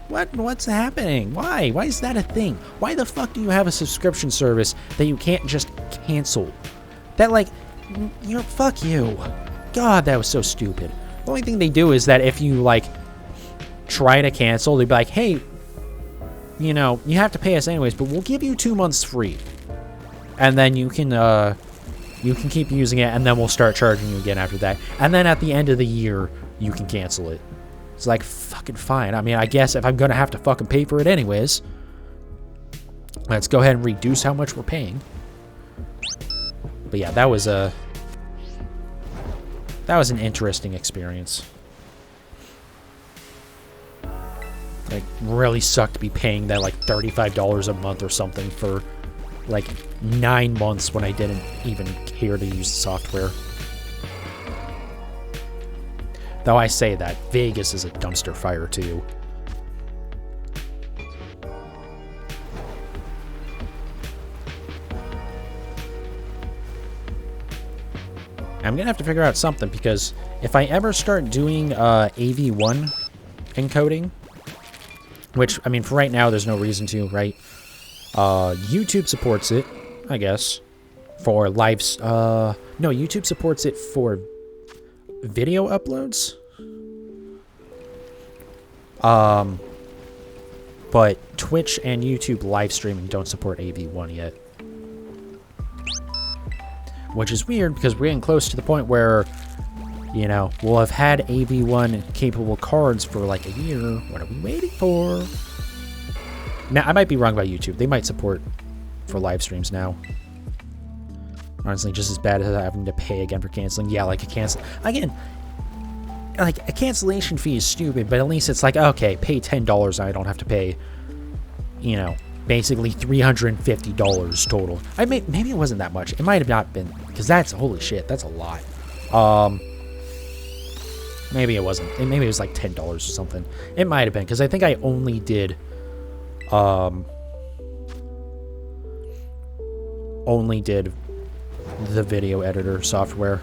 A: What's happening? Why? Why is that a thing? Why the fuck do you have a subscription service that you can't just cancel? That, like, fuck you. God, that was so stupid. The only thing they do is that if you, like, try to cancel, they'd be like, hey, you have to pay us anyways, but we'll give you 2 months free. And then you can keep using it, and then we'll start charging you again after that. And then at the end of the year, you can cancel it. It's like, fucking fine. I mean, I guess if I'm going to have to fucking pay for it anyways, let's go ahead and reduce how much we're paying. But yeah, that was an interesting experience. Like, really sucked to be paying that, like, $35 a month or something for, like, 9 months when I didn't even care to use the software. Though I say that, Vegas is a dumpster fire, too. I'm gonna have to figure out something, because if I ever start doing AV1 encoding, which, I mean, for right now, there's no reason to, right? YouTube supports it, I guess, for lives. No, YouTube supports it for video uploads. But Twitch and YouTube live streaming don't support AV1 yet. Which is weird, because we're getting close to the point where You know, we'll have had AV1 capable cards for like a year. What are we waiting for? Now, I might be wrong about YouTube. They might support for live streams now. Honestly, just as bad as having to pay again for canceling. Yeah, like a cancel. Again, like a cancellation fee is stupid, but at least it's like, okay, pay $10 and I don't have to pay, you know, basically $350 total. Maybe it wasn't that much. It might have not been, because that's, holy shit, that's a lot. Maybe it wasn't. Maybe it was like $10 or something. It might have been, because I think I only did, the video editor software.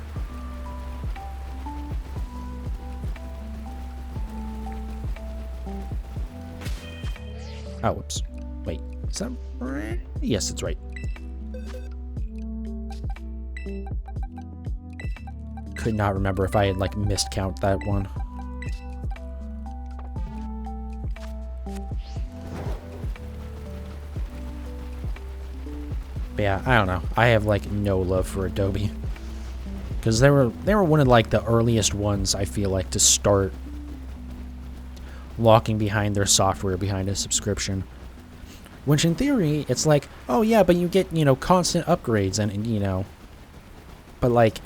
A: Oh, whoops. Wait, is that right? Yes, it's right. Could not remember if I had, like, miscount that one. But yeah, I don't know. I have, like, no love for Adobe. Because they were one of, like, the earliest ones, I feel like, to start locking behind their software behind a subscription. Which, in theory, it's like, oh, yeah, but you get, you know, constant upgrades and you know. But, like,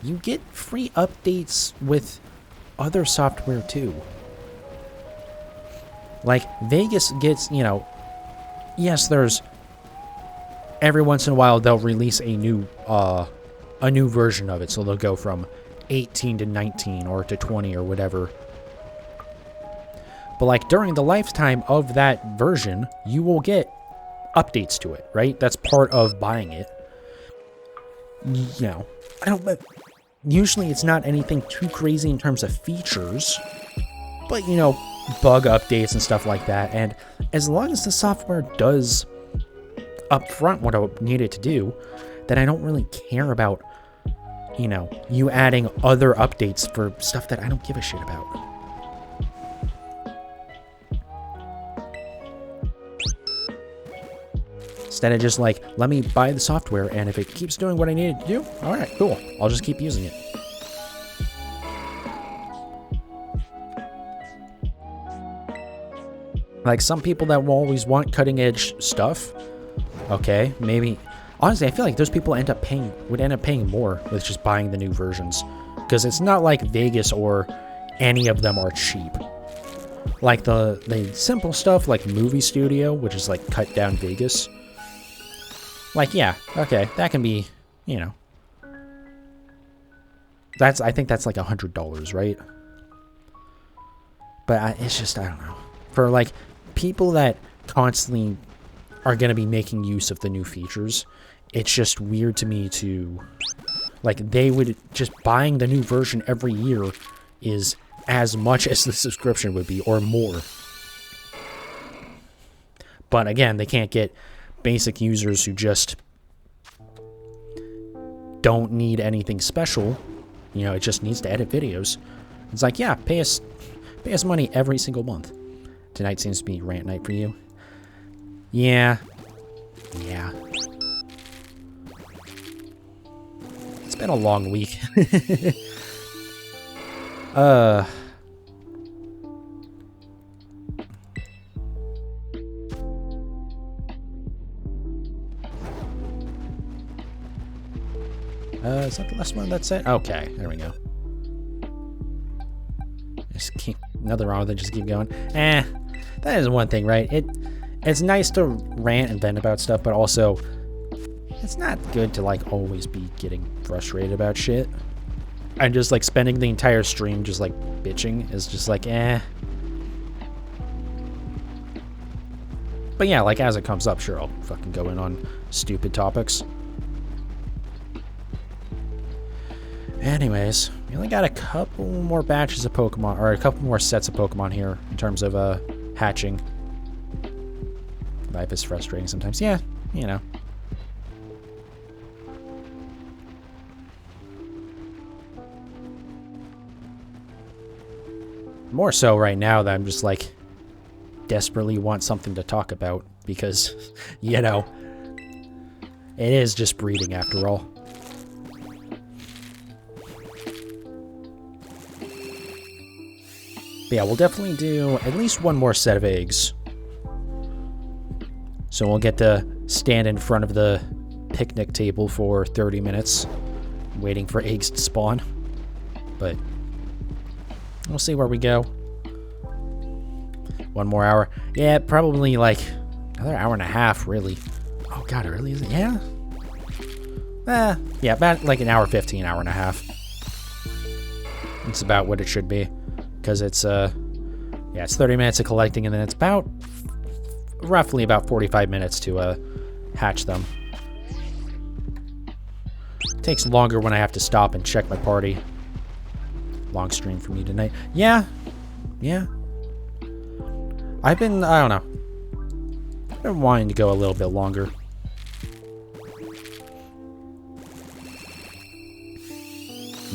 A: you get free updates with other software, too. Like, Vegas gets, you know, yes, there's, every once in a while, they'll release a new version of it. So they'll go from 18 to 19 or to 20 or whatever. But, like, during the lifetime of that version, you will get updates to it, right? That's part of buying it. You know, usually it's not anything too crazy in terms of features, but, you know, bug updates and stuff like that. And as long as the software does upfront what I need it to do, then I don't really care about, you know, you adding other updates for stuff that I don't give a shit about. Instead of just like, let me buy the software, and if it keeps doing what I need it to do, alright, cool. I'll just keep using it. Like, some people that will always want cutting-edge stuff, okay, maybe. Honestly, I feel like those people would end up paying more with just buying the new versions. Because it's not like Vegas or any of them are cheap. Like the simple stuff like Movie Studio, which is like cut down Vegas. Like, yeah, okay, that can be, you know. I think that's like $100, right? But it's just, I don't know. For like people that constantly are going to be making use of the new features, it's just weird to me to, like, they would just buying the new version every year is as much as the subscription would be or more. But again, they can't get basic users who just don't need anything special. You know, it just needs to edit videos. It's like, yeah, pay us money every single month. Tonight seems to be rant night for you. Yeah. Yeah. It's been a long week. Is that the last one that's it? Okay, there we go. Just keep nothing wrong with it, just keep going. That is one thing, right? It's nice to rant and vent about stuff, but also it's not good to like always be getting frustrated about shit. And just like spending the entire stream just like bitching is just like But yeah, like as it comes up, sure, I'll fucking go in on stupid topics. Anyways, we only got a couple more batches of Pokemon, or a couple more sets of Pokemon here in terms of hatching. Life is frustrating sometimes. Yeah, you know. More so right now that I'm just like desperately want something to talk about because, you know, it is just breeding after all. yeah, we'll definitely do at least one more set of eggs. So we'll get to stand in front of the picnic table for 30 minutes, waiting for eggs to spawn. But we'll see where we go. One more hour. Yeah, probably like another hour and a half, really. Oh god, it really isn't. Yeah. Yeah, about like an hour 15, hour and a half. It's about what it should be. Because it's, yeah, it's 30 minutes of collecting, and then it's about, roughly about 45 minutes to, hatch them. It takes longer when I have to stop and check my party. Long stream for me tonight. Yeah. Yeah. I don't know. I've been wanting to go a little bit longer.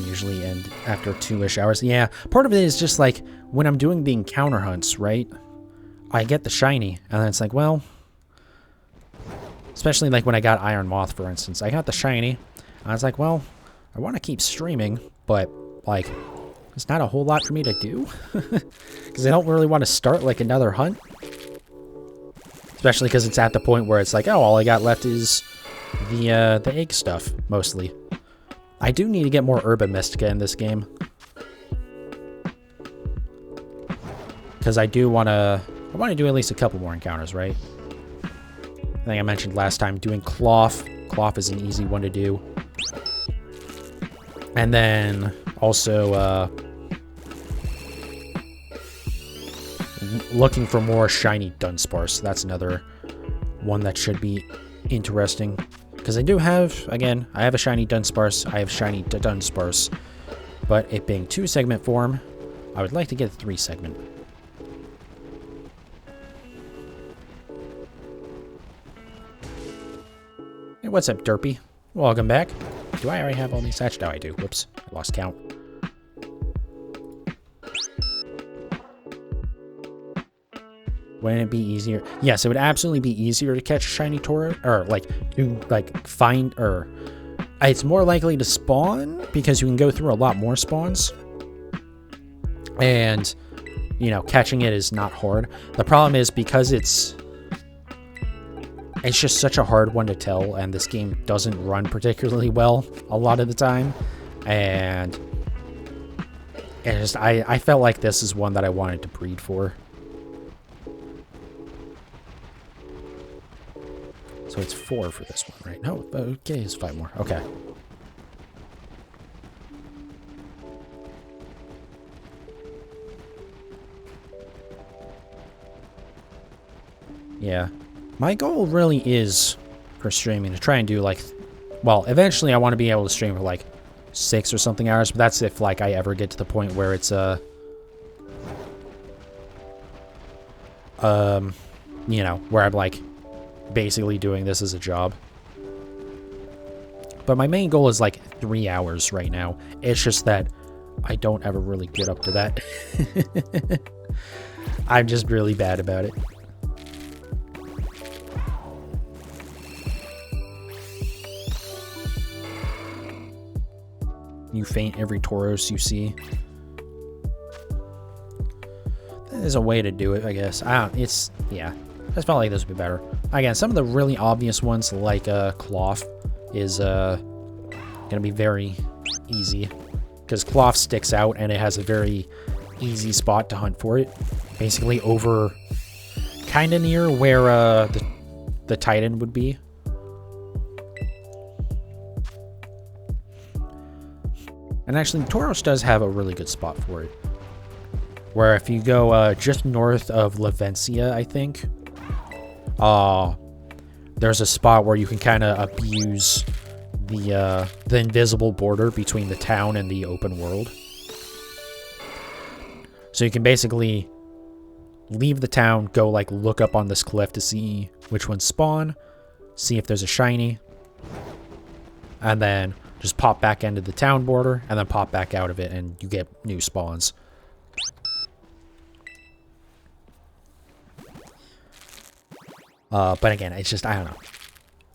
A: Usually end after 2-ish hours. Yeah, part of it is just like when I'm doing the encounter hunts, right? I get the shiny, and then it's like, well, especially like when I got Iron Moth, for instance. I got the shiny, and I was like, well, I want to keep streaming, but like, there's not a whole lot for me to do. Because I don't really want to start like another hunt. Especially because it's at the point where it's like, oh, all I got left is the egg stuff, mostly. I do need to get more Herba Mystica in this game. Because I want to do at least a couple more encounters, right? I think I mentioned last time doing Cloth. Cloth is an easy one to do. And then also looking for more shiny Dunsparce. That's another one that should be interesting. Because I do have, again, I have a shiny Dunsparce, I have shiny Dunsparce, but it being 2-segment form, I would like to get a 3-segment. Hey, what's up, Derpy? Welcome back. Do I already have all these hatched? No, I do. Whoops, I lost count. Wouldn't it be easier? Yes, it would absolutely be easier to catch a shiny Tauros, or like to like find, or it's more likely to spawn because you can go through a lot more spawns, and you know, catching it is not hard. The problem is because it's just such a hard one to tell, and this game doesn't run particularly well a lot of the time, and I felt like this is one that I wanted to breed for. So it's 4 for this one, right? No, okay, it's 5 more. Okay. Yeah. My goal really is for streaming to try and do like, well, eventually I want to be able to stream for like 6 or something hours, but that's if like I ever get to the point where it's you know, where I'm like basically doing this as a job. But my main goal is like 3 hours right now. It's just that I don't ever really get up to that. I'm just really bad about it. You faint every Tauros you see. There's a way to do it, I guess. Yeah. I just felt like this would be better. Again, some of the really obvious ones, like Cloth, is gonna be very easy. Because Cloth sticks out, and it has a very easy spot to hunt for it. Basically over kind of near where the Titan would be. And actually, Tauros does have a really good spot for it. Where if you go just north of Lavencia, I think, there's a spot where you can kind of abuse the invisible border between the town and the open world. So you can basically leave the town, go like look up on this cliff to see which ones spawn, see if there's a shiny, and then just pop back into the town border, and then pop back out of it, and you get new spawns. But again, it's just, I don't know.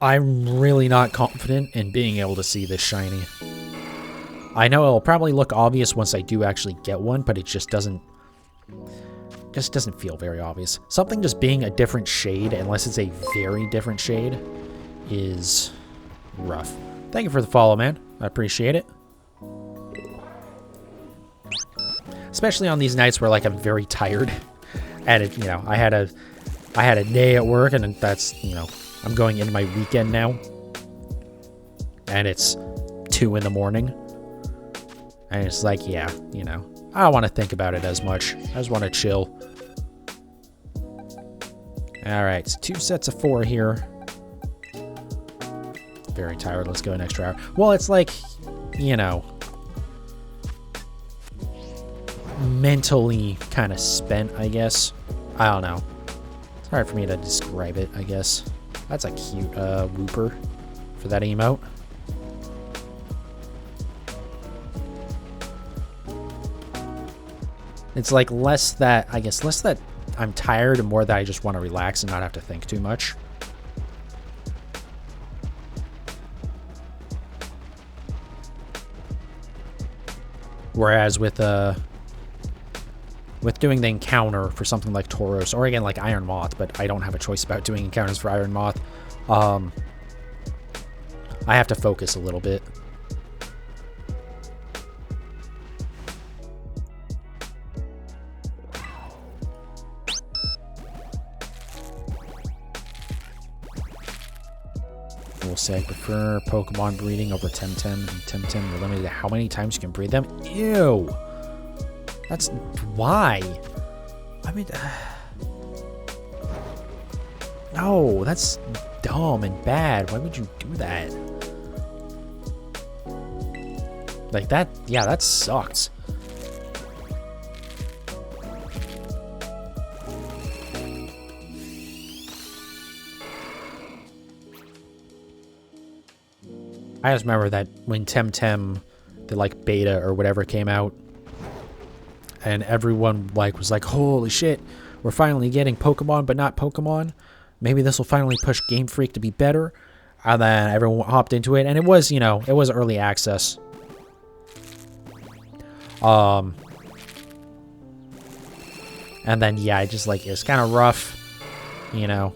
A: I'm really not confident in being able to see this shiny. I know it'll probably look obvious once I do actually get one, but it just doesn't Just doesn't feel very obvious. Something just being a different shade, unless it's a very different shade, is rough. Thank you for the follow, man. I appreciate it. Especially on these nights where, like, I'm very tired. And, you know, I had a day at work, and that's, you know, I'm going into my weekend now. And it's 2 in the morning. And it's like, yeah, you know, I don't want to think about it as much. I just want to chill. Alright, so 2 sets of 4 here. Very tired. Let's go an extra hour. Well, it's like, you know, mentally kind of spent, I guess. I don't know. It's hard for me to describe it, I guess. That's a cute whooper for that emote. It's like less that I'm tired and more that I just want to relax and not have to think too much. Whereas with doing the encounter for something like Tauros, or again like Iron Moth, but I don't have a choice about doing encounters for Iron Moth, I have to focus a little bit. I will say I prefer Pokemon breeding over Temtem, and Temtem you're limited to how many times you can breed them. Ew! That's why. I mean, no, that's dumb and bad. Why would you do that? Like that, yeah, that sucks. I just remember that when Temtem, the like beta or whatever came out, and everyone like was like, holy shit, we're finally getting Pokemon but not Pokemon. Maybe this will finally push Game Freak to be better. And then everyone hopped into it, and it was, you know, it was early access. And then yeah, it just like, it's kind of rough, you know,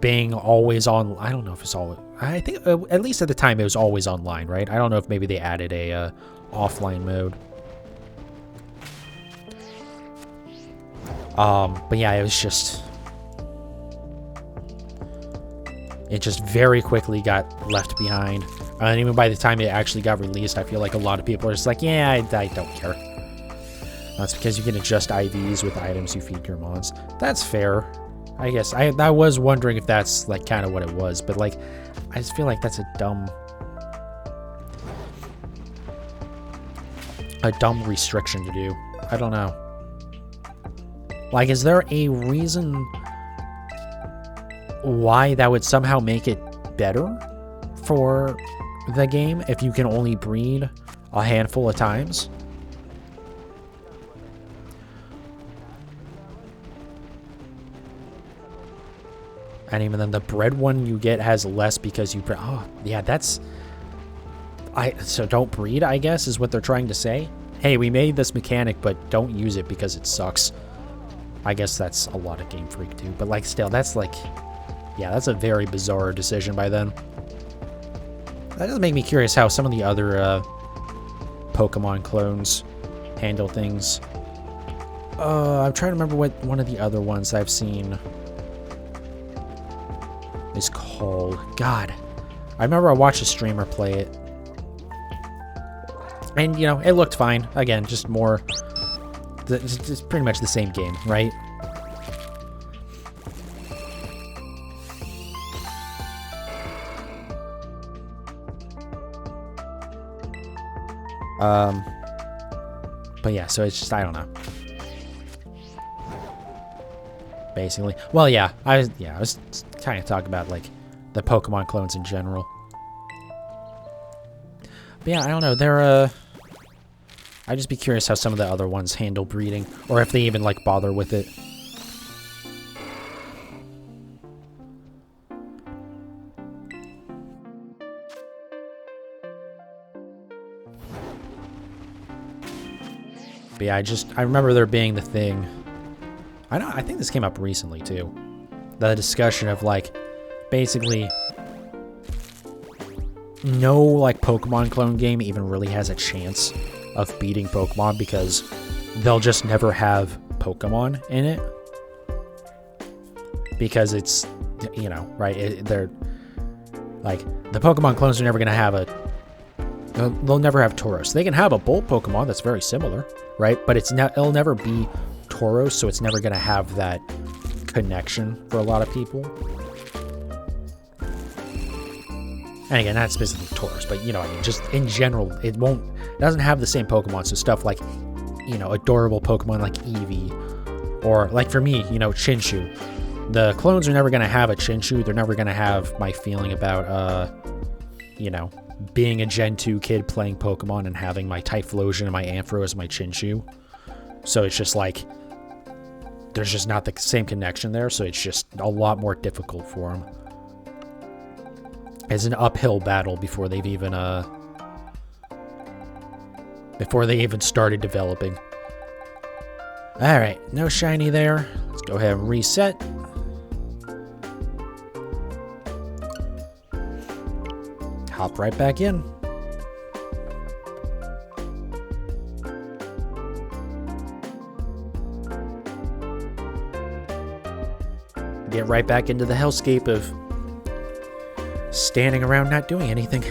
A: being always on. I don't know if it's all. I think at least at the time it was always online, right? I don't know if maybe they added a offline mode. But yeah, it was just, it just very quickly got left behind. And even by the time it actually got released, I feel like a lot of people are just like, yeah, I don't care. That's because you can adjust IVs with items you feed your mons. That's fair. I guess I was wondering if that's like kind of what it was, but like I just feel like that's a dumb restriction to do. I don't know. Like, is there a reason why that would somehow make it better for the game if you can only breed a handful of times? And even then, the bred one you get has less because you... Oh, yeah, that's... So don't breed, I guess, is what they're trying to say. Hey, we made this mechanic, but don't use it because it sucks. I guess that's a lot of Game Freak too. But, like, still, that's, like... Yeah, that's a very bizarre decision by them. That does make me curious how some of the other Pokemon clones handle things. I'm trying to remember what one of the other ones I've seen is called. God, I remember I watched a streamer play it, and you know, it looked fine. Again, just more, it's pretty much the same game, right? But yeah, so it's just, I don't know. Basically, well, yeah, I was kind of talking about like the Pokemon clones in general. But yeah, I don't know. They're I'd just be curious how some of the other ones handle breeding, or if they even like bother with it. But But yeah, I remember there being the thing. I think this came up recently too. The discussion of like, basically, no like Pokemon clone game even really has a chance of beating Pokemon because they'll just never have Pokemon in it. Because it's, you know, right? They're like, the Pokemon clones are never going to have they'll never have Tauros. They can have a Bolt Pokemon that's very similar, right? But it'll never be Tauros, so it's never going to have that connection for a lot of people. And again, not specifically Tauros, but you know, I mean, just in general, it doesn't have the same Pokemon. So stuff like, you know, adorable Pokemon like Eevee, or like for me, you know, Chinchou. The clones are never going to have a Chinchou. They're never going to have my feeling about, you know, being a Gen 2 kid playing Pokemon and having my Typhlosion and my Ampharos as my Chinchou. So it's just like, there's just not the same connection there. So it's just a lot more difficult for them. It's an uphill battle before they've even, started developing. All right, no shiny there. Let's go ahead and reset. Hop right back in. Get right back into the hellscape of standing around not doing anything.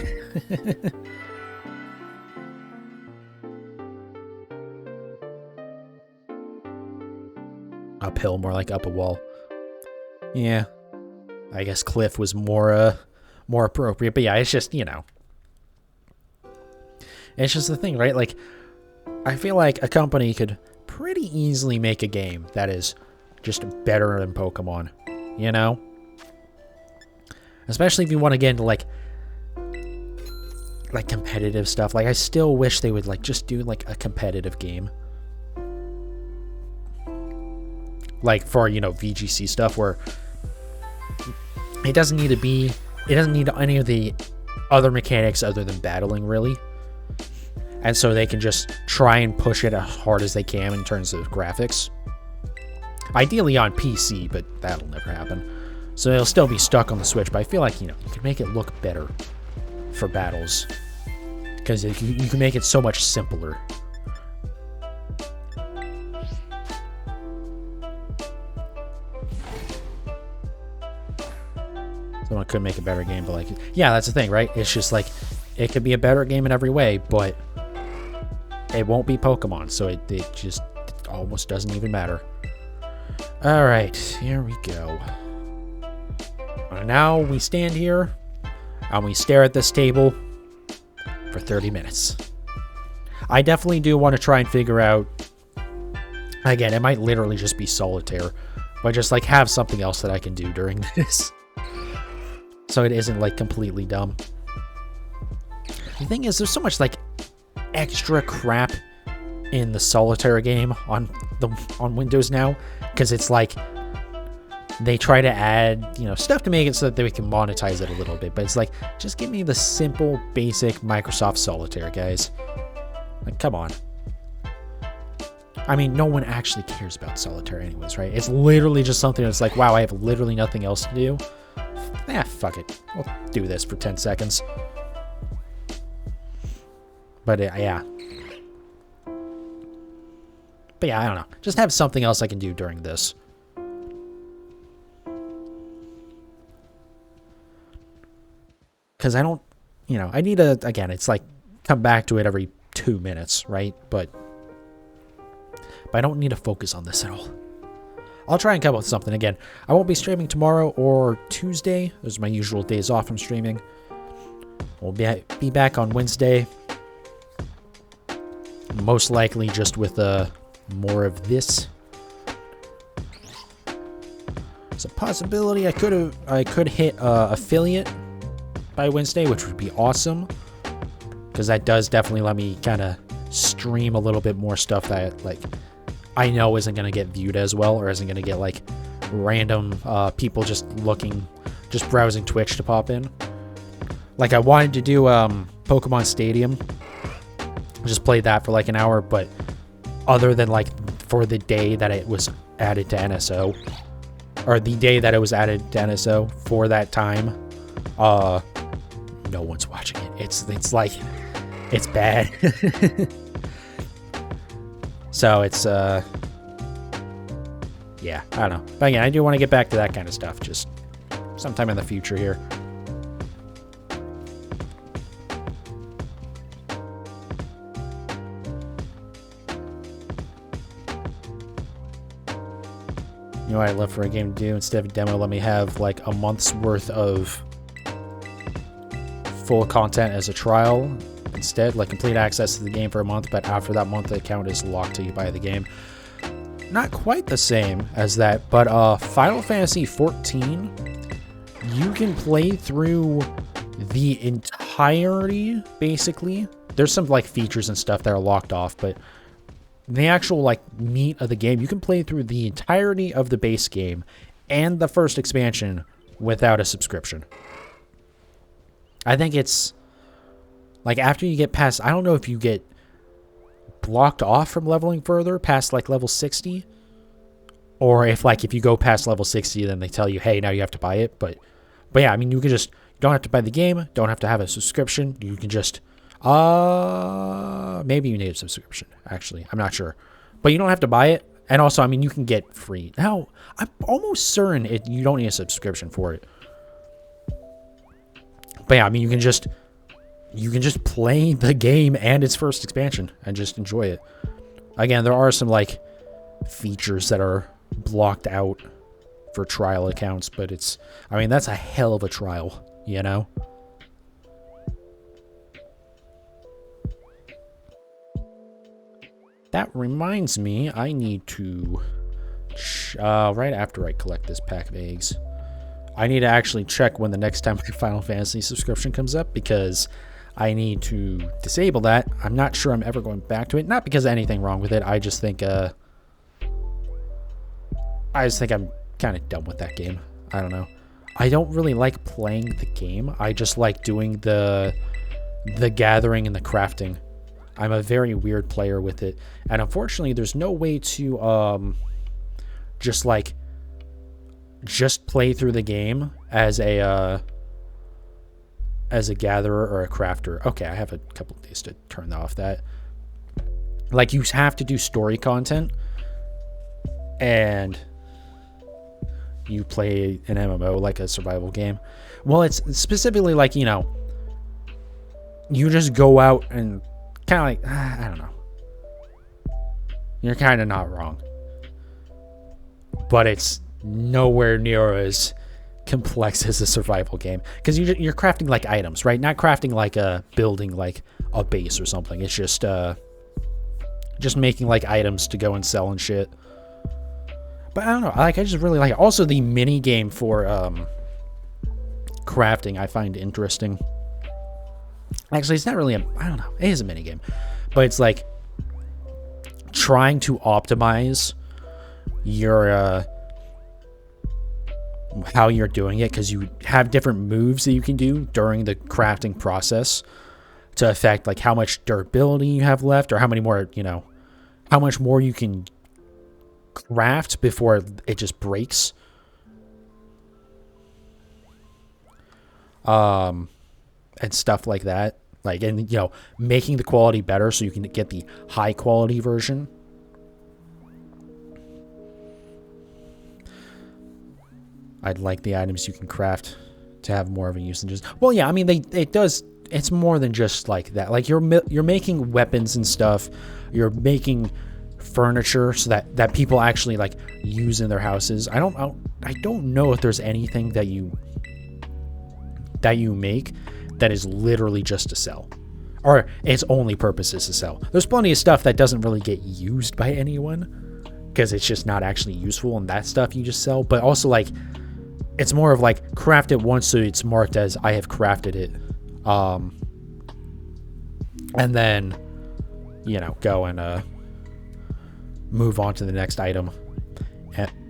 A: Uphill, more like up a wall. Yeah. I guess cliff was more appropriate, but yeah, it's just, you know. It's just the thing, right? Like, I feel like a company could pretty easily make a game that is just better than Pokemon, you know? Especially if you want to get into, like competitive stuff. Like, I still wish they would, like, just do, like, a competitive game. Like, for, you know, VGC stuff where it doesn't need any of the other mechanics other than battling, really. And so they can just try and push it as hard as they can in terms of graphics. Ideally on PC, but that'll never happen. So it'll still be stuck on the Switch, but I feel like, you know, you can make it look better for battles. Because you can make it so much simpler. Someone could make a better game, but like, yeah, that's the thing, right? It's just like, it could be a better game in every way, but it won't be Pokemon, so it just almost doesn't even matter. All right, here we go. Now we stand here and we stare at this table for 30 minutes. I definitely do want to try and figure out, again, it might literally just be solitaire, but just like have something else that I can do during this. So it isn't like completely dumb. The thing is, there's so much like extra crap in the solitaire game on Windows now, because it's like they try to add, you know, stuff to make it so that we can monetize it a little bit, but it's like, just give me the simple, basic Microsoft Solitaire, guys. Like, come on. I mean, no one actually cares about Solitaire anyways, right? It's literally just something that's like, wow, I have literally nothing else to do. Fuck it. We'll do this for 10 seconds. But yeah. But yeah, I don't know. Just have something else I can do during this. Because I don't, you know, I need to, again, it's like, come back to it every 2 minutes, right? But I don't need to focus on this at all. I'll try and come up with something. Again, I won't be streaming tomorrow or Tuesday. Those are my usual days off from streaming. We'll be back on Wednesday. Most likely just with more of this. It's a possibility I could hit affiliate by Wednesday, which would be awesome. Because that does definitely let me kind of stream a little bit more stuff that, like, I know isn't going to get viewed as well, or isn't going to get, like, random people just browsing Twitch to pop in. Like, I wanted to do Pokemon Stadium. Just played that for, like, an hour, but other than like for the day that it was added to NSO, or the day that it was added to NSO for that time. No one's watching it. It's like, it's bad. So it's yeah, I don't know. But again, I do want to get back to that kind of stuff just sometime in the future here. You know what I'd love for a game to do? Instead of a demo, let me have like a month's worth of full content as a trial. Instead, like complete access to the game for a month, but after that month, the account is locked till you buy the game. Not quite the same as that, but Final Fantasy 14, you can play through the entirety, basically. There's some like features and stuff that are locked off, but the actual like meat of the game, you can play through the entirety of the base game and the first expansion without a subscription. I think it's like after you get past, I don't know if you get blocked off from leveling further past like level 60, or if like if you go past level 60 then they tell you, hey, now you have to buy it. But yeah, I mean, you can just, you don't have to buy the game, don't have to have a subscription. You can just maybe you need a subscription, actually, I'm not sure, but you don't have to buy it. And also, I mean, you can get free now. I'm almost certain you don't need a subscription for it. But yeah, I mean, you can just play the game and its first expansion and just enjoy it. Again, there are some like features that are blocked out for trial accounts, but it's, I mean, that's a hell of a trial, you know? That reminds me, I need to, right after I collect this pack of eggs, I need to actually check when the next time my Final Fantasy subscription comes up, because I need to disable that. I'm not sure I'm ever going back to it. Not because of anything wrong with it. I just think I'm kind of done with that game. I don't know. I don't really like playing the game. I just like doing the gathering and the crafting. I'm a very weird player with it. And unfortunately, there's no way to just play through the game as a gatherer or a crafter. Okay, I have a couple of days to turn off that. Like, you have to do story content, and you play an MMO, like a survival game. Well, it's specifically like, you know, you just go out and kind of like, I don't know. You're kind of not wrong. But it's nowhere near as complex as a survival game, because you're crafting like items, right? Not crafting like a building, like a base or something. It's just making like items to go and sell and shit. But I don't know, like, I just really like it. Also, the mini game for crafting I find interesting. Actually, it's not really I don't know, it is a mini game, but it's like trying to optimize your how you're doing it, because you have different moves that you can do during the crafting process to affect like how much durability you have left, or how many more, you know, how much more you can craft before it just breaks. And stuff like that. Like, and you know, making the quality better so you can get the high quality version. I'd like the items you can craft to have more of a use than just, well, yeah, I mean, it's more than just like that. Like, you're making weapons and stuff. You're making furniture so that people actually like use in their houses. I don't know if there's anything that you make that is literally just to sell, or its only purpose is to sell. There's plenty of stuff that doesn't really get used by anyone because it's just not actually useful, and that stuff you just sell. But also, like, it's more of like, craft it once so it's marked as I have crafted it, and then, you know, go and move on to the next item.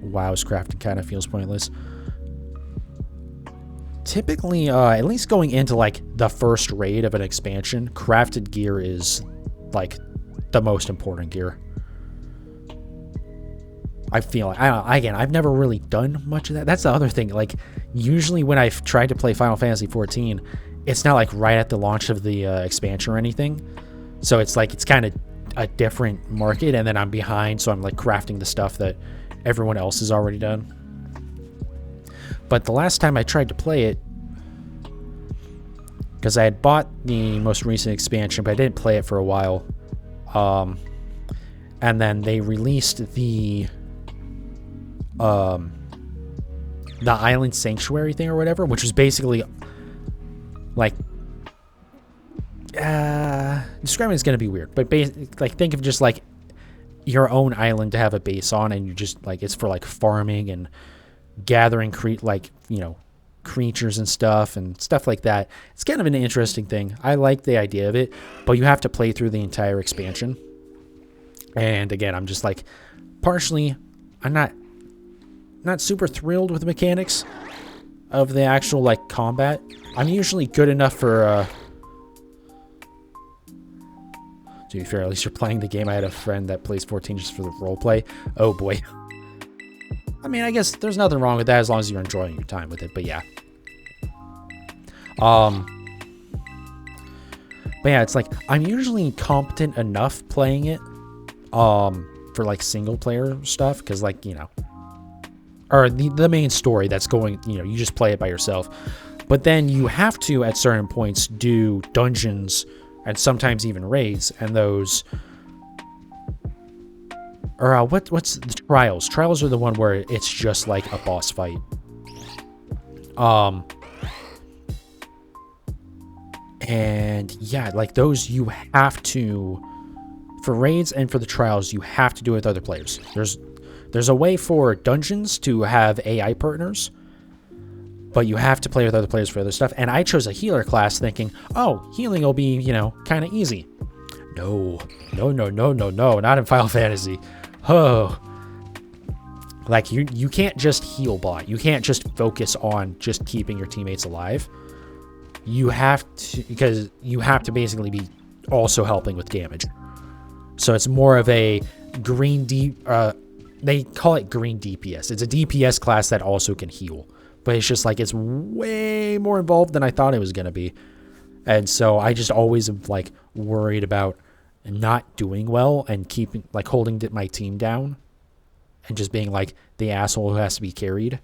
A: WoW's crafting kind of feels pointless. Typically, at least going into like the first raid of an expansion, crafted gear is like the most important gear. I feel like, I don't know, again, I've never really done much of that. That's the other thing. Like, usually when I've tried to play Final Fantasy 14, it's not like right at the launch of the expansion or anything. So it's like, it's kind of a different market, and then I'm behind, so I'm like crafting the stuff that everyone else has already done. But the last time I tried to play it, because I had bought the most recent expansion, but I didn't play it for a while. And then they released the Island Sanctuary thing or whatever, which was basically like, describing it's going to be weird, but like, think of just like your own island to have a base on, and you just like, it's for like farming and gathering creatures and stuff like that. It's kind of an interesting thing. I like the idea of it, but you have to play through the entire expansion. And again, I'm just like, partially, I'm not super thrilled with the mechanics of the actual like combat. I'm usually good enough for to be fair, at least you're playing the game. I had a friend that plays 14 just for the roleplay. Oh boy. I mean, I guess there's nothing wrong with that as long as you're enjoying your time with it, but yeah. But yeah, it's like, I'm usually competent enough playing it, for like single player stuff, because like, you know, or the main story that's going, you know, you just play it by yourself. But then you have to, at certain points, do dungeons and sometimes even raids, and those, or what's the trials? Trials are the one where it's just like a boss fight. And yeah, like those you have to, for raids and for the trials, you have to do it with other players. There's a way for dungeons to have AI partners, but you have to play with other players for other stuff. And I chose a healer class thinking, oh, healing will be, you know, kind of easy. No, not in Final Fantasy. Oh, like you can't just heal bot. You can't just focus on just keeping your teammates alive. You have to, because you have to basically be also helping with damage. So it's more of a green they call it green DPS. It's a DPS class that also can heal, but it's just like, it's way more involved than I thought it was going to be. And so I just always am like worried about not doing well and keeping, like, holding my team down and just being like the asshole who has to be carried,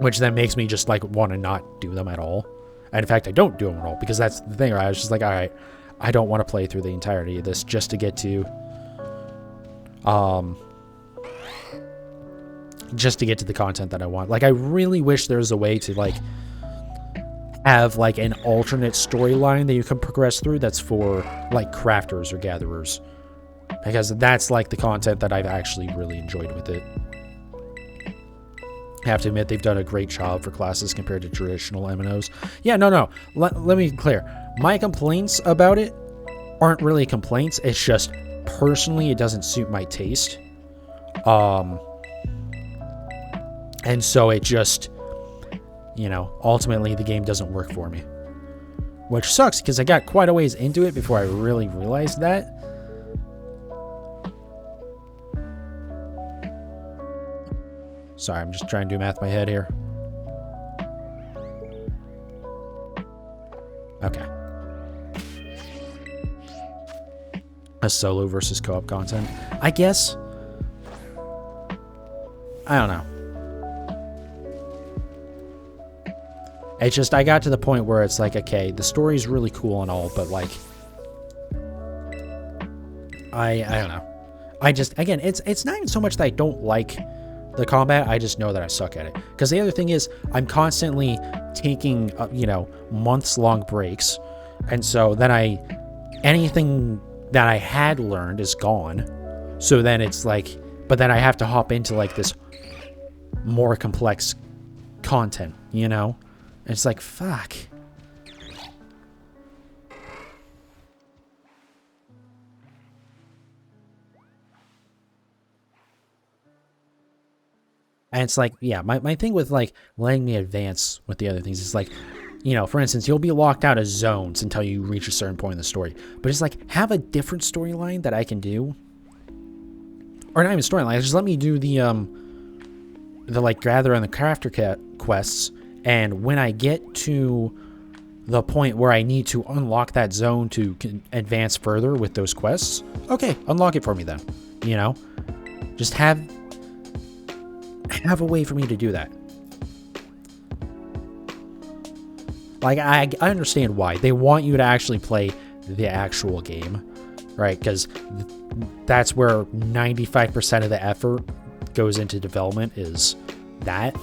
A: which then makes me just like want to not do them at all. And in fact, I don't do them at all, because that's the thing, right? I was just like, all right, I don't want to play through the entirety of this just to get to the content that I want. Like, I really wish there was a way to like have like an alternate storyline that you can progress through that's for like crafters or gatherers, because that's like the content that I've actually really enjoyed with it. I have to admit, they've done a great job for classes compared to traditional MMOs. Yeah, no. Let me be clear. My complaints about it aren't really complaints. It's just, personally, it doesn't suit my taste. And so it just, you know, ultimately the game doesn't work for me. Which sucks, because I got quite a ways into it before I really realized that. Sorry, I'm just trying to do math in my head here. Okay. A solo versus co-op content. I guess. I don't know. It's just, I got to the point where it's like, okay, the story's really cool and all, but like, I don't know. I just, again, it's not even so much that I don't like the combat, I just know that I suck at it. Because the other thing is, I'm constantly taking, you know, months-long breaks, and so then anything that I had learned is gone. So then it's like, but then I have to hop into like this more complex content, you know? And it's like, fuck. And it's like, yeah, my thing with like letting me advance with the other things is like, you know, for instance, you'll be locked out of zones until you reach a certain point in the story. But it's like, have a different storyline that I can do. or not even storyline, just let me do the like gather and the crafter quests, and when I get to the point where I need to unlock that zone to advance further with those quests, okay, unlock it for me then. You know, just have a way for me to do that. Like, I understand why. They want you to actually play the actual game, right? Because that's where 95% of the effort goes into development, is that.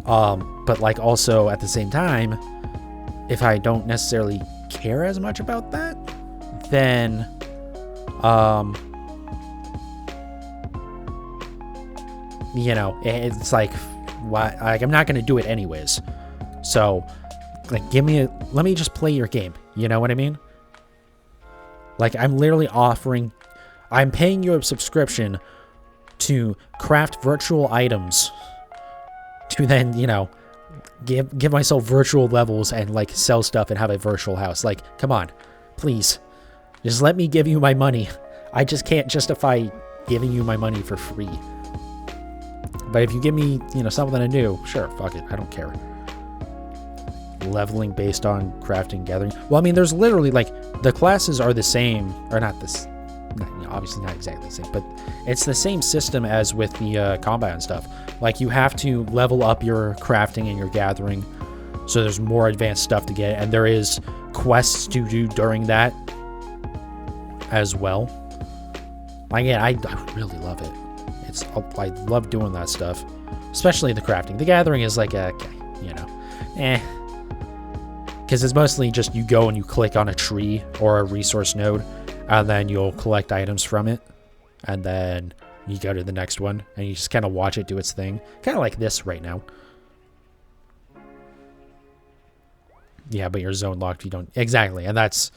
A: But, like, also, at the same time, if I don't necessarily care as much about that, then, you know, it's like, why? Like, I'm not going to do it anyways. So, like, let me just play your game. You know what I mean? Like, I'm literally I'm paying you a subscription to craft virtual items to then, you know, give myself virtual levels and, like, sell stuff and have a virtual house. Like, come on, please. Just let me give you my money. I just can't justify giving you my money for free. But if you give me, you know, something to do, sure, fuck it, I don't care. Leveling based on crafting, gathering. Well, I mean, there's literally, like, the classes are the same, or not this, not, you know, obviously not exactly the same, but it's the same system as with the combat and stuff. Like, you have to level up your crafting and your gathering, so there's more advanced stuff to get, and there is quests to do during that as well. Again, I really love it. I love doing that stuff, especially the crafting. The gathering is like, okay, you know, because it's mostly just you go and you click on a tree or a resource node, and then you'll collect items from it, and then you go to the next one, and you just kind of watch it do its thing, kind of like this right now. Yeah, but you're zone locked. You don't exactly, and that's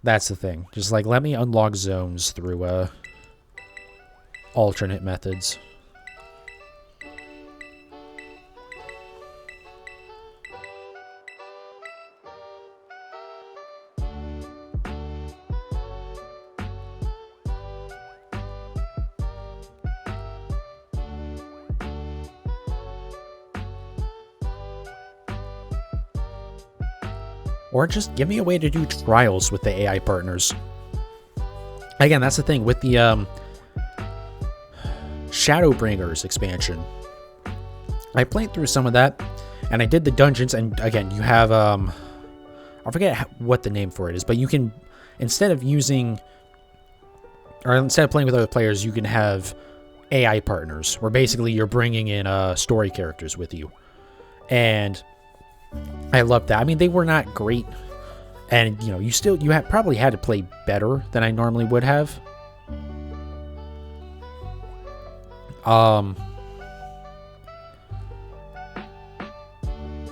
A: the thing. Just like, let me unlock zones through alternate methods. Or just give me a way to do trials with the AI partners. Again, that's the thing with the Shadowbringers expansion. I played through some of that, and I did the dungeons, and again, you have, I forget what the name for it is, but you can, instead of playing with other players, you can have AI partners, where basically you're bringing in story characters with you. And I loved that. I mean, they were not great, and, you know, you probably had to play better than I normally would have.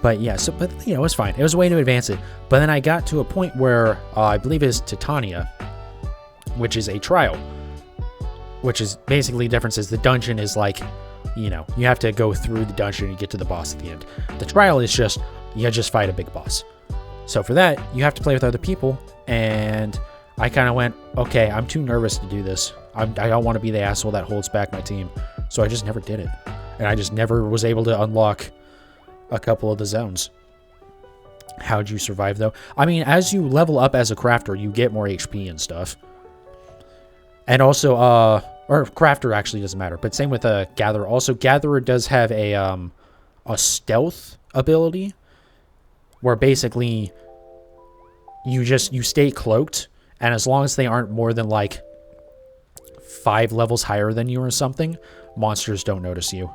A: But yeah, but you know, it was fine. It was a way to advance it. But then I got to a point where I believe it's Titania, which is a trial, which is basically the difference is the dungeon is like, you know, you have to go through the dungeon and get to the boss at the end. The trial is just, you just fight a big boss. So for that, you have to play with other people, and I kind of went, okay, I'm too nervous to do this. I don't want to be the asshole that holds back my team. So I just never did it. And I just never was able to unlock a couple of the zones. How'd you survive, though? I mean, as you level up as a crafter, you get more HP and stuff. And also, or crafter actually doesn't matter, but same with a gatherer. Also, gatherer does have a stealth ability, where basically you stay cloaked, and as long as they aren't more than like 5 levels higher than you or something, monsters don't notice you.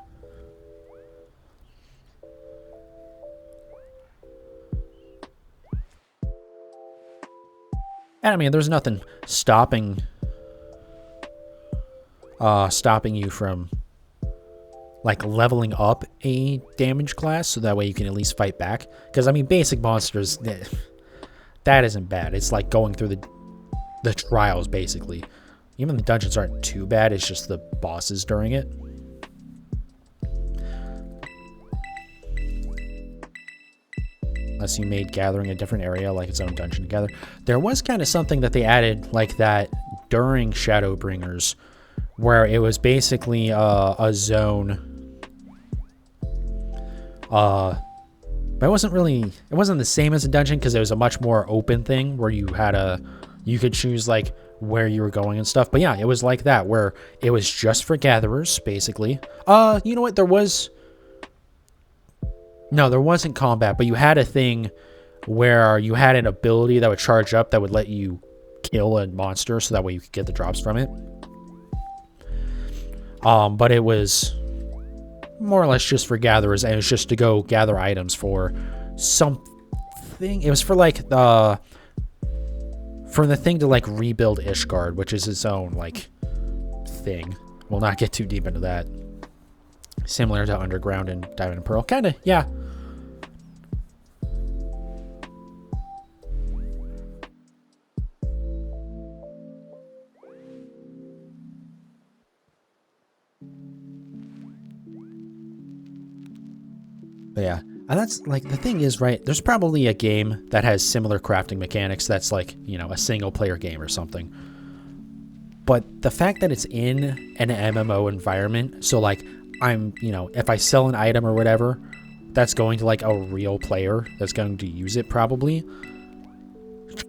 A: And I mean, there's nothing stopping you from like leveling up a damage class, so that way you can at least fight back. Because I mean, basic monsters, that isn't bad. It's like going through the trials basically. Even the dungeons aren't too bad. It's just the bosses during it. Unless you made gathering a different area, like its own dungeon together. There was kind of something that they added, like that during Shadowbringers, where it was basically a zone. But it wasn't the same as a dungeon because it was a much more open thing where you could choose like where you were going and stuff. But yeah, it was like that where it was just for gatherers basically. You know what? There wasn't combat, but you had a thing where you had an ability that would charge up that would let you kill a monster so that way you could get the drops from it. But it was more or less just for gatherers, and it was just to go gather items for something. It was for like the thing to like rebuild Ishgard, which is its own like thing. We'll not get too deep into that. Similar to Underground and Diamond and Pearl, kind of, yeah. But yeah, and that's like the thing is, right? There's probably a game that has similar crafting mechanics that's like, you know, a single player game or something. But the fact that it's in an MMO environment, so like you know, if I sell an item or whatever, that's going to like a real player that's going to use it probably,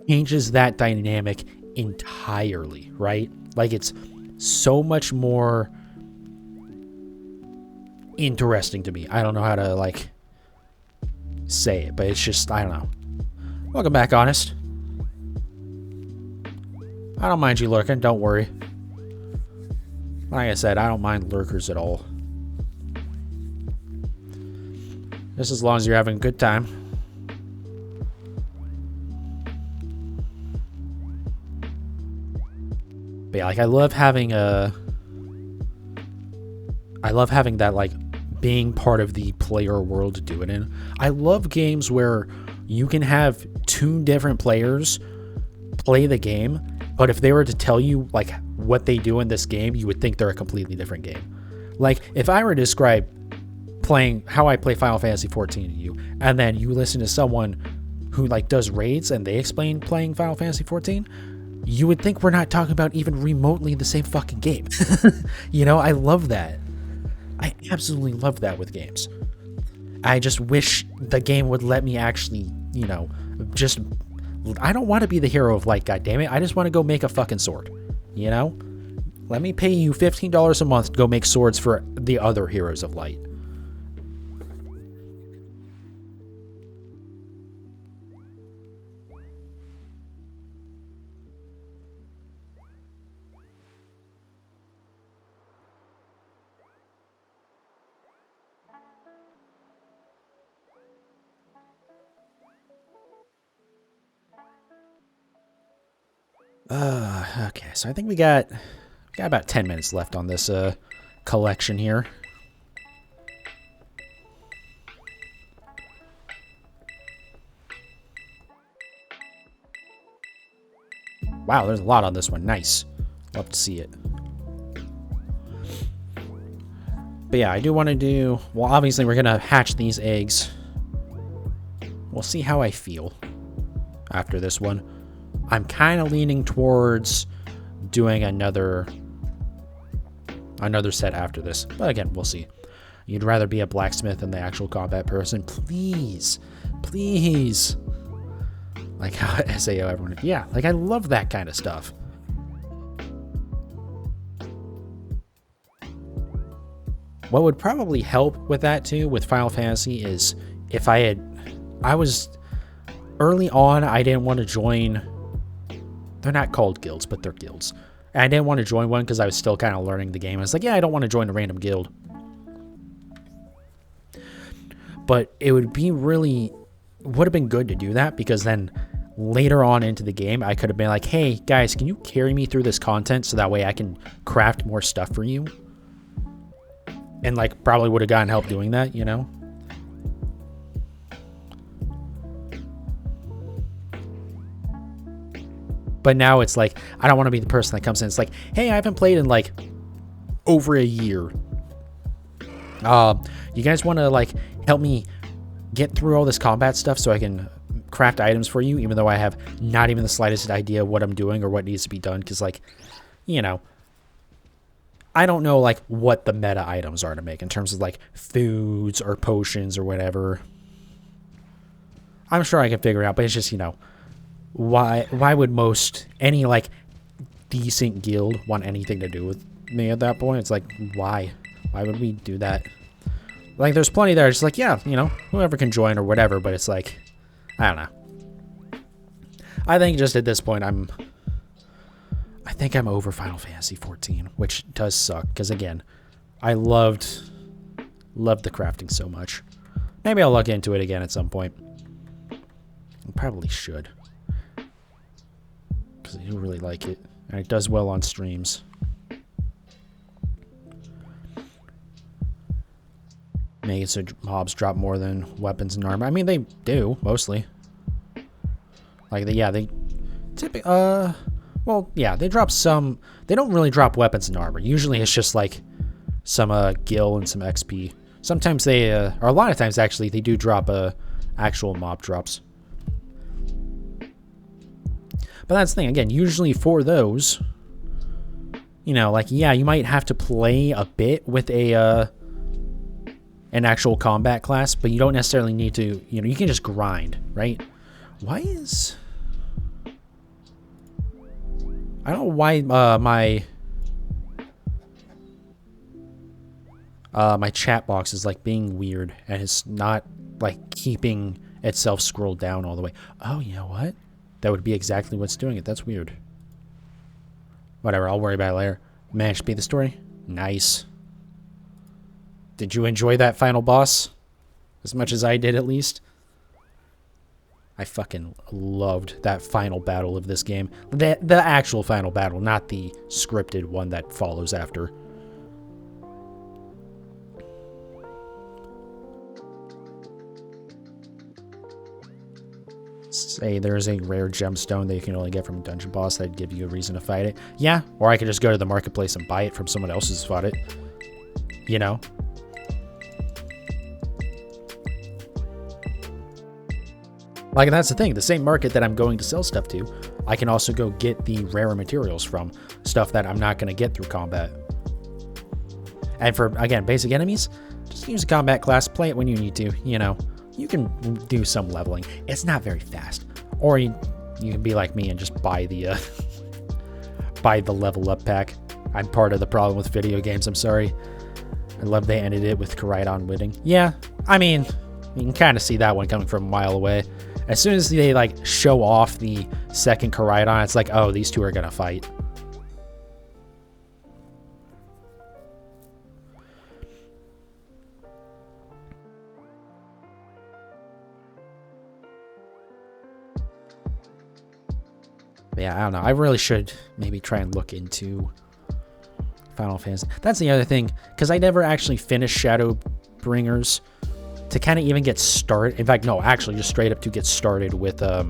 A: changes that dynamic entirely, right? Like it's so much more interesting to me. I don't know how to like say it, but it's just, I don't know. Welcome back, Honest. I don't mind you lurking, don't worry. Like I said, I don't mind lurkers at all. Just as long as you're having a good time. But yeah, like I love having that like being part of the player world to do it in. I love games where you can have two different players play the game, but if they were to tell you like what they do in this game, you would think they're a completely different game. Like if I were to describe how I play Final Fantasy 14 to you, and then you listen to someone who like does raids and they explain playing Final Fantasy 14, you would think we're not talking about even remotely the same fucking game. You know, I love that. I absolutely love that with games. I just wish the game would let me actually, you know, just... I don't want to be the hero of light, goddammit. I just want to go make a fucking sword, you know? Let me pay you $15 a month to go make swords for the other heroes of light. Okay, so I think we got about 10 minutes left on this collection here. Wow, there's a lot on this one. Nice. Love to see it. But yeah, I do want to do... Well, obviously we're going to hatch these eggs. We'll see how I feel after this one. I'm kind of leaning towards doing another set after this. But again, we'll see. You'd rather be a blacksmith than the actual combat person? Please. Please. Like how SAO everyone... Yeah, like I love that kind of stuff. What would probably help with that too, with Final Fantasy, is if I was... Early on, I didn't want to join... They're not called guilds, but they're guilds. And I didn't want to join one because I was still kind of learning the game. I was like, yeah, I don't want to join a random guild. But it would have been good to do that, because then later on into the game, I could have been like, hey, guys, can you carry me through this content so that way I can craft more stuff for you? And like probably would have gotten help doing that, you know? But now it's like, I don't want to be the person that comes in. It's like, hey, I haven't played in like over a year. You guys want to like help me get through all this combat stuff so I can craft items for you, even though I have not even the slightest idea what I'm doing or what needs to be done. Because, like, you know, I don't know, like, what the meta items are to make in terms of, like, foods or potions or whatever. I'm sure I can figure it out, but it's just, you know, why would any, like, decent guild want anything to do with me at that point? It's like, why would we do that? Like, there's plenty there. It's like, yeah, you know, whoever can join or whatever, but it's like, I don't know. I think just at this point, I think I'm over Final Fantasy 14, which does suck, because again, I loved the crafting so much. Maybe I'll look into it again at some point. I probably should, because I do really like it, and it does well on streams. Make it so mobs drop more than weapons and armor. I mean, they do mostly. Like, they typically, well, yeah, they drop some. They don't really drop weapons and armor. Usually, it's just like some gil and some XP. Sometimes they, or a lot of times actually, they do drop actual mob drops. But that's the thing. Again, usually for those, you know, like, yeah, you might have to play a bit with an actual combat class, but you don't necessarily need to, you know, you can just grind, right? Why is... I don't know why my chat box is, like, being weird, and it's not, like, keeping itself scrolled down all the way. Oh, you know what? That would be exactly what's doing it. That's weird. Whatever, I'll worry about it later. Managed to beat the story? Nice. Did you enjoy that final boss? As much as I did, at least? I fucking loved that final battle of this game. The actual final battle, not the scripted one that follows after. Say there's a rare gemstone that you can only get from a dungeon boss that'd give you a reason to fight it. Yeah, or I could just go to the marketplace and buy it from someone else who's fought it. You know? Like, that's the thing. The same market that I'm going to sell stuff to, I can also go get the rarer materials from. Stuff that I'm not going to get through combat. And for, again, basic enemies, just use a combat class. Play it when you need to. You know, you can do some leveling. It's not very fast. Or you can be like me and just buy the buy the level up pack. I'm part of the problem with video games. I'm sorry. I love they ended it with Koraidon winning. Yeah, I mean, you can kind of see that one coming from a mile away. As soon as they, like, show off the second Koraidon, it's like, oh, these two are gonna fight. But yeah, I don't know. I really should maybe try and look into Final Fantasy. That's the other thing, because I never actually finished Shadowbringers. To kind of even get started, in fact, no, actually just straight up to get started with the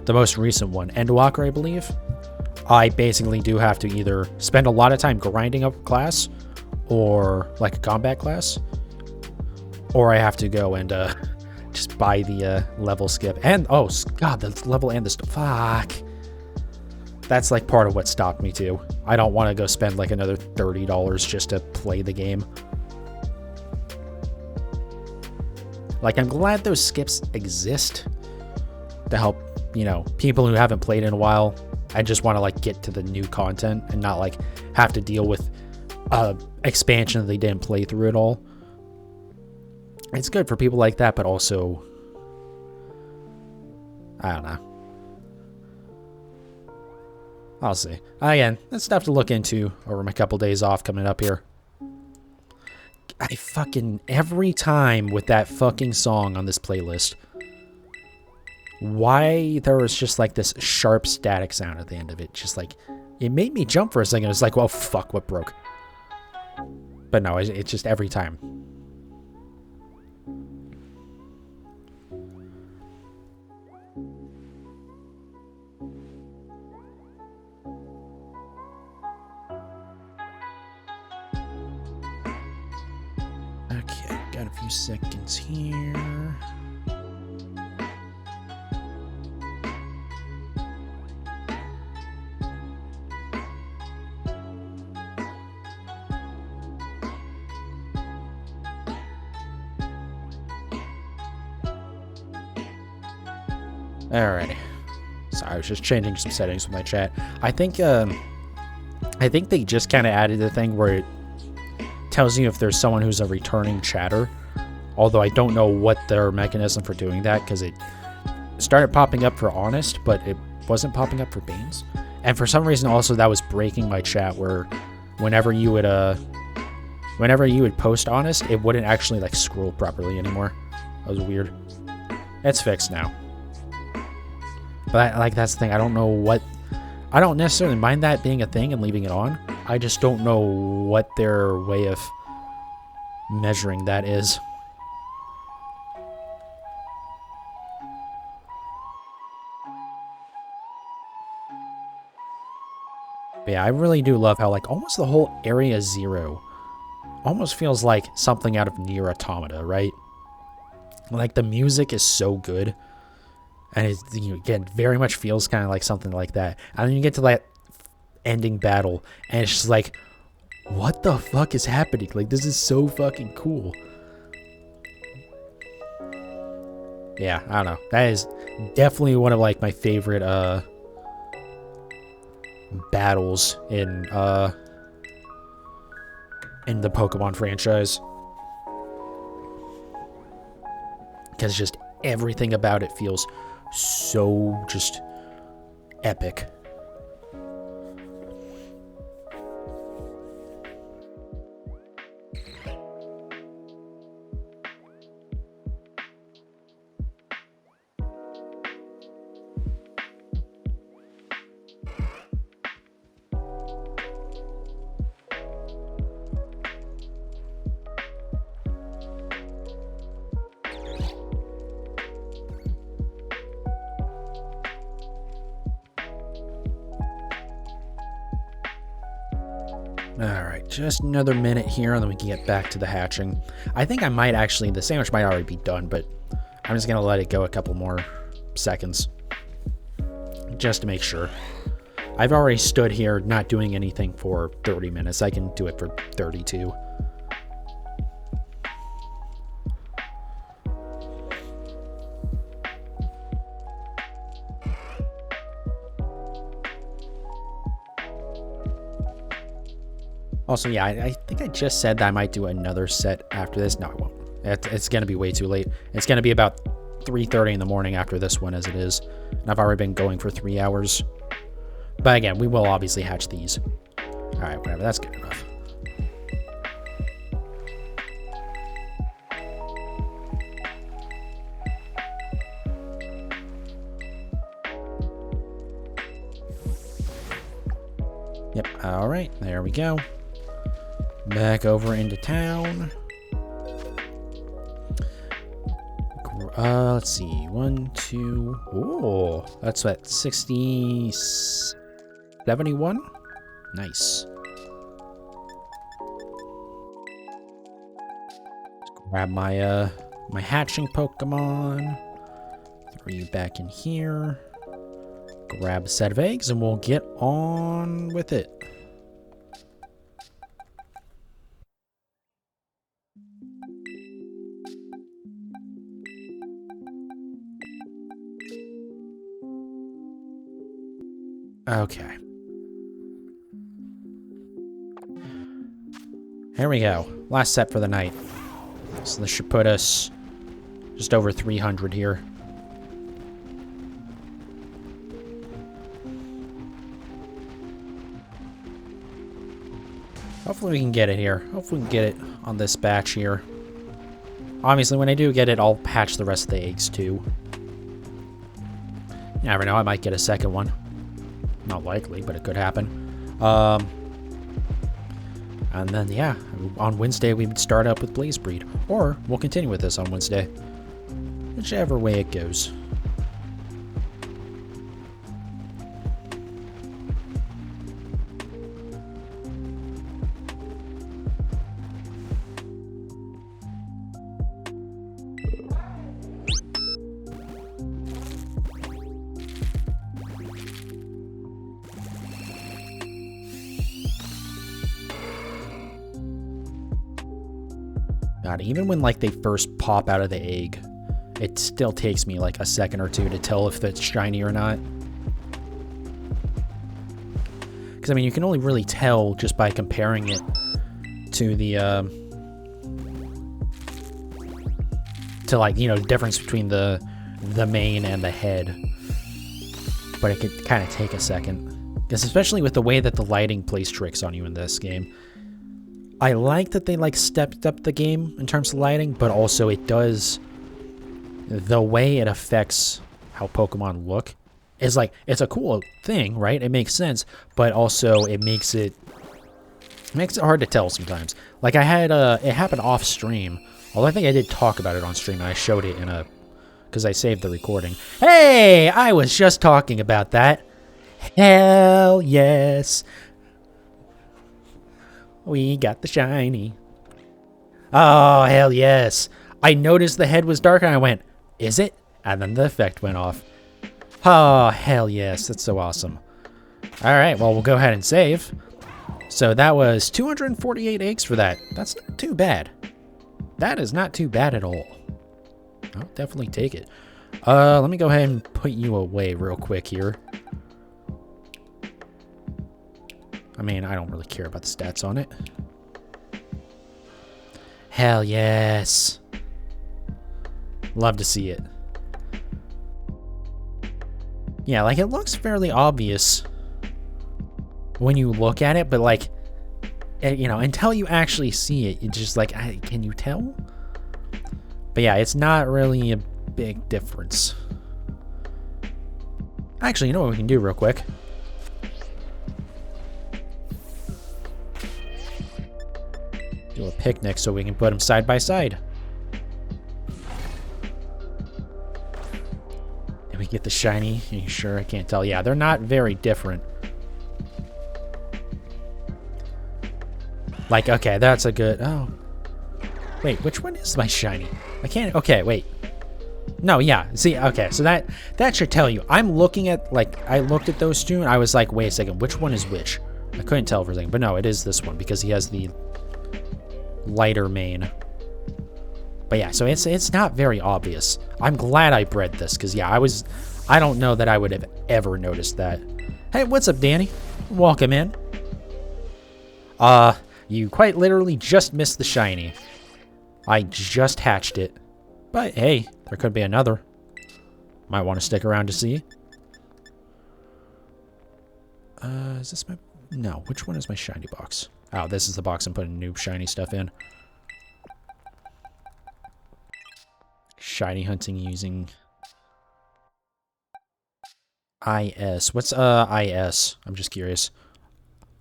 A: most recent one, Endwalker, I believe. I basically do have to either spend a lot of time grinding up a class, or like a combat class, or I have to go and just buy the level skip. And, oh, God, the level and the fuck. That's like part of what stopped me too. I don't want to go spend like another $30 just to play the game. Like, I'm glad those skips exist to help, you know, people who haven't played in a while and just want to, like, get to the new content and not, like, have to deal with expansion that they didn't play through at all. It's good for people like that, but also, I don't know. I'll see. Again, that's stuff to look into over my couple days off coming up here. I fucking, every time with that fucking song on this playlist, why there was just like this sharp static sound at the end of it. Just like, it made me jump for a second. It's like, well, fuck, what broke? But no, it's just every time. Okay, got a few seconds here. Alrighty. Sorry, I was just changing some settings with my chat. I think they just kind of added the thing where it tells you if there's someone who's a returning chatter. Although I don't know what their mechanism for doing that, because it started popping up for Honest, but it wasn't popping up for Beans. And for some reason also that was breaking my chat, where whenever you would post Honest, it wouldn't actually like scroll properly anymore. That was weird. It's fixed now. But that's the thing. I don't know what... I don't necessarily mind that being a thing and leaving it on. I just don't know what their way of measuring that is. But yeah, I really do love how like almost the whole Area Zero almost feels like something out of Nier Automata, right? Like the music is so good. And it, again, very much feels kind of like something like that. And then you get to that ending battle, and it's just like, what the fuck is happening? Like, this is so fucking cool. Yeah, I don't know. That is definitely one of, like, my favorite, battles in the Pokemon franchise. Because just everything about it feels so just epic. Alright, just another minute here, and then we can get back to the hatching. I think I might actually, the sandwich might already be done, but I'm just going to let it go a couple more seconds. Just to make sure. I've already stood here not doing anything for 30 minutes. I can do it for 32. Also, yeah, I think I just said that I might do another set after this. No, I won't. It's going to be way too late. It's going to be about 3:30 in the morning after this one as it is. And I've already been going for 3 hours. But again, we will obviously hatch these. Alright, whatever. That's good enough. Yep, alright. There we go. Back over into town. Let's see. 1, 2. Oh, that's what, 60, 71? Nice. Let's grab my my hatching Pokemon. Throw you back in here. Grab a set of eggs, and we'll get on with it. Okay. Here we go. Last set for the night. So this should put us just over 300 here. Hopefully we can get it here. Hopefully we can get it on this batch here. Obviously, when I do get it, I'll hatch the rest of the eggs too. You never know, I might get a second one. Not likely, but it could happen. And then, yeah, on Wednesday we would start up with Blaze Breed. Or we'll continue with this on Wednesday. Whichever way it goes. God, even when like they first pop out of the egg it still takes me like a second or two to tell if it's shiny or not. Because, I mean, you can only really tell just by comparing it to the, to, like, you know, the difference between the mane and the head. But it could kind of take a second. Because especially with the way that the lighting plays tricks on you in this game. I like that they, like, stepped up the game in terms of lighting, but also it does... The way it affects how Pokemon look is, like, it's a cool thing, right? It makes sense, but also it makes it hard to tell sometimes. Like, I had, it happened off stream. Although I think I did talk about it on stream, and I showed it in a... Because I saved the recording. Hey! I was just talking about that. Hell yes. We got the shiny. Oh, hell yes. I noticed the head was dark and I went, is it? And then the effect went off. Oh, hell yes. That's so awesome. Alright, well, we'll go ahead and save. So that was 248 eggs for that. That's not too bad. That is not too bad at all. I'll definitely take it. Let me go ahead and put you away real quick here. I mean, I don't really care about the stats on it. Hell yes. Love to see it. Yeah, like, it looks fairly obvious when you look at it, but, like, you know, until you actually see it, it's just like, can you tell? But yeah, it's not really a big difference. Actually, you know what we can do real quick? Do a picnic so we can put them side by side. And we get the shiny. Are you sure? I can't tell. Yeah, they're not very different. Like, okay, that's a good... Oh. Wait, which one is my shiny? I can't... Okay, wait. No, yeah. See, okay, so that should tell you. I'm looking at, like, I looked at those two, and I was like, wait a second, which one is which? I couldn't tell for a second, but no, it is this one, because he has the lighter mane. But yeah, so it's not very obvious. I'm glad I bred this, because yeah, I don't know that I would have ever noticed that. Hey, what's up, Danny? Welcome in. You quite literally just missed the shiny. I just hatched it. But hey, there could be another. Might want to stick around to see. Is this my... No, which one is my shiny box? Oh, this is the box I'm putting new shiny stuff in. Shiny hunting using... IS. What's, IS? I'm just curious.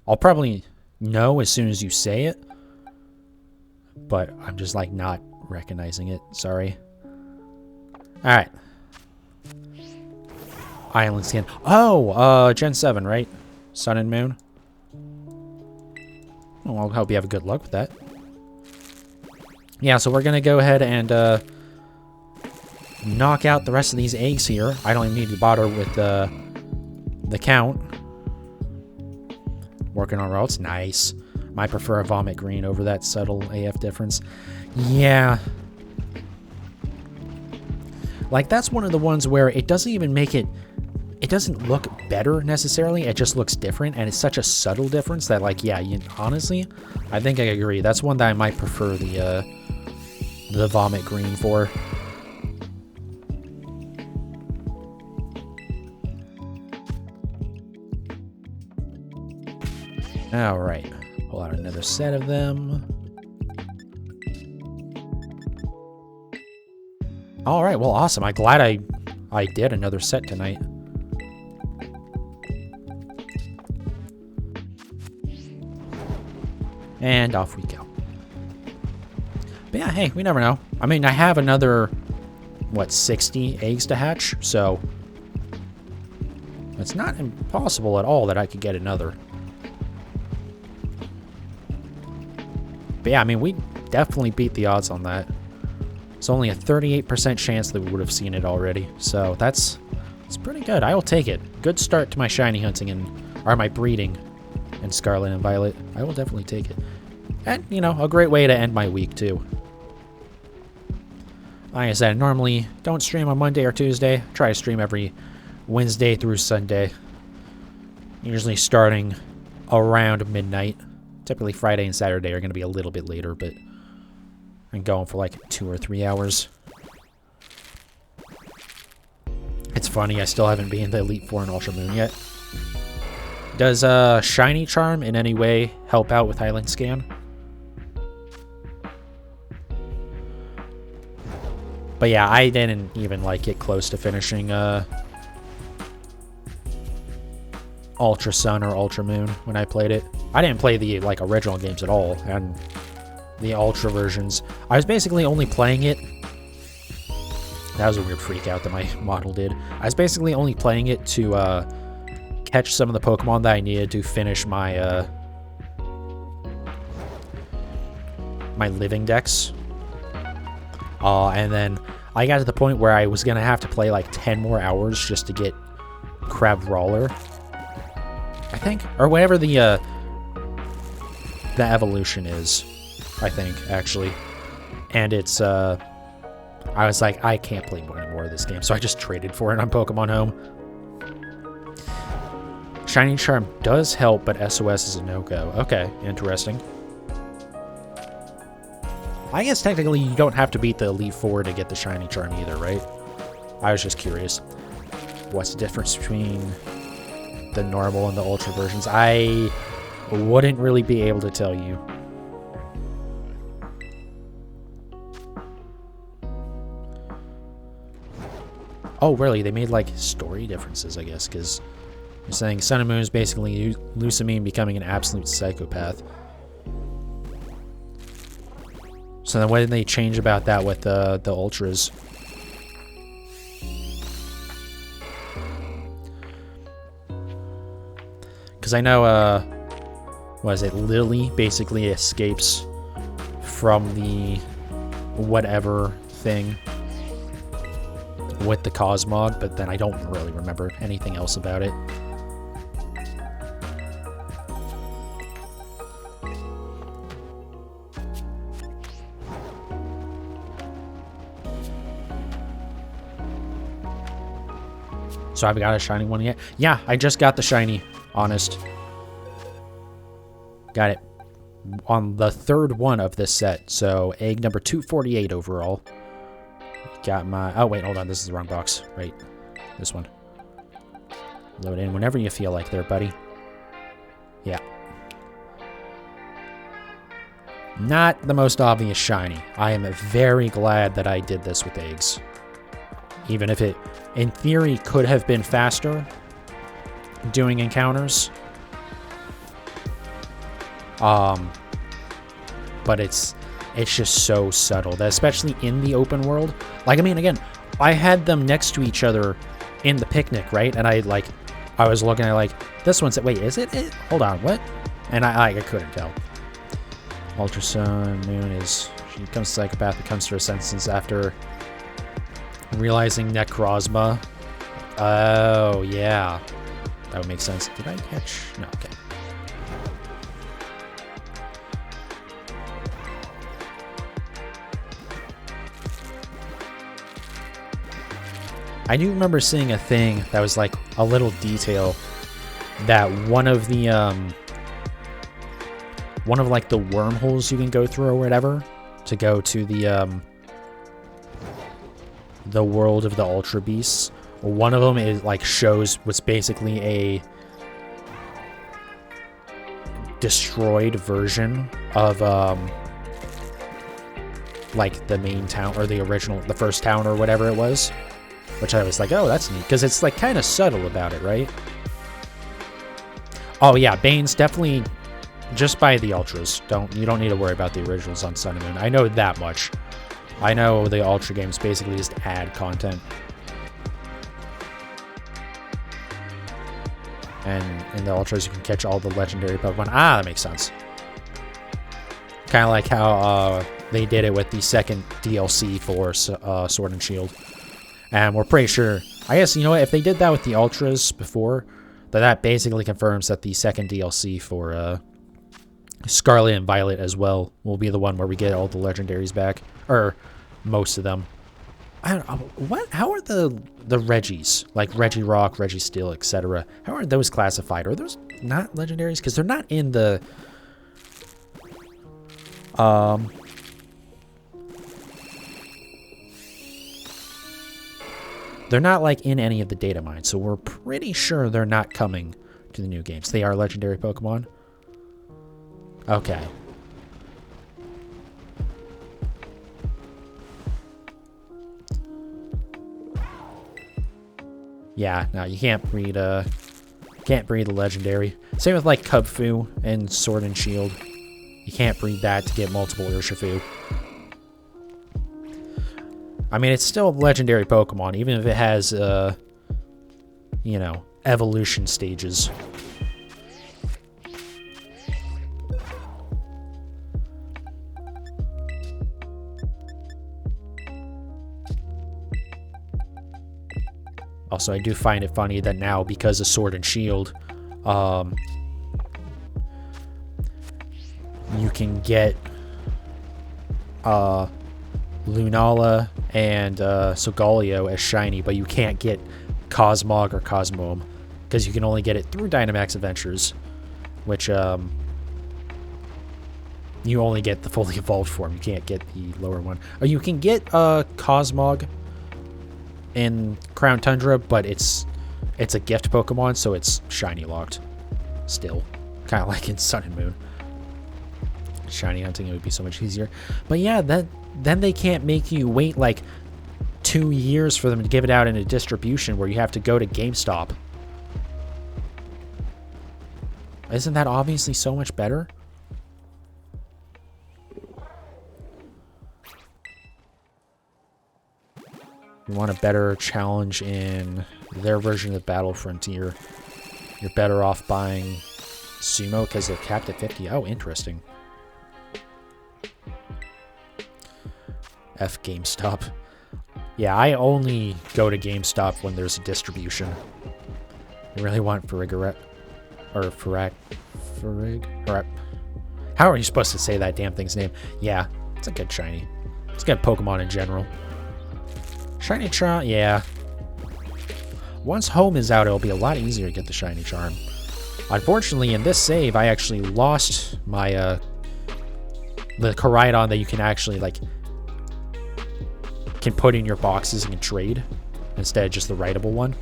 A: I'll probably know as soon as you say it. But I'm just, like, not recognizing it. Sorry. Alright. Island scan. Oh, Gen 7, right? Sun and Moon. Well, I'll hope you have good luck with that. Yeah, so we're going to go ahead and knock out the rest of these eggs here. I don't even need to bother with the count. Working on routes. Nice. Might prefer a vomit green over that subtle AF difference. Yeah. Like, that's one of the ones where it doesn't even make it... It doesn't look better, necessarily. It just looks different, and it's such a subtle difference that, like, yeah, honestly, I think I agree. That's one that I might prefer the vomit green for. Alright. Pull out another set of them. Alright, well, awesome. I'm glad I did another set tonight. And off we go. But yeah, hey, we never know. I mean, I have another, what, 60 eggs to hatch, so it's not impossible at all that I could get another. But yeah, I mean, we definitely beat the odds on that. It's only a 38% chance that we would have seen it already. So it's pretty good. I will take it. Good start to my shiny hunting or my breeding in Scarlet and Violet. I will definitely take it. And, you know, a great way to end my week, too. Like I said, I normally don't stream on Monday or Tuesday. Try to stream every Wednesday through Sunday. Usually starting around midnight. Typically Friday and Saturday are going to be a little bit later, but I'm going for like 2 or 3 hours. It's funny, I still haven't been to Elite Four and Ultra Moon yet. Does Shiny Charm in any way help out with Highland Scan? But yeah, I didn't even like get close to finishing Ultra Sun or Ultra Moon when I played it. I didn't play the like original games at all, and the Ultra versions. I was basically only playing it. That was a weird freak out that my model did. I was basically only playing it to catch some of the Pokemon that I needed to finish my my living decks. And then I got to the point where I was going to have to play like 10 more hours just to get Crabrawler, I think. Or whatever the evolution is, I think, actually. And it's, I was like, I can't play more of this game, so I just traded for it on Pokemon Home. Shining Charm does help, but SOS is a no-go. Okay, interesting. I guess technically you don't have to beat the Elite Four to get the Shiny Charm either, right? I was just curious. What's the difference between the normal and the Ultra versions? I wouldn't really be able to tell you. Oh, really? They made, like, story differences, I guess, because you're saying Sun and Moon is basically Lusamine becoming an absolute psychopath. So then what did they change about that with the Ultras? Because I know, what is it, Lily basically escapes from the whatever thing with the Cosmog, but then I don't really remember anything else about it. So I've got a shiny one yet? Yeah, I just got the shiny, honest. Got it on the third one of this set, so egg number 248 overall. Got my... Oh, wait, hold on. This is the wrong box. Right. This one. Load in whenever you feel like there, buddy. Yeah. Not the most obvious shiny. I am very glad that I did this with eggs. Even if it, in theory, could have been faster doing encounters. But it's just so subtle, that especially in the open world. Like, I mean, again, I had them next to each other in the picnic, right? And I was looking at, like, this one's... Wait, is it? Hold on, what? And I couldn't tell. Ultra Sun Moon is... She becomes a psychopath that comes to her senses after realizing Necrozma. Oh, yeah. That would make sense. Did I catch... No, okay. I do remember seeing a thing that was like a little detail that one of like the wormholes you can go through or whatever to go to the world of the Ultra Beasts. One of them is like shows what's basically a destroyed version of like the main town or the first town or whatever it was. Which I was like, oh, that's neat. Because it's, like, kind of subtle about it, right? Oh, yeah. Bane's definitely just by the Ultras. You don't need to worry about the originals on Sun and Moon. I know that much. I know the Ultra games basically just add content. And in the Ultras, you can catch all the legendary Pokemon. Ah, that makes sense. Kind of like how they did it with the second DLC for Sword and Shield. And we're pretty sure, I guess, you know what, if they did that with the Ultras before, that basically confirms that the second DLC for Scarlet and Violet as well will be the one where we get all the legendaries back. Or most of them. I don't know, what? How are the Reggies, like Regirock, Registeel, etc.? How are those classified? Are those not legendaries? Because they're not in the they're not like in any of the data mines, so we're pretty sure they're not coming to the new games. They are legendary Pokemon. Okay. Yeah, no, you can't breed a legendary. Same with like Kubfu and Sword and Shield. You can't breed that to get multiple Urshifu. I mean, it's still a legendary Pokemon, even if it has, you know, evolution stages. Also, I do find it funny that now, because of Sword and Shield, you can get Lunala and Solgaleo as shiny, but you can't get Cosmog or Cosmoem because you can only get it through Dynamax Adventures, which you only get the fully evolved form. You can't get the lower one. Or you can get Cosmog in Crown Tundra, but it's a gift Pokemon, so it's shiny locked still, kind of like in Sun and Moon. Shiny hunting, it would be so much easier. But yeah, then they can't make you wait like 2 years for them to give it out in a distribution where you have to go to GameStop. Isn't that obviously so much better? You want a better challenge in their version of Battle Frontier, you're better off buying Sumo because they're capped at 50. Oh, interesting. F GameStop. Yeah, I only go to GameStop when there's a distribution. I really want Farigirate or Farig. Or how are you supposed to say that damn thing's name? Yeah, it's a good shiny. It's a good Pokemon in general. Shiny Charm, yeah. Once Home is out, it'll be a lot easier to get the Shiny Charm. Unfortunately, in this save, I actually lost my the Koraidon that you can actually like can put in your boxes and can trade instead of just the writable one.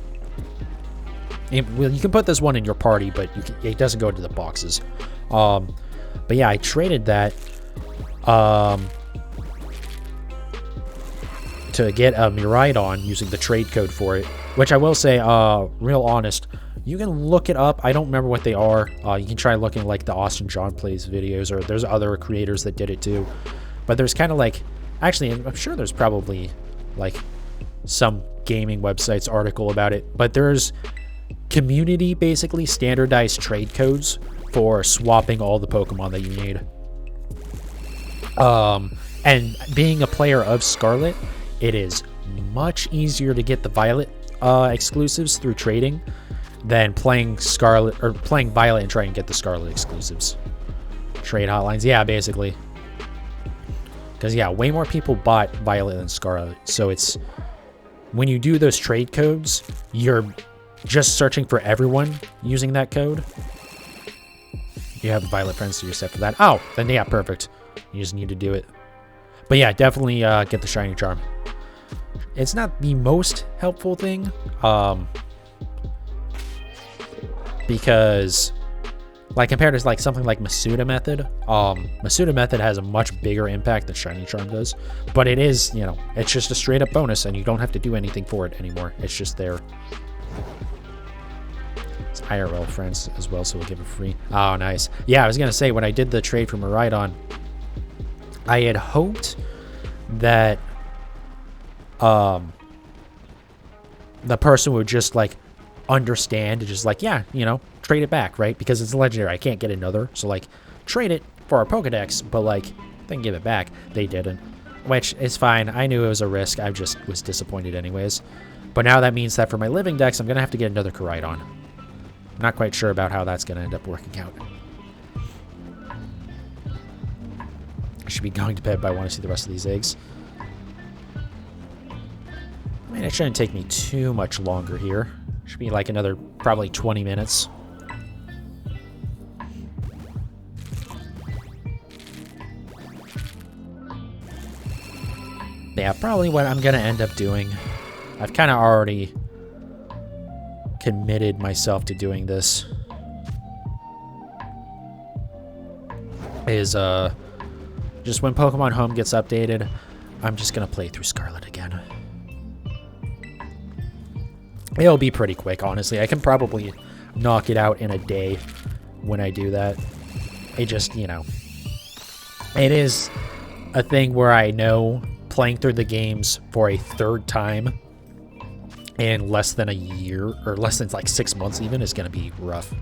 A: Well, you can put this one in your party, but it doesn't go into the boxes. But yeah, I traded that to get a Miraidon using the trade code for it, which I will say, real honest, you can look it up. I don't remember what they are. You can try looking like the Austin John Plays videos, or there's other creators that did it too. But there's kind of like, actually, I'm sure there's probably like some gaming websites article about it, but there's community basically standardized trade codes for swapping all the Pokemon that you need. And being a player of Scarlet, it is much easier to get the Violet exclusives through trading than playing Scarlet or playing Violet and trying to get the Scarlet exclusives. Trade hotlines, yeah, basically. Because yeah, way more people bought Violet than Scarlet. So it's when you do those trade codes, you're just searching for everyone using that code. You have Violet friends, so you're set for that. Oh, then yeah, perfect. You just need to do it. But yeah, definitely get the Shiny Charm. It's not the most helpful thing, because like compared to like something like Masuda Method, Masuda Method has a much bigger impact than Shiny Charm does. But it is, you know, it's just a straight up bonus, and you don't have to do anything for it anymore. It's just there. It's IRL friends as well, so we'll give it free. Oh, nice. Yeah, I was gonna say, when I did the trade for Miraidon, I had hoped that the person would just like understand and just like, yeah, you know, trade it back, right? Because it's legendary, I can't get another, so like trade it for our Pokedex, but like then give it back. They didn't, which is fine. I knew it was a risk. I just was disappointed anyways. But now that means that for my living dex, I'm gonna have to get another Koraidon. I'm not quite sure about how that's gonna end up working out. I should be going to bed, but I want to see the rest of these eggs. And it shouldn't take me too much longer here. Should be like another probably 20 minutes. Yeah, probably what I'm going to end up doing. I've kind of already committed myself to doing this. Is, just when Pokemon Home gets updated, I'm just going to play through Scarlet again. It'll be pretty quick, honestly. I can probably knock it out in a day when I do that. It just, you know, it is a thing where I know playing through the games for a third time in less than a year, or less than like 6 months even, is going to be rough.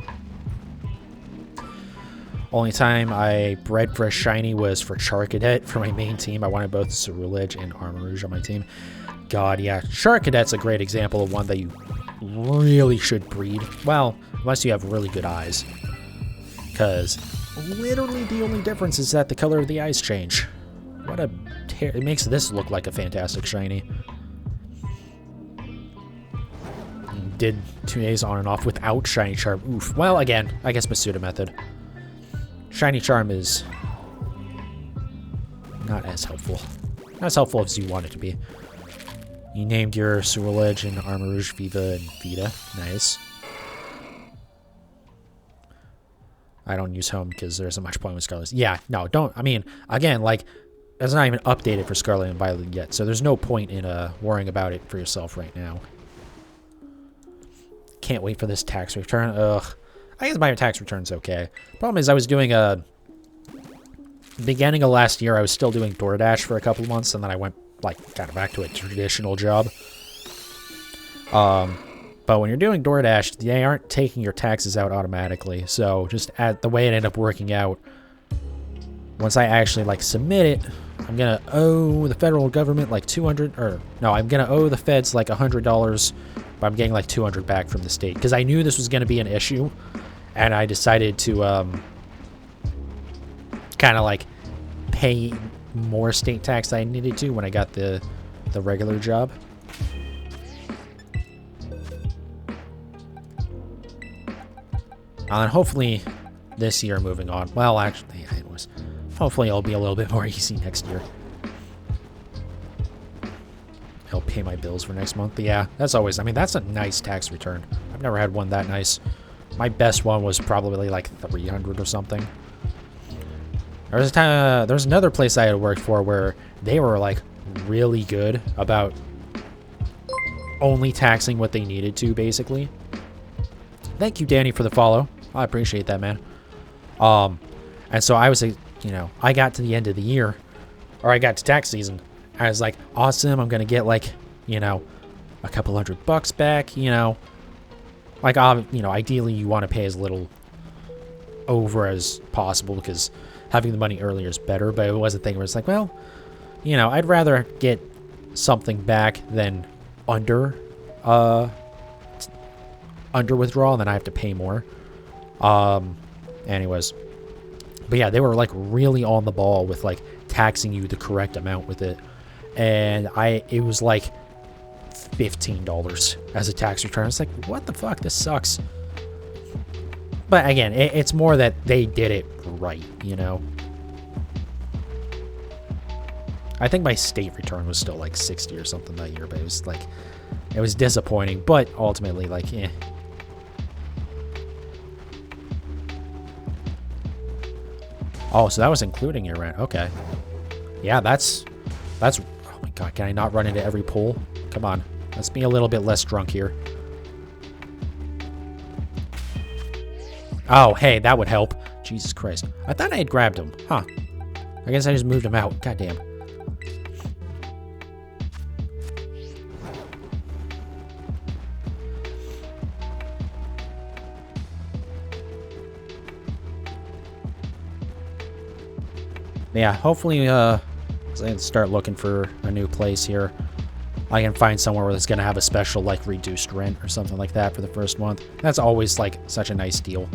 A: Only time I bred for a shiny was for Charcadet for my main team. I wanted both Ceruledge and Armarouge on my team. God, yeah. Charcadet's a great example of one that you really should breed. Well, unless you have really good eyes. Because literally the only difference is that the color of the eyes change. What a... It makes this look like a fantastic shiny. Did 2 days on and off without Shiny Charm. Oof. Well, again, I guess Masuda method. Shiny Charm is not as helpful. Not as helpful as you want it to be. You named your Ceruledge and Armarouge Viva and Vita. Nice. I don't use Home because there isn't much point with Scarlet. Yeah, no, don't. I mean, again, like, it's not even updated for Scarlet and Violet yet, so there's no point in worrying about it for yourself right now. Can't wait for this tax return. Ugh. I guess my tax return's okay. Problem is, I was doing beginning of last year, I was still doing DoorDash for a couple of months, and then I went, like, kind of back to a traditional job. But when you're doing DoorDash, they aren't taking your taxes out automatically. So just at the way it ended up working out, once I actually, like, submit it, I'm going to owe the federal government, like, $200, or, no, I'm going to owe the feds, like, $100, but I'm getting, like, $200 back from the state. Because I knew this was going to be an issue, and I decided to, kind of, like, pay more state tax than I needed to when I got the regular job. And hopefully this year moving on. Well, actually, it was. Hopefully it'll be a little bit more easy next year. I'll pay my bills for next month. But yeah, that's always, I mean, that's a nice tax return. I've never had one that nice. My best one was probably like 300 or something. There was a time, there was another place I had worked for where they were like really good about only taxing what they needed to, basically. Thank you, Danny, for the follow. I appreciate that, man. And so I was, you know, I got to the end of the year, or I got to tax season. I was like, awesome, I'm gonna get like, you know, a couple $100 back, you know. Like, you know, ideally you want to pay as little over as possible because having the money earlier is better. But it was a thing where it's like, well, you know, I'd rather get something back than under withdrawal, and then I have to pay more. Anyways, but yeah, they were like really on the ball with like taxing you the correct amount with it, and it was like $15 as a tax return. It's like, what the fuck, this sucks. But again, it's more that they did it right, you know. I think my state return was still like 60 or something that year, but it was like, it was disappointing, but ultimately, like, eh. Oh, so that was including your rent. Okay. Yeah, that's, oh my god, can I not run into every pool? Come on, let's be a little bit less drunk here. Oh, hey, that would help. Jesus Christ. I thought I had grabbed him. Huh. I guess I just moved him out. Goddamn. Yeah, hopefully, I can start looking for a new place here. I can find somewhere where it's going to have a special, like, reduced rent or something like that for the first month. That's always, like, such a nice deal.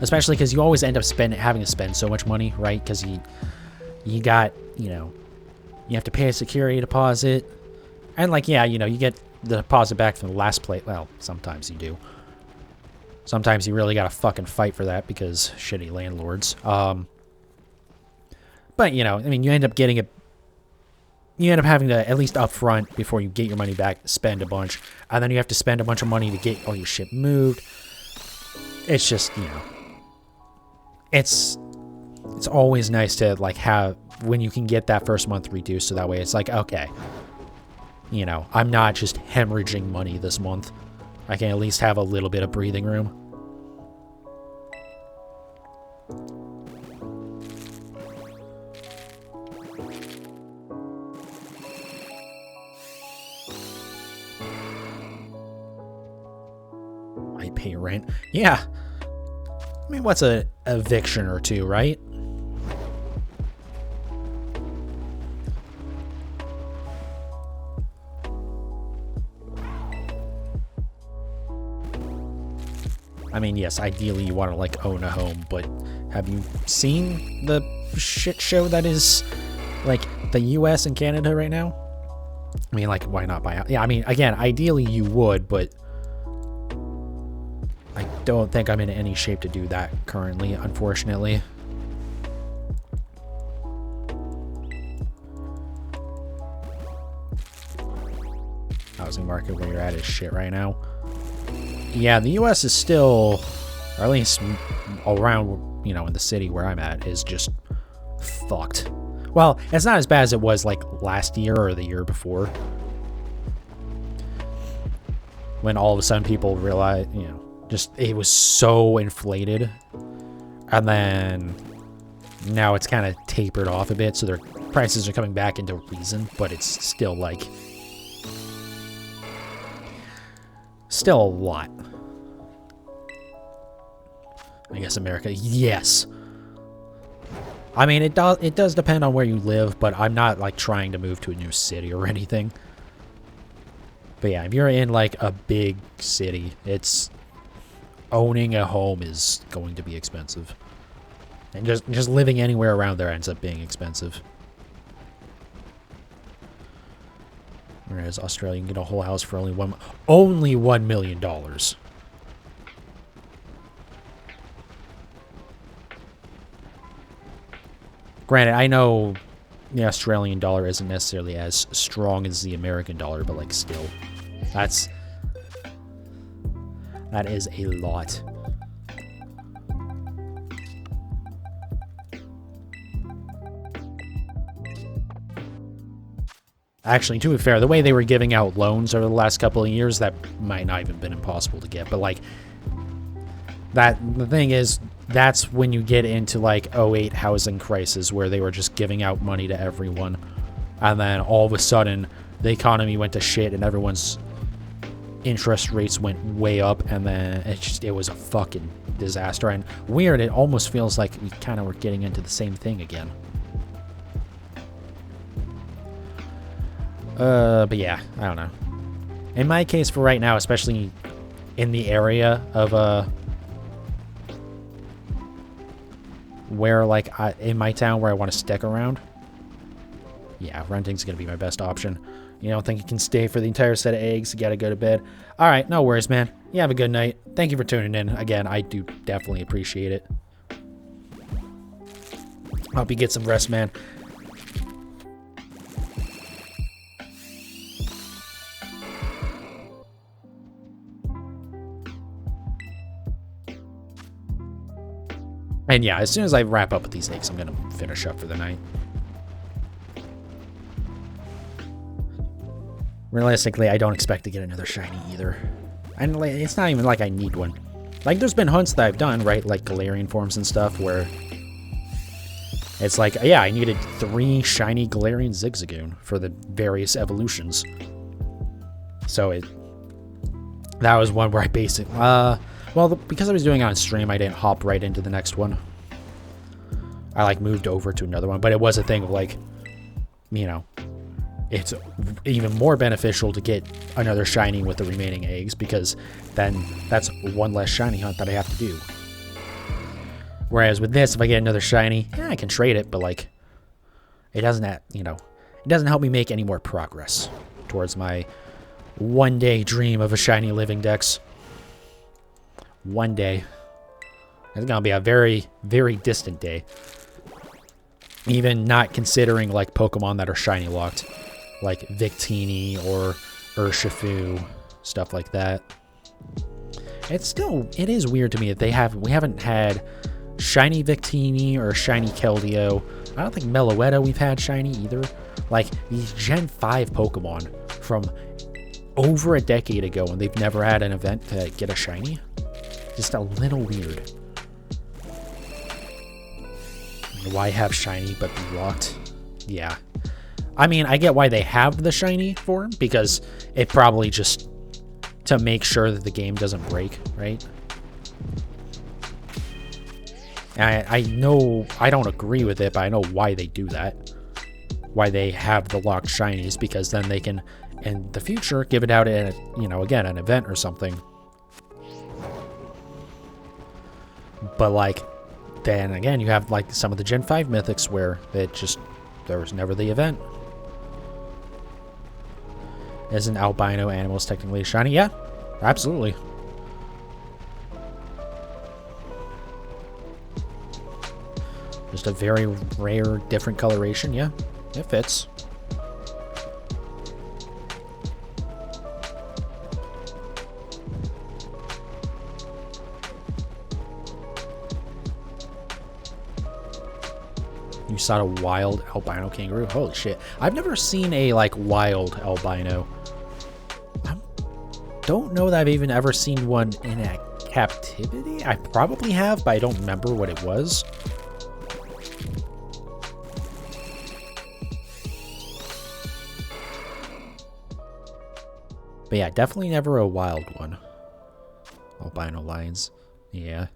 A: Especially because you always end up having to spend so much money, right? Because you got, you know, you have to pay a security deposit. And, like, yeah, you know, you get the deposit back from the last plate. Well, sometimes you do. Sometimes you really gotta fucking fight for that because shitty landlords. But, you know, I mean, you end up getting it. You end up having to, at least up front, before you get your money back, spend a bunch. And then you have to spend a bunch of money to get all your shit moved. It's just, you know. It's always nice to, like, have, when you can get that first month reduced, so that way it's like, okay. You know, I'm not just hemorrhaging money this month. I can at least have a little bit of breathing room. I pay rent. Yeah. I mean, what's a eviction or two, right? I mean, yes, ideally you want to, like, own a home, but have you seen the shit show that is, like, the US and Canada right now? I mean, like, why not buy out? Yeah, I mean, again, ideally you would, but I don't think I'm in any shape to do that currently, unfortunately. Housing market where you're at is shit right now. Yeah, the US is still, or at least around, you know, in the city where I'm at, is just fucked. Well, it's not as bad as it was, like, last year or the year before. When all of a sudden people realized, you know, just, it was so inflated. And then now it's kind of tapered off a bit, so their prices are coming back into reason, but it's still, like, still a lot. I guess America, yes. I mean, it does depend on where you live, but I'm not, like, trying to move to a new city or anything. But yeah, if you're in, like, a big city, it's, owning a home is going to be expensive. And just living anywhere around there ends up being expensive. Whereas Australia, you can get a whole house for only $1 million. Granted, I know the Australian dollar isn't necessarily as strong as the American dollar, but, like, still, that is a lot. Actually, to be fair, the way they were giving out loans over the last couple of years, that might not even been impossible to get. But, like, the thing is, that's when you get into, like, 08 housing crisis, where they were just giving out money to everyone. And then all of a sudden, the economy went to shit and everyone's interest rates went way up. And then it was a fucking disaster. And weird, it almost feels like we kind of were getting into the same thing again. But yeah, I don't know. In my case for right now, especially in the area of, where, like, in my town where I want to stick around, yeah, renting's gonna be my best option. You don't think you can stay for the entire set of eggs? You gotta go to bed. All right, no worries, man. You have a good night. Thank you for tuning in. Again, I do definitely appreciate it. Hope you get some rest, man. And yeah, as soon as I wrap up with these eggs, I'm going to finish up for the night. Realistically, I don't expect to get another shiny either. And it's not even like I need one. Like, there's been hunts that I've done, right? Like Galarian forms and stuff, where it's like, yeah, I needed 3 shiny Galarian Zigzagoon for the various evolutions. So that was one where I basically, well, because I was doing it on stream, I didn't hop right into the next one. I, like, moved over to another one, but it was a thing of, like, you know, it's even more beneficial to get another shiny with the remaining eggs, because then that's one less shiny hunt that I have to do. Whereas with this, if I get another shiny, yeah, I can trade it, but, like, it doesn't, it doesn't help me make any more progress towards my one-day dream of a shiny living dex. One day. It's gonna be a very, very distant day. Even not considering, like, Pokemon that are shiny locked. Like Victini or Urshifu, stuff like that. It is weird to me that we haven't had shiny Victini or shiny Keldeo. I don't think Meloetta we've had shiny either. Like, these Gen 5 Pokemon from over a decade ago, and they've never had an event to get a shiny. Just a little weird. Why have shiny but be locked? Yeah. I mean, I get why they have the shiny form, because it probably just to make sure that the game doesn't break, right? I know I don't agree with it, but I know why they do that. Why they have the locked shinies, because then they can, in the future, give it out at, again, an event or something. But, like, then again, you have, like, some of the Gen 5 mythics where there was never the event. Isn't albino animals technically shiny? Yeah, absolutely. Just a very rare, different coloration. Yeah, it fits. You saw a wild albino kangaroo? Holy shit. I've never seen a, like, wild albino. I don't know that I've even ever seen one in a captivity. I probably have, but I don't remember what it was. But yeah, definitely never a wild one. Albino lions. Yeah.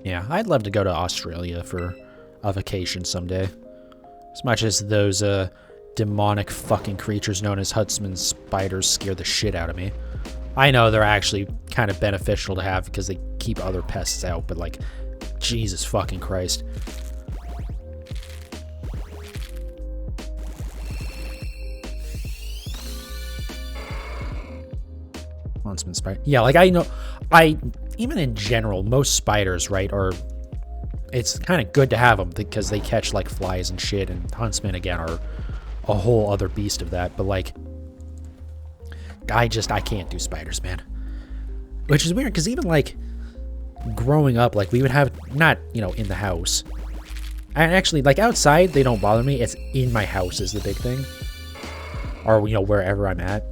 A: Yeah, I'd love to go to Australia for a vacation someday. As much as those demonic fucking creatures known as Huntsman spiders scare the shit out of me. I know they're actually kind of beneficial to have because they keep other pests out, but, like, Jesus fucking Christ. Huntsman spider. Yeah, like, even in general, most spiders, right, it's kind of good to have them because they catch, like, flies and shit, and huntsmen, again, are a whole other beast of that. But, like, I can't do spiders, man. Which is weird, because even, like, growing up, like, we would have, not, in the house. And actually, like, outside, they don't bother me. It's in my house is the big thing. Or, wherever I'm at.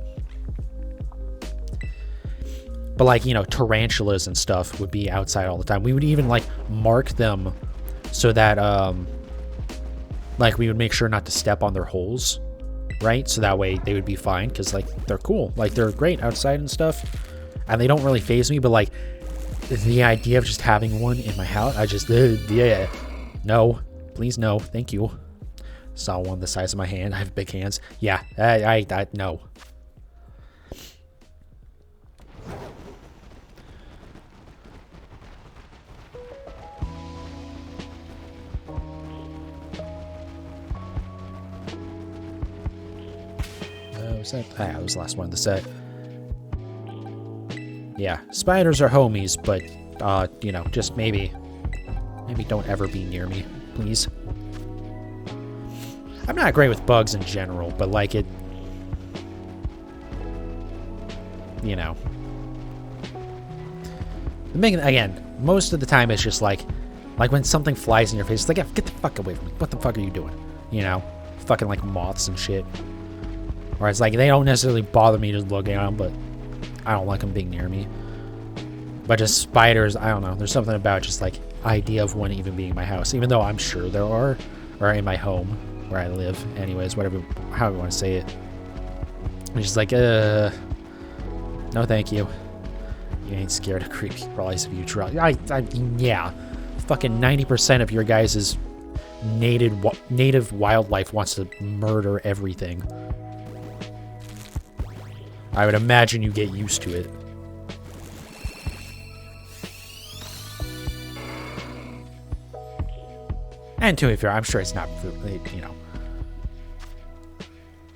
A: But, like, tarantulas and stuff would be outside all the time. We would even, like, mark them so that, like, we would make sure not to step on their holes, right? So that way they would be fine, because, like, they're cool. Like, they're great outside and stuff. And they don't really faze me, but, like, the idea of just having one in my house, I just, yeah. No. Please, no. Thank you. Saw one the size of my hand. I have big hands. Yeah. No. That was the last one in the set. Yeah, spiders are homies, but, just maybe don't ever be near me, please. I'm not great with bugs in general, but, like, it, again, most of the time it's just, like when something flies in your face, it's like, yeah, get the fuck away from me. What the fuck are you doing? Fucking, like, moths and shit. Or it's like, they don't necessarily bother me just looking at them, but I don't like them being near me. But just spiders, I don't know. There's something about just, like, idea of one even being in my house. Even though I'm sure there are. Or in my home, where I live. Anyways, however you want to say it. I'm just like, no thank you. You ain't scared of creepy crawlies if you try. Yeah. fucking 90% of your guys' native wildlife wants to murder everything. I would imagine you get used to it. And to be fair, I'm sure it's not, you know.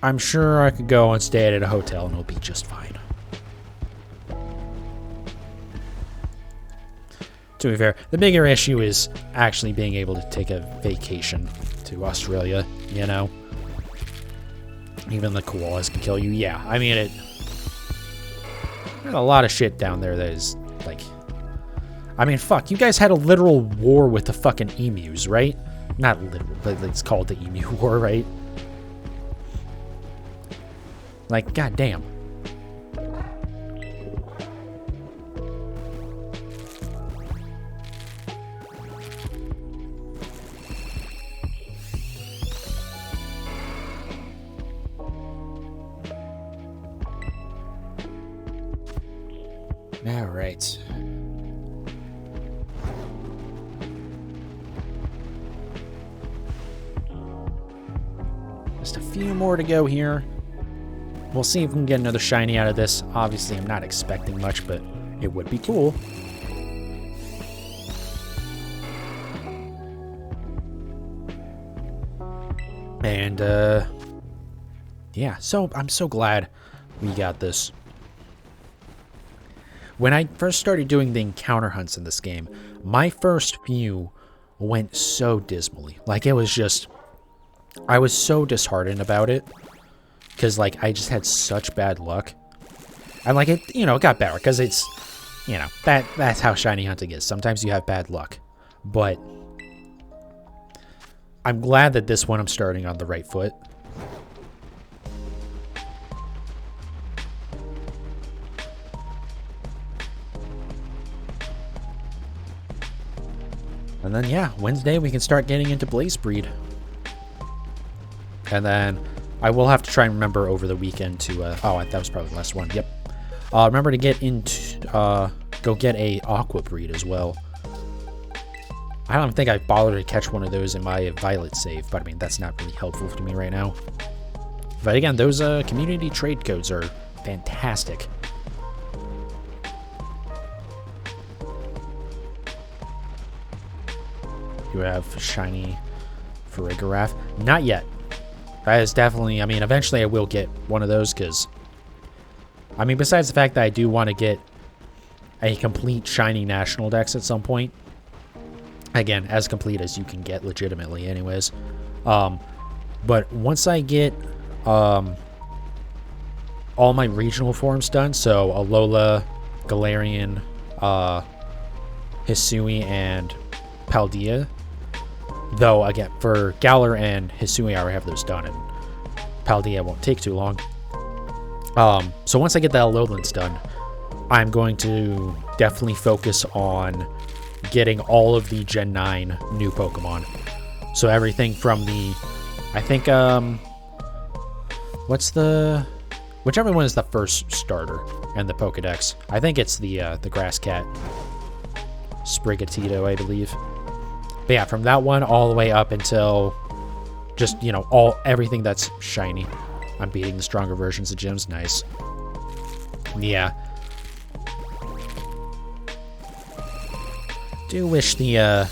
A: I'm sure I could go and stay at a hotel and it'll be just fine. To be fair, the bigger issue is actually being able to take a vacation to Australia, you know? Even the koalas can kill you. Yeah, I mean, there's a lot of shit down there that is, like... I mean, fuck, you guys had a literal war with the fucking emus, right? Not literal, but it's called the Emu War, right? Like, goddamn. All right. Just a few more to go here. We'll see if we can get another shiny out of this. Obviously, I'm not expecting much, but it would be cool. And, yeah, so I'm so glad we got this. When I first started doing the encounter hunts in this game, my first few went so dismally. Like, it was just... I was so disheartened about it. Because, like, I just had such bad luck. And, like, it, you know, it got better. Because it's, you know, that's how shiny hunting is. Sometimes you have bad luck. But I'm glad that this one I'm starting on the right foot. And then, yeah, Wednesday we can start getting into Blaze Breed. And then I will have to try and remember over the weekend to, oh, that was probably the last one, yep. Remember to get into, go get a Aqua Breed as well. I don't think I've bothered to catch one of those in my Violet save, but I mean, that's not really helpful to me right now. But again, those community trade codes are fantastic. You have shiny Farigiraf. Not yet. That is definitely, I mean, eventually I will get one of those because, I mean, besides the fact that I do want to get a complete shiny national dex at some point. Again, as complete as you can get legitimately anyways. But once I get all my regional forms done, so Alola, Galarian, Hisui, and Paldea. Though, again, for Galar and Hisui, I already have those done, and Paldea won't take too long. So once I get the Alolans done, I'm going to definitely focus on getting all of the Gen 9 new Pokemon. So everything from the, I think, whichever one is the first starter and the Pokedex. I think it's the Grass Cat. Sprigatito, I believe. But yeah, from that one all the way up until just, you know, everything that's shiny. I'm beating the stronger versions of gyms. Nice. Yeah. Do wish the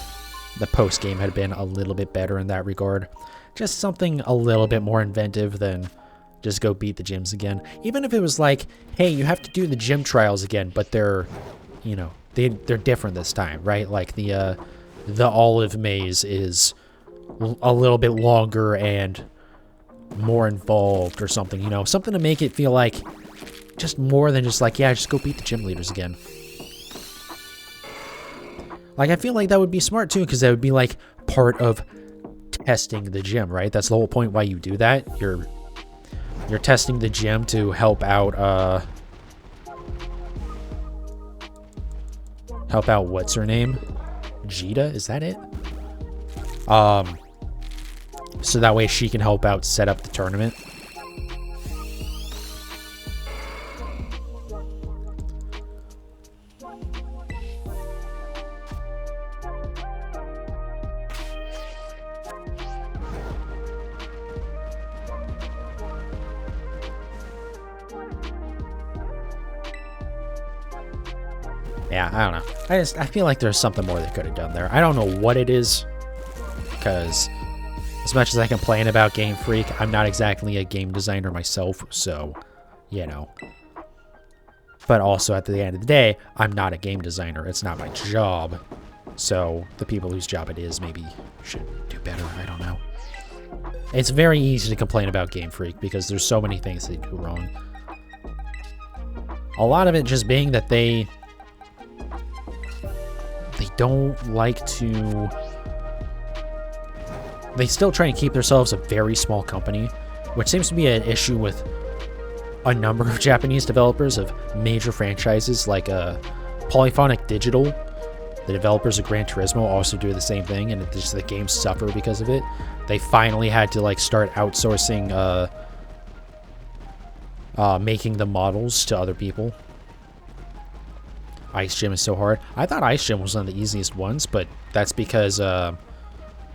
A: post game had been a little bit better in that regard. Just something a little bit more inventive than just go beat the gyms again. Even if it was like, hey, you have to do the gym trials again, but they're, you know, they're different this time, right? Like the olive maze is a little bit longer and more involved or something, you know, something to make it feel like just more than just like, yeah, just go beat the gym leaders again. Like, I feel like that would be smart too, because that would be like part of testing the gym, right? That's the whole point why you do that. You're testing the gym to help out what's her name? Jita, is that it? So that way she can help out set up the tournament. Yeah, I don't know. I feel like there's something more they could have done there. I don't know what it is, because as much as I complain about Game Freak, I'm not exactly a game designer myself, so, you know. But also, at the end of the day, I'm not a game designer. It's not my job. So, the people whose job it is maybe should do better. I don't know. It's very easy to complain about Game Freak because there's so many things they do wrong. A lot of it just being that they don't like to... They still try and keep themselves a very small company, which seems to be an issue with a number of Japanese developers of major franchises, like Polyphonic Digital. The developers of Gran Turismo also do the same thing, and just the games suffer because of it. They finally had to like start outsourcing making the models to other people. Ice Gym is so hard. I thought Ice Gym was one of the easiest ones, but that's because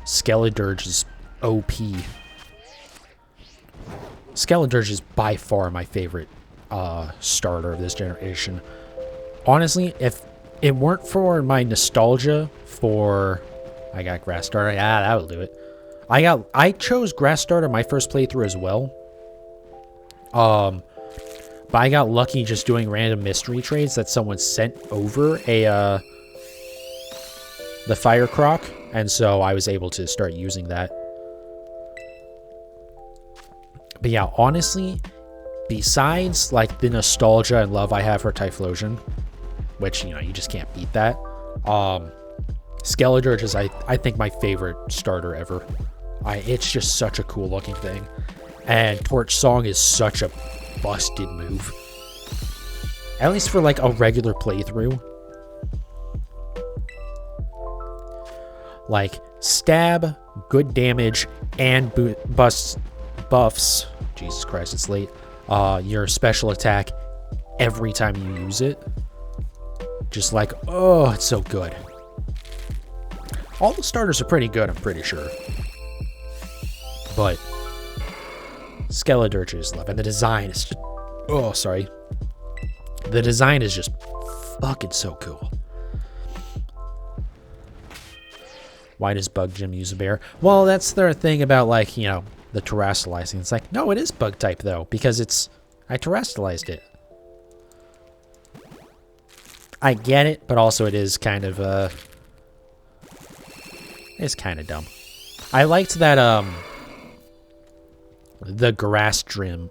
A: Skeledirge is OP. Skeledirge is by far my favorite starter of this generation. Honestly, if it weren't for my nostalgia for... I got Grass Starter. Yeah, that will do it. I chose Grass Starter my first playthrough as well. But I got lucky just doing random mystery trades that someone sent over the Fire Croc, and so I was able to start using that. But yeah, honestly, besides like the nostalgia and love I have for Typhlosion, which, you know, you just can't beat that, Skeledirge is, I think, my favorite starter ever. It's just such a cool looking thing. And Torch Song is such a busted move. At least for like a regular playthrough. Like, stab, good damage, and buffs. Jesus Christ, it's late. Your special attack every time you use it. Just like, oh, it's so good. All the starters are pretty good, I'm pretty sure. But Skeledirge is love, and the design is just... Oh, sorry. The design is just fucking so cool. Why does Bug Gym use a bear? Well, that's their thing about, like, you know, the terrestrializing. It's like, no, it is bug type, though, because I terrestrialized it. I get it, but also it is kind of, it's kind of dumb. I liked that, the grass gym,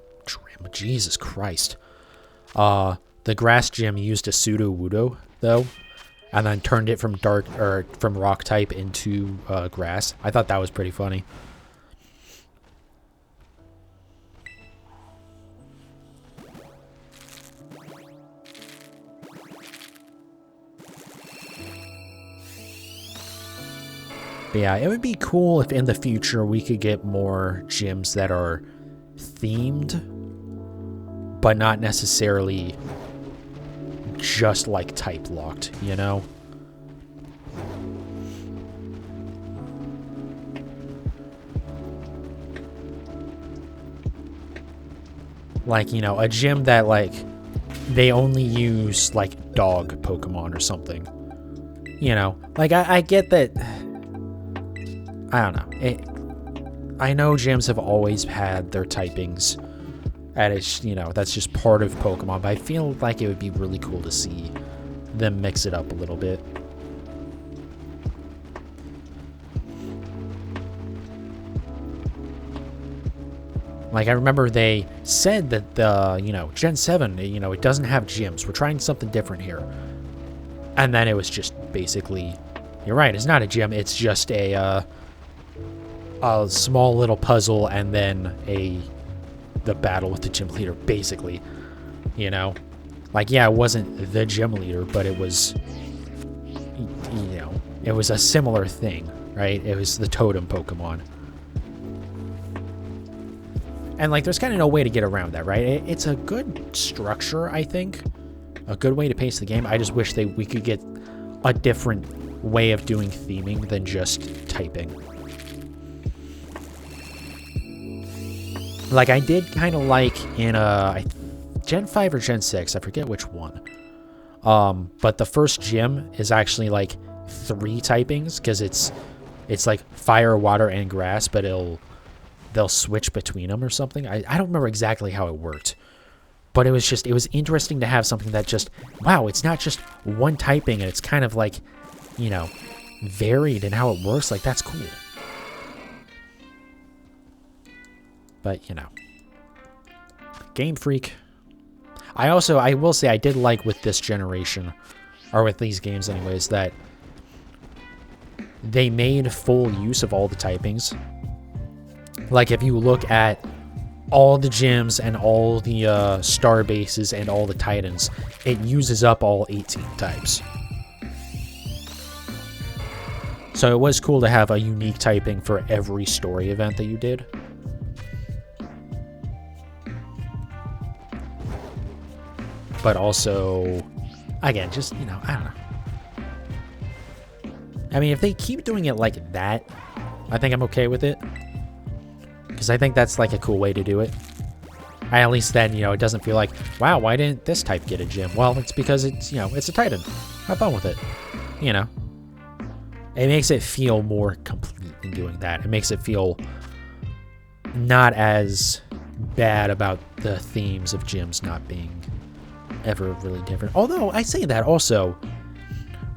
A: Jesus Christ. The grass gym used a pseudo-wudo, though, and then turned it from from rock type into grass. I thought that was pretty funny. But yeah, it would be cool if in the future we could get more gyms that are themed, but not necessarily just like type locked, you know? Like, you know, a gym that like they only use like dog Pokemon or something. You know, like I get that. I don't know. I know gyms have always had their typings, and it's, you know, that's just part of Pokemon, but I feel like it would be really cool to see them mix it up a little bit. Like, I remember they said that you know, Gen 7, you know, it doesn't have gyms. We're trying something different here. And then it was just basically, you're right, it's not a gym, it's just a small little puzzle, and then the battle with the gym leader, basically. You know, like, yeah, it wasn't the gym leader, but it was, you know, it was a similar thing, right? It was the totem Pokemon. And like, there's kind of no way to get around that, right? It's a good structure, I think, a good way to pace the game. I just wish we could get a different way of doing theming than just typing. Like, I did kind of like in Gen 5 or Gen 6, I forget which one. But the first gym is actually like 3 typings because it's like fire, water, and grass, but they'll switch between them or something. I don't remember exactly how it worked, but it was interesting to have something that just, wow, it's not just one typing and it's kind of like, you know, varied in how it works. Like, that's cool. But, you know, Game Freak. I will say I did like with this generation, or with these games anyways, that they made full use of all the typings. Like, if you look at all the gyms and all the star bases and all the titans, it uses up all 18 types. So it was cool to have a unique typing for every story event that you did. But also, again, just, you know, I don't know. I mean, if they keep doing it like that, I think I'm okay with it. Because I think that's like a cool way to do it. At least then, you know, it doesn't feel like, wow, why didn't this type get a gym? Well, it's because it's, you know, it's a Titan. Have fun with it. You know. It makes it feel more complete in doing that. It makes it feel not as bad about the themes of gyms not being ever really different. Although, I say that also,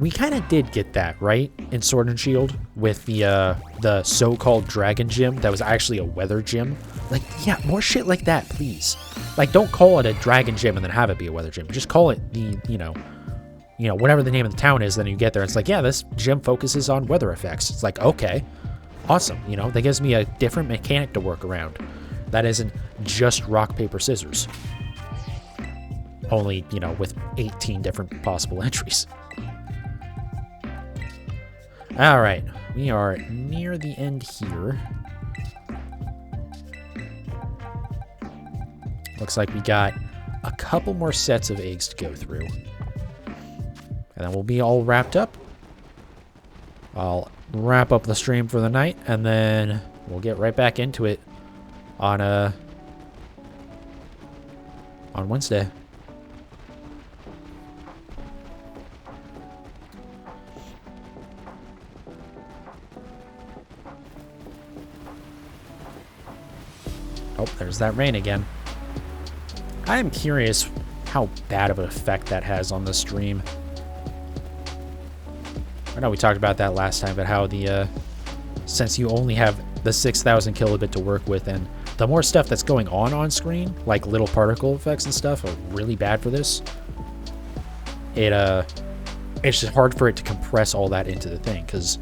A: we kind of did get that, right? In Sword and Shield with the so-called dragon gym that was actually a weather gym. Like, yeah, more shit like that, please. Like, don't call it a dragon gym and then have it be a weather gym. Just call it the, you know, whatever the name of the town is, then you get there. It's like, yeah, this gym focuses on weather effects. It's like, okay, awesome. You know, that gives me a different mechanic to work around. That isn't just rock, paper, scissors. Only, you know, with 18 different possible entries. All right, we are near the end here. Looks like we got a couple more sets of eggs to go through. And then we'll be all wrapped up. I'll wrap up the stream for the night, and then we'll get right back into it on Wednesday. Oh, there's that rain again. I am curious how bad of an effect that has on the stream. I know we talked about that last time, but how the, since you only have the 6,000 kilobit to work with, and the more stuff that's going on screen, like little particle effects and stuff, are really bad for this. It's just hard for it to compress all that into the thing, because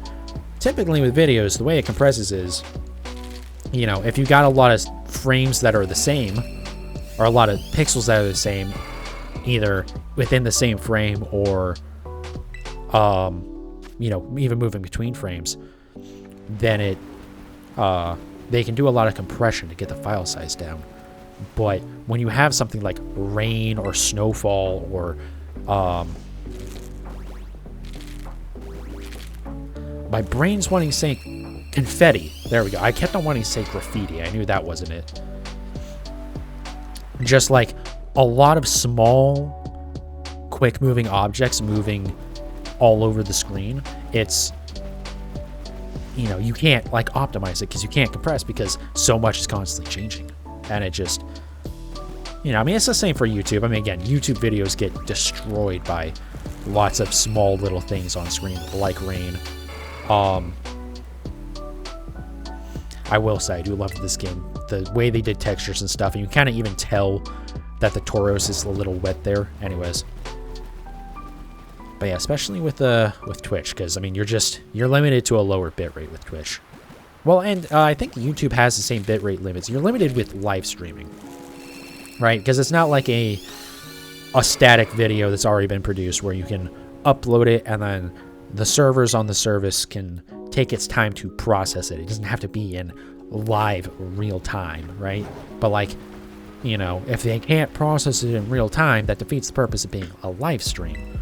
A: typically with videos, the way it compresses is, you know, if you got a lot of frames that are the same, or a lot of pixels that are the same, either within the same frame or, you know, even moving between frames, then they can do a lot of compression to get the file size down. But when you have something like rain or snowfall or, my brain's wanting to say confetti. There we go. I kept on wanting to say graffiti. I knew that wasn't it. Just like a lot of small, quick moving objects moving all over the screen. It's, you know, you can't like optimize it because you can't compress because so much is constantly changing. And it just, you know, I mean, it's the same for YouTube. I mean, again, YouTube videos get destroyed by lots of small little things on screen like rain. I will say, I do love this game. The way they did textures and stuff, and you kind of even tell that the Tauros is a little wet there. Anyways. But yeah, especially with Twitch, because, I mean, you're limited to a lower bitrate with Twitch. Well, and I think YouTube has the same bitrate limits. You're limited with live streaming, right? Because it's not like a static video that's already been produced where you can upload it and then the servers on the service can take its time to process it. It doesn't have to be in live real time, right? But like, you know, if they can't process it in real time, that defeats the purpose of being a live stream.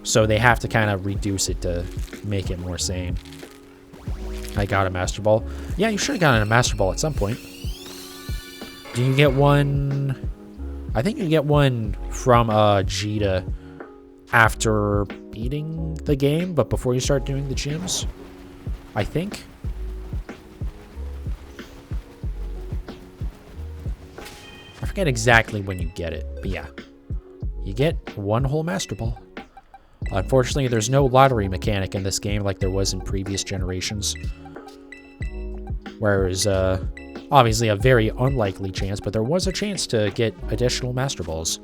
A: So they have to kind of reduce it to make it more sane. I got a Master Ball. Yeah, you should have gotten a Master Ball at some point. Do you get one? I think you get one from Jita after beating the game, but before you start doing the gyms, I think. I forget exactly when you get it, but yeah. You get 1 whole Master Ball. Unfortunately, there's no lottery mechanic in this game like there was in previous generations. Whereas, obviously a very unlikely chance, but there was a chance to get additional Master Balls.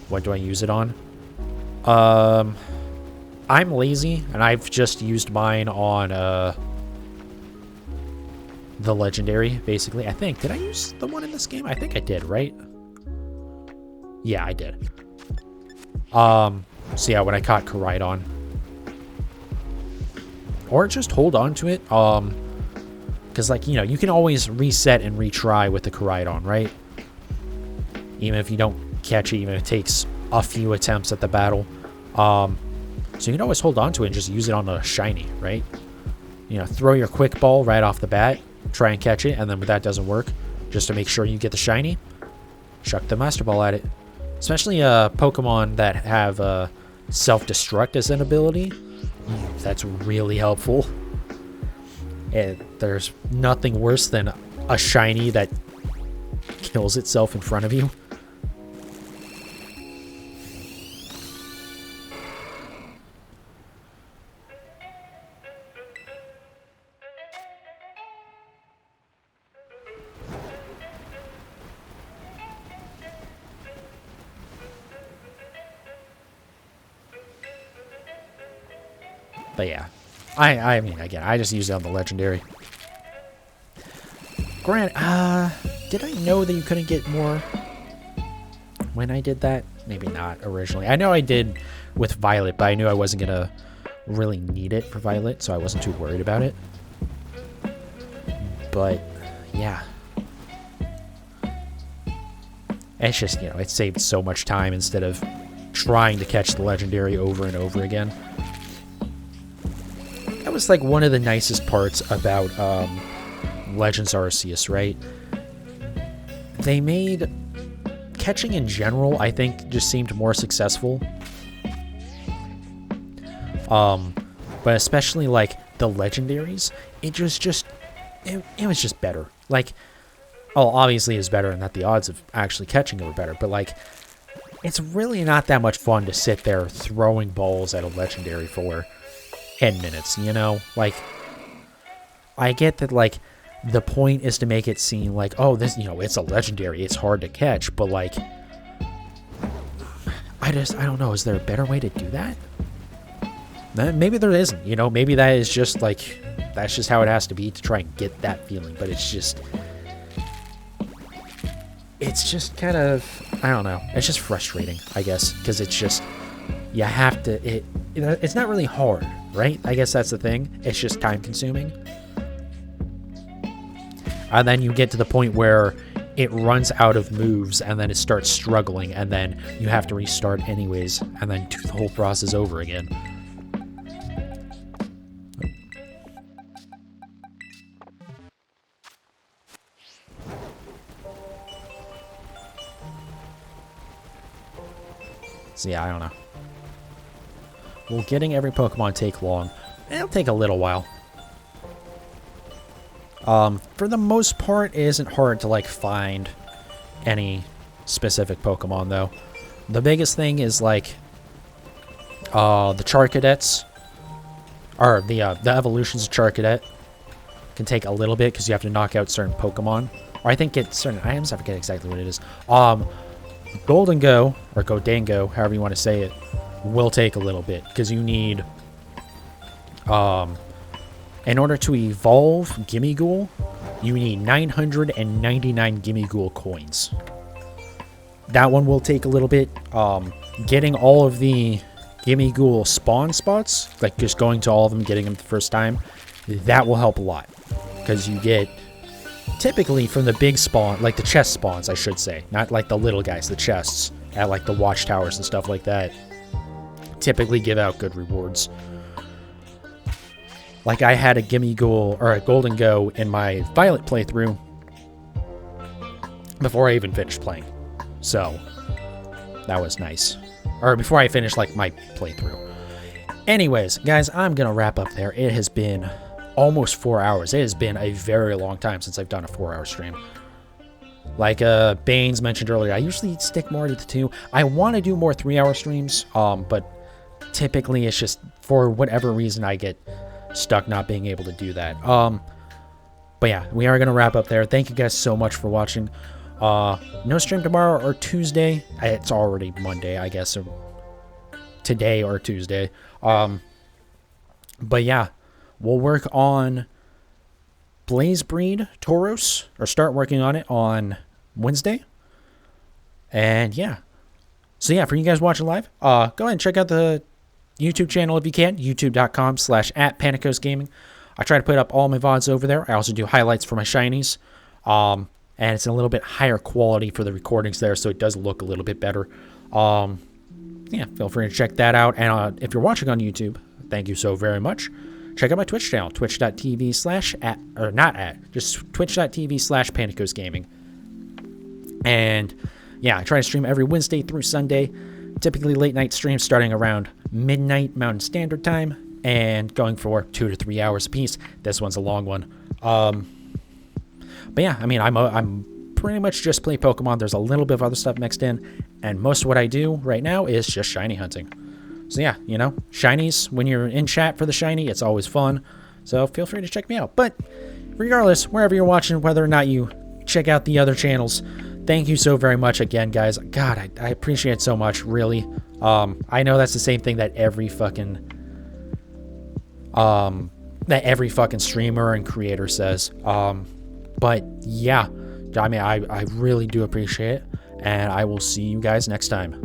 A: What do I use it on? I'm lazy, and I've just used mine on, the Legendary, basically. I think. Did I use the one in this game? I think I did, right? Yeah, I did. So yeah, when I caught Koraidon. Or just hold on to it. Because, like, you know, you can always reset and retry with the Koraidon, right? Even if you don't catch it, even if it takes a few attempts at the battle. So you can always hold on to it and just use it on a shiny, right? You know, throw your quick ball right off the bat, try and catch it, and then when that doesn't work, just to make sure you get the shiny, chuck the Master Ball at it. Especially Pokemon that have self-destruct as an ability. That's really helpful. And there's nothing worse than a shiny that kills itself in front of you. But yeah, I mean, again, I just use it on the Legendary. Grant, did I know that you couldn't get more when I did that? Maybe not originally. I know I did with Violet, but I knew I wasn't going to really need it for Violet, so I wasn't too worried about it. But, yeah. It's just, you know, it saved so much time instead of trying to catch the Legendary over and over again. That was like one of the nicest parts about Legends Arceus, right? They made catching in general, I think, just seemed more successful. But especially like the legendaries, it was just better. Like, oh, obviously it's better and that the odds of actually catching it were better, but like, it's really not that much fun to sit there throwing balls at a legendary for 10 minutes, you know? Like, I get that, like, the point is to make it seem like, oh, this, you know, it's a legendary, it's hard to catch, but, like, I don't know, is there a better way to do that? Maybe there isn't, you know? Maybe that is just, like, that's just how it has to be to try and get that feeling, but it's just kind of, I don't know, it's just frustrating, I guess, because it's just, you have to, it's not really hard, right? I guess that's the thing. It's just time consuming. And then you get to the point where it runs out of moves and then it starts struggling and then you have to restart anyways and then do the whole process over again. So yeah, I don't know. Will getting every Pokemon take long? It'll take a little while. For the most part, it isn't hard to, like, find any specific Pokemon, though. The biggest thing is, like, the Charcadets, or the evolutions of Charcadet can take a little bit, because you have to knock out certain Pokemon. Or I think get certain items, I forget exactly what it is. Golden Go, or Godango, however you want to say it, will take a little bit, because you need, in order to evolve Gimmighoul, you need 999 Gimmighoul coins. That one will take a little bit. Getting all of the Gimmighoul spawn spots, like just going to all of them, getting them the first time, that will help a lot, because you get, typically from the big spawn, like the chest spawns, I should say, not like the little guys, the chests, at like the watchtowers and stuff like that, typically give out good rewards. Like, I had a Gimmighoul, or a Golden Go, in my Violet playthrough before I even finished playing. So, that was nice. Or before I finish, like, my playthrough. Anyways, guys, I'm going to wrap up there. It has been almost 4 hours. It has been a very long time since I've done a 4-hour stream. Like Baines mentioned earlier, I usually stick more to the 2. I want to do more 3-hour streams, but typically it's just for whatever reason I get stuck not being able to do that. But yeah, we are going to wrap up there. Thank you guys so much for watching. No stream tomorrow or Tuesday. It's already Monday, I guess. So today or Tuesday. But yeah, we'll work on Blaze Breed Tauros, or start working on it on Wednesday. And yeah. So yeah, for you guys watching live, go ahead and check out the YouTube channel if you can, youtube.com/@panicosgaming. I try to put up all my VODs over there. I also do highlights for my shinies. And it's a little bit higher quality for the recordings there, so it does look a little bit better. Yeah, feel free to check that out. And if you're watching on YouTube, thank you so very much. Check out my Twitch channel, twitch.tv/panicosgaming. And yeah, I try to stream every Wednesday through Sunday, typically late night streams starting around midnight Mountain Standard Time and going for 2 to 3 hours apiece. This one's a long one. But yeah, I mean, I'm pretty much just play Pokemon. There's a little bit of other stuff mixed in, and most of what I do right now is just shiny hunting. So yeah, you know, shinies, when you're in chat for the shiny, it's always fun. So feel free to check me out. But regardless, wherever you're watching, whether or not you check out the other channels, thank you so very much again, guys. God, I appreciate it so much, really. I know that's the same thing that every fucking streamer and creator says. But yeah, I mean, I really do appreciate it, and I will see you guys next time.